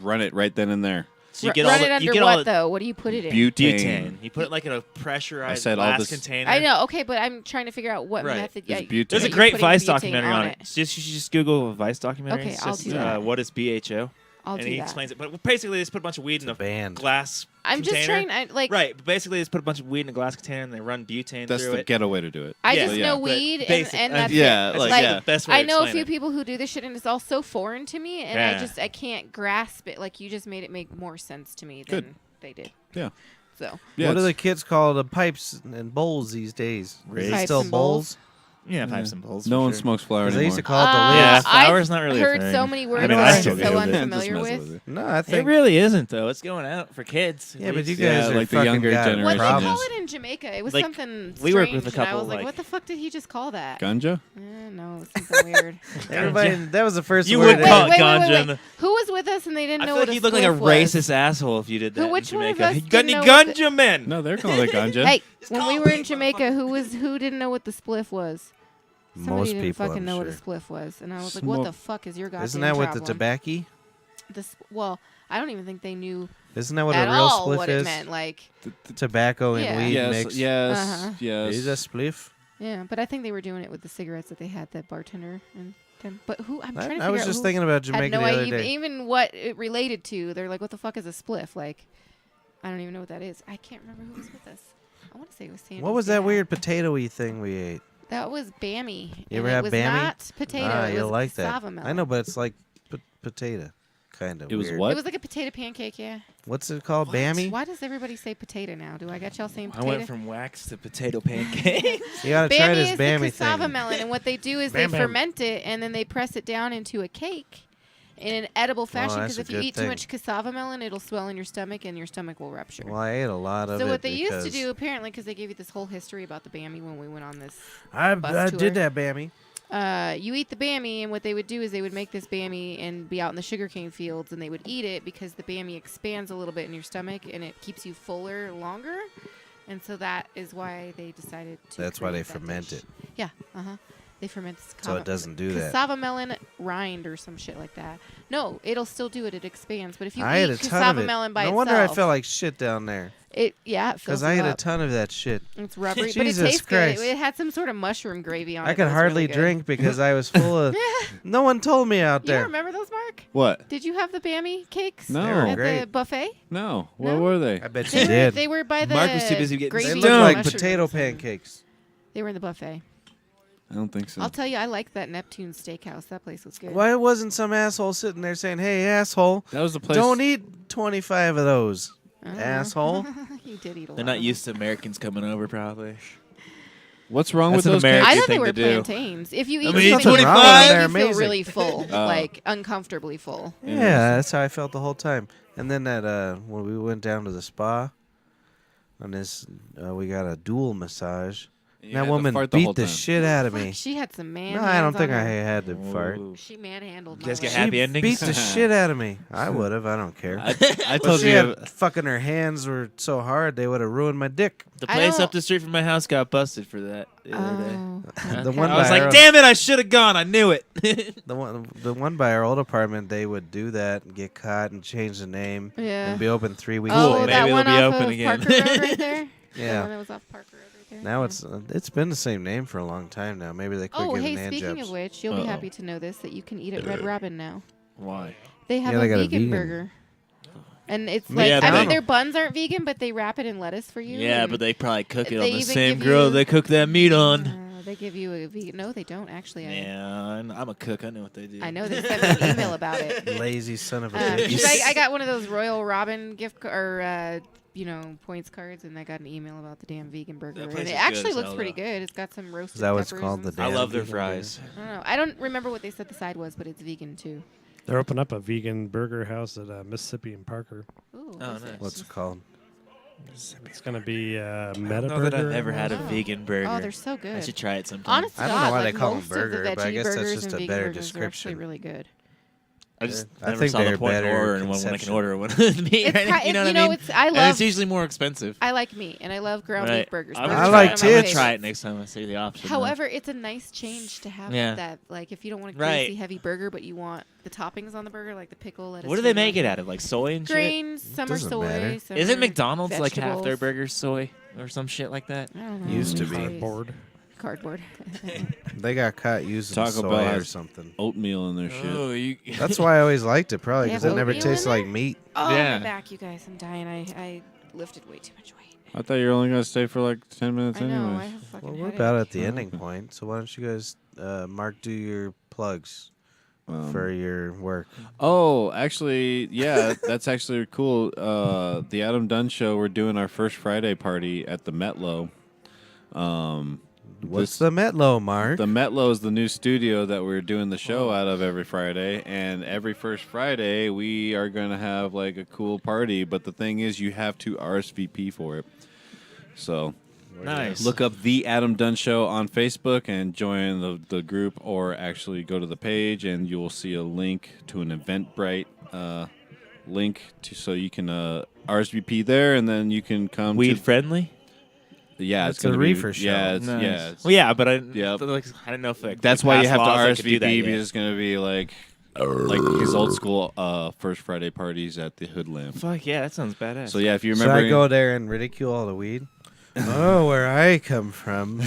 run it right then and there. So you get Run all it the, under you get what all the though? What do you put it in? butane. You put it like in a pressurized I said all glass this- container. I know. Okay, but I'm trying to figure out what Right. method. It's Yeah, butane. There's a you're great putting Vice butane documentary on it. You should just Google a Vice documentary. Okay, It's I'll just, do that. what is BHO? I'll and do he that. explains it. But basically, they just put a bunch of weed in a band. glass I'm just container. trying. Like, Right, but basically, they just put a bunch of weed in a glass container and they run butane That's through the it. ghetto way to do it. I Yeah, just yeah. know But weed, and, basic- and that's yeah, it. like, Like, yeah. the best way I to know a explain few it. people who do this shit, and it's all so foreign to me, and Yeah. I can't grasp it. Like you just made it make more sense to me Good. than they did. Yeah. So Yeah, what do it's- the kids call the pipes and bowls these days? Is it Pipes still and bowls? bowls? Yeah, pipes and bowls. No for one sure. smokes flower 'Cause they anymore. used to call it the lid. Yeah, I've flour's not really a heard thing. so many words I mean, that I I'm still so do, but- unfamiliar Just with. messing it. No, I It think. really isn't though. It's going out for kids. Yeah, at but you least. guys Yeah, are like the fucking younger got generation. What did they problems. call it in Jamaica? It was Like, something we work with strange, a and I couple, was like, like- "What the fuck did he just call that?" Ganja? No, it was something weird. Everybody, that was the first You word. would call it wait, ganja. wait, in the- Who was with us and they didn't I know feel what like a you'd look like a spliff was? racist asshole if you did that. Who- which in one of Jamaica. us You got any didn't know what ganja men? No, they're calling it ganja. Hey, when we were in Jamaica, who didn't know what the spliff was? Somebody Most didn't people, fucking I'm know sure. what a spliff was, and I was like, Smoke- "What the fuck is your goddamn Isn't that what the problem?" tobacco? Well, I don't even think they knew Isn't that what at a real all spliff what is? it meant. Like, Tobacco and Yeah. weed Yes, mixed. yes, Uh-huh. yes. Is a spliff? yeah, but I think they were doing it with the cigarettes that they had, that bartender and them. But who? I'm trying to I figure was out just who thinking about had Jamaica no the other idea day. even what it related to. They're like, "What the fuck is a spliff?" Like, I don't even know what that is. I can't remember who was with us. I want to say it was Sandy. What was that weird potato-y thing we ate? That was Bammy. You and ever it had was Bammy? not potato. Ah, it you'll was like that. cassava melon. I know, but it's like potato, kind of. It was weird. what? It was like a potato pancake, yeah. What's it called? Bammy? Why does everybody say potato now? Do I got y'all saying I potato? went from wax to potato pancake. You gotta try Bammy this is Bammy the cassava thing. melon, and what they do is Bam, they bam. ferment it and then they press it down into a cake in an edible fashion. that's Because a if you good eat thing. too much cassava melon, it'll swell in your stomach and your stomach will rupture. Well, I ate a lot of it. So what they used to because do, apparently, because they gave you this whole history about the Bammy when we went on this, I bus tour. did that, Bammy. you eat the Bammy, and what they would do is they would make this Bammy and be out in the sugarcane fields, and they would eat it because the Bammy expands a little bit in your stomach and it keeps you fuller longer. And so that is why they decided to. That's why they create that ferment dish. it. Yeah, They ferment this So it doesn't do that. cassava melon rind or some shit like that. No, it'll still do it. It expands. But if you I ate eat a ton cassava of it. melon by no itself, wonder I felt like shit down there. it Because fills I you ate a up. ton of that shit. It's rubbery, but it Jesus tastes Christ. good. It had some sort of mushroom gravy on it. I could that was hardly really good. drink because I was full of. No one told me out You there. don't remember those, Mark? What? Did you have the Bammy cakes No. They were at the great. buffet? No. What No? were they? I bet They you were, did. they were by the Mark was too busy getting gravy They and looked like mushrooms. potato pancakes. They were in the buffet. I don't think so. I'll tell you, I liked that Neptune Steakhouse. That place was good. Why wasn't some asshole sitting there saying, "Hey, asshole, That was the place. don't eat 25 of those, I don't know. asshole"? You did eat a lot. They're not of used to Americans coming over, probably. What's wrong That's with an those? American I cakes? thought they thing were to do. plantains. If you eat mean, something 25, you they're feel amazing. really full, Oh. like uncomfortably full. Yeah, that's how I felt the whole time. And then when we went down to the spa, on this, we got a dual massage. You That had to woman fart the whole beat the time. shit out of me. She had some man. No, I don't think I on her. had to fart. Whoa. She manhandled. You guys my get leg. happy She endings? beat the shit out of me. I would have. I don't care. I Well, told she you. had fucking her hands were so hard they would have ruined my dick. The I place don't- up the street from my house got busted for that the other day. Oh, The okay. one I was by like, our- damn it, I should have gone. I knew it. The one by our old apartment, they would do that and get caught and change the name Yeah. and be open 3 weeks Oh, Cool, later. that maybe one it'll be off open of again. Parker Road right there. The Yeah. one that was off Parker Road right there. Now Yeah. it's been the same name for a long time now. Maybe they quit Oh, giving hey, hand speaking jobs. of which, you'll be Uh-oh. happy to know this that you can eat at Red Robin now. Why? They have Yeah, a they got a vegan vegan. burger. And it's Yeah, like, I but mean, they- their buns aren't vegan, but they wrap it in lettuce for you. Yeah, and, but they probably cook it they on the even same give grill you- they cook that meat on. They give you a vegan. No, they don't actually. Yeah, I'm a cook. I know what they do. I know they sent me an email about it. Lazy son of a 'Cause bitch. I got one of those Royal Robin points cards, and I got an email about the damn vegan burger. That And place it is actually good as looks hell, pretty though. good. It's got some roasted Is that what it's peppers called? and The I damn love their vegan fries. I don't know. I don't remember what they said the side was, but it's vegan too. They're opening up a vegan burger house at Mississippi and Parker. Ooh, Oh, what's nice. it? What's it called? It's gonna be I Meta don't know that I've Burger. ever had a Oh. vegan burger. Oh, they're so I good. should try it sometime. Honest to I don't know God, why like they call 'em most burger, of the but I veggie guess that's burgers just and a vegan better burgers are actually description. really good. I just I never think saw the they're point in better ordering one when I can conception. order one with meat. It's Right? You know what I mean? I And love. it's usually more expensive. I like meat, and I love ground Right. beef burgers. I'm Burgers gonna are I one like of my I'm gonna tits. try it favorites. next time I see the option. However, it's a nice change to have Yeah. that. Like, if you don't want a Right. greasy, heavy burger, but you want the toppings on the burger, like the pickle, lettuce. what do they tomato, make it out of? Like soy and shit? Grains. Some are Doesn't soy. matter. Some Isn't are McDonald's like half their vegetables. burgers soy or some shit like that? I don't know. Used to be. Cardboard. Cardboard. They got caught using Taco soy Bell or has- something. Oatmeal in their shit. Oh, you. That's why I always liked it, probably They because have it never oatmeal in tastes there? like meat. Oh, Yeah. my back, you guys. I'm dying. I lifted way too much weight. I thought you were only gonna stay for like 10 minutes I know. I anyways. have a fucking Well, we're headache. about at the Oh, ending okay. point, so why don't you guys, Mark, do your plugs Um, for your work? Oh, actually, yeah, that's actually cool. The Adam Dunn Show, we're doing our first Friday party at the Metlo. What's the Metlo, Mark? The Metlo is the new studio that we're doing the show out of every Friday, and every first Friday we are going to have like a cool party. But the thing is, you have to RSVP for it. So Nice. look up the Adam Dunn Show on Facebook and join the group, or actually go to the page and you will see a link to an Eventbrite link so you can RSVP there, and then you can come. Weed to, friendly. yeah, That's it's gonna a be, reefer show. Yeah, it's, Nice. yeah. It's, Well, yeah, but I Yep. like, I didn't know if that's why you passed have to laws that could do RSVP that yet. because it's gonna be like his old school first Friday parties at the Hood Lamp. Fuck yeah, that sounds badass. So yeah, if you Should remember, I go there and ridicule all the weed? Oh, where I come from,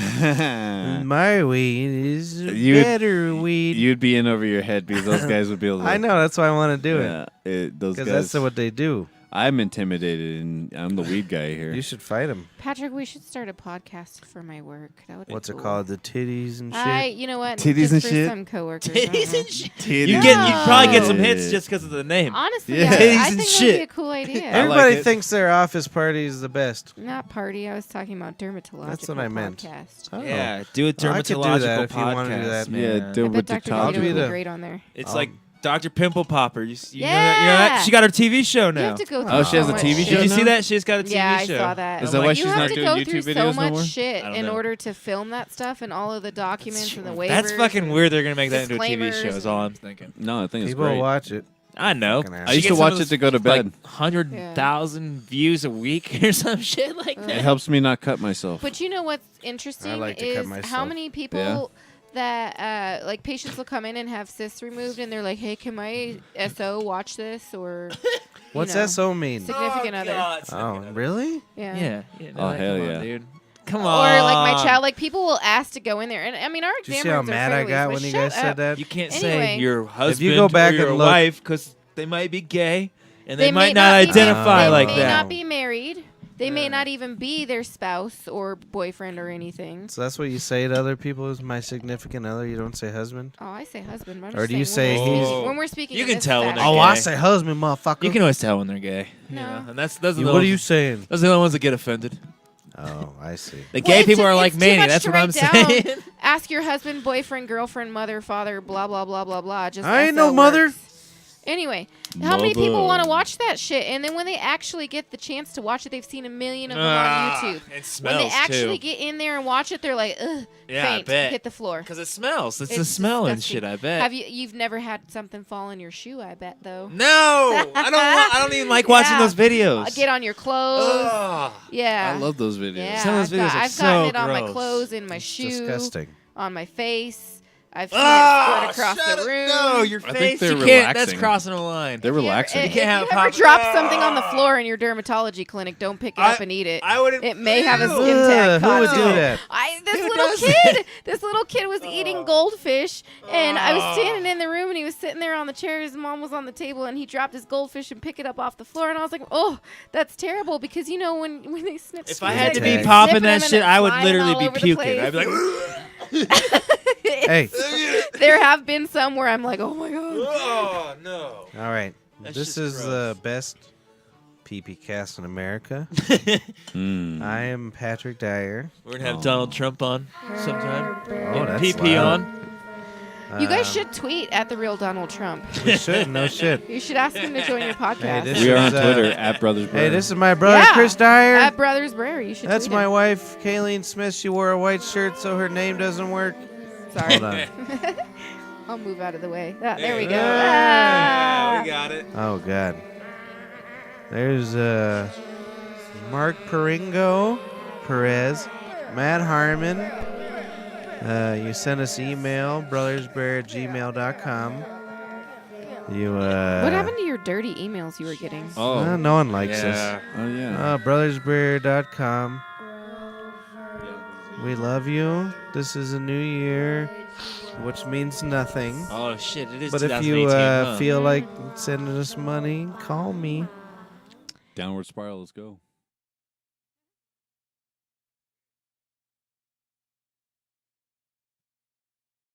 my weed is You'd- better weed. you'd be in over your head because those guys would be able to. I know, that's why I want to do it. Yeah, those Because guys. that's what they do. I'm intimidated, and I'm the weed guy here. You should fight them. Patrick, we should start a podcast for my work. That would be What's it cool. called? The titties and shit? You know what? Titties Just and for shit? some coworkers. Titties and shit. You probably get some hits just because of the name. Honestly, Yeah. I Titties think and that would shit. be a cool idea. I like Everybody it. thinks their office party is the best. Not party. I was talking about dermatological That's what I meant. podcast. Oh. Yeah, do a I could do that dermatological if you wanna do podcast, that. man. Yeah, do I it bet with Dr. I'll Vito be would be the- great on there. It's like Dr. Pimple Popper. You know Yeah. that? She got her TV show You now. have to go through Oh, she has so a much TV shit. show Did you now? see that? She's got a TV Yeah, show. I saw that. Is I'm that like, why You she's have not to doing go YouTube through videos so no much more? shit I don't in know. order to film that stuff and all of the documents and the waivers. That's fucking weird. They're gonna make that into a TV show. disclaimers Is all I'm thinking. No, I think it's People great. watch it. I know. Fucking I used to watch it to go to bed. Like 100,000 views a week or some shit like Uh, It that. helps me not cut myself. But you know what's interesting like to cut is how myself. many people that like patients will come in and have cysts removed and they're like, "Hey, can my SO watch this?" Or What's know, SO mean? significant other. Oh, really? Yeah. Yeah. Oh, hell come on, yeah. dude. Come Or on. like my child, like people will ask to go in there, and I mean our Did you exam see how rooms are mad I fairly got small. when you Shut guys said up. that? You can't Anyway. say your husband go back or your and look- wife because they might be gay and they, They might may not not be identify they like may that. not be married. They may not even be their spouse or boyfriend or anything. So that's what you say to other people is my significant other? You don't say husband? Oh, I say husband. I'm Or just do you saying say when we're he's- speaking- when we're speaking? You in can this tell when they're fashion. gay. Oh, I say husband, motherfucker. You can always tell when they're gay. You No. know? And those are the What are you ones- saying? Those are the only ones that get offended. Oh, I see. The Well, gay it's people ju- are like it's too Manny. much That's to what I'm write down. saying. Ask your husband, boyfriend, girlfriend, mother, father, blah blah blah blah blah. Just I ain't SO no mother. works. Anyway, how many people Mother. want to watch that shit? And then when they actually get the chance to watch it, they've seen a million of them on YouTube. It When smells they actually too. get in there and watch it, they're like, ugh, Yeah, I faint, bet. hit the floor. Because it smells. It's the It's smell and disgusting. shit. I bet. Have you've never had something fall in your shoe? I bet though. No, I don't even like watching Yeah. those videos. Get on your clothes. Ugh. Yeah. I love those videos. Yeah, Some of those videos are I've so gotten it on my gross. clothes, in my It's shoe, disgusting. on my face. I've seen it spread across the room. No, your I think face. they're You can't. That's relaxing. crossing a line. They're relaxing. If can't have you ever pop- drop something on the floor in your dermatology clinic, don't pick it up and eat it. I wouldn't. It may have a Ew. skin tag. Who would caught do to it. that? This little kid was eating goldfish, and I was standing in the room, and he was sitting there on the chair. His mom was on the table, and he dropped his goldfish and picked it up off the floor. And I was like, "Oh, that's terrible," because you know when they snip. If I had to Skin be tag. popping snipping that them shit, and I would flying literally all be over the puking. place. I'd be like, Hey, There have been some where I'm like, "Oh my god." oh no. all right. That's This just is the gross. best PP cast in America. Mm. I am Patrick Dyer. We're gonna have Donald Trump on sometime. Oh, And that's PP loud. on. You guys Um, should tweet at the real Donald Trump. We should. No shit. You should ask him to join your podcast. this We are on is, Twitter at Brothers Hey, this is my brother, Yeah. Chris Dyer. At Brothers Brer, you should. That's tweet my him. wife, Kayleen Smith. She wore a white shirt so her name doesn't work. Sorry. Hold on. I'll move out of the way. There we go. Yeah, Ah. we got it. Oh, God. There's Mark Perez, Matt Harmon. You sent us email, brothersbear@gmail.com. You, What happened to your dirty emails you were getting? Oh, no one likes Yeah. us. oh yeah. Brothersbear.com. We love you. This is a new year, which means nothing. Oh shit! It is. But if 2018, you huh? feel like sending us money, call me. Downward spiral. Let's go.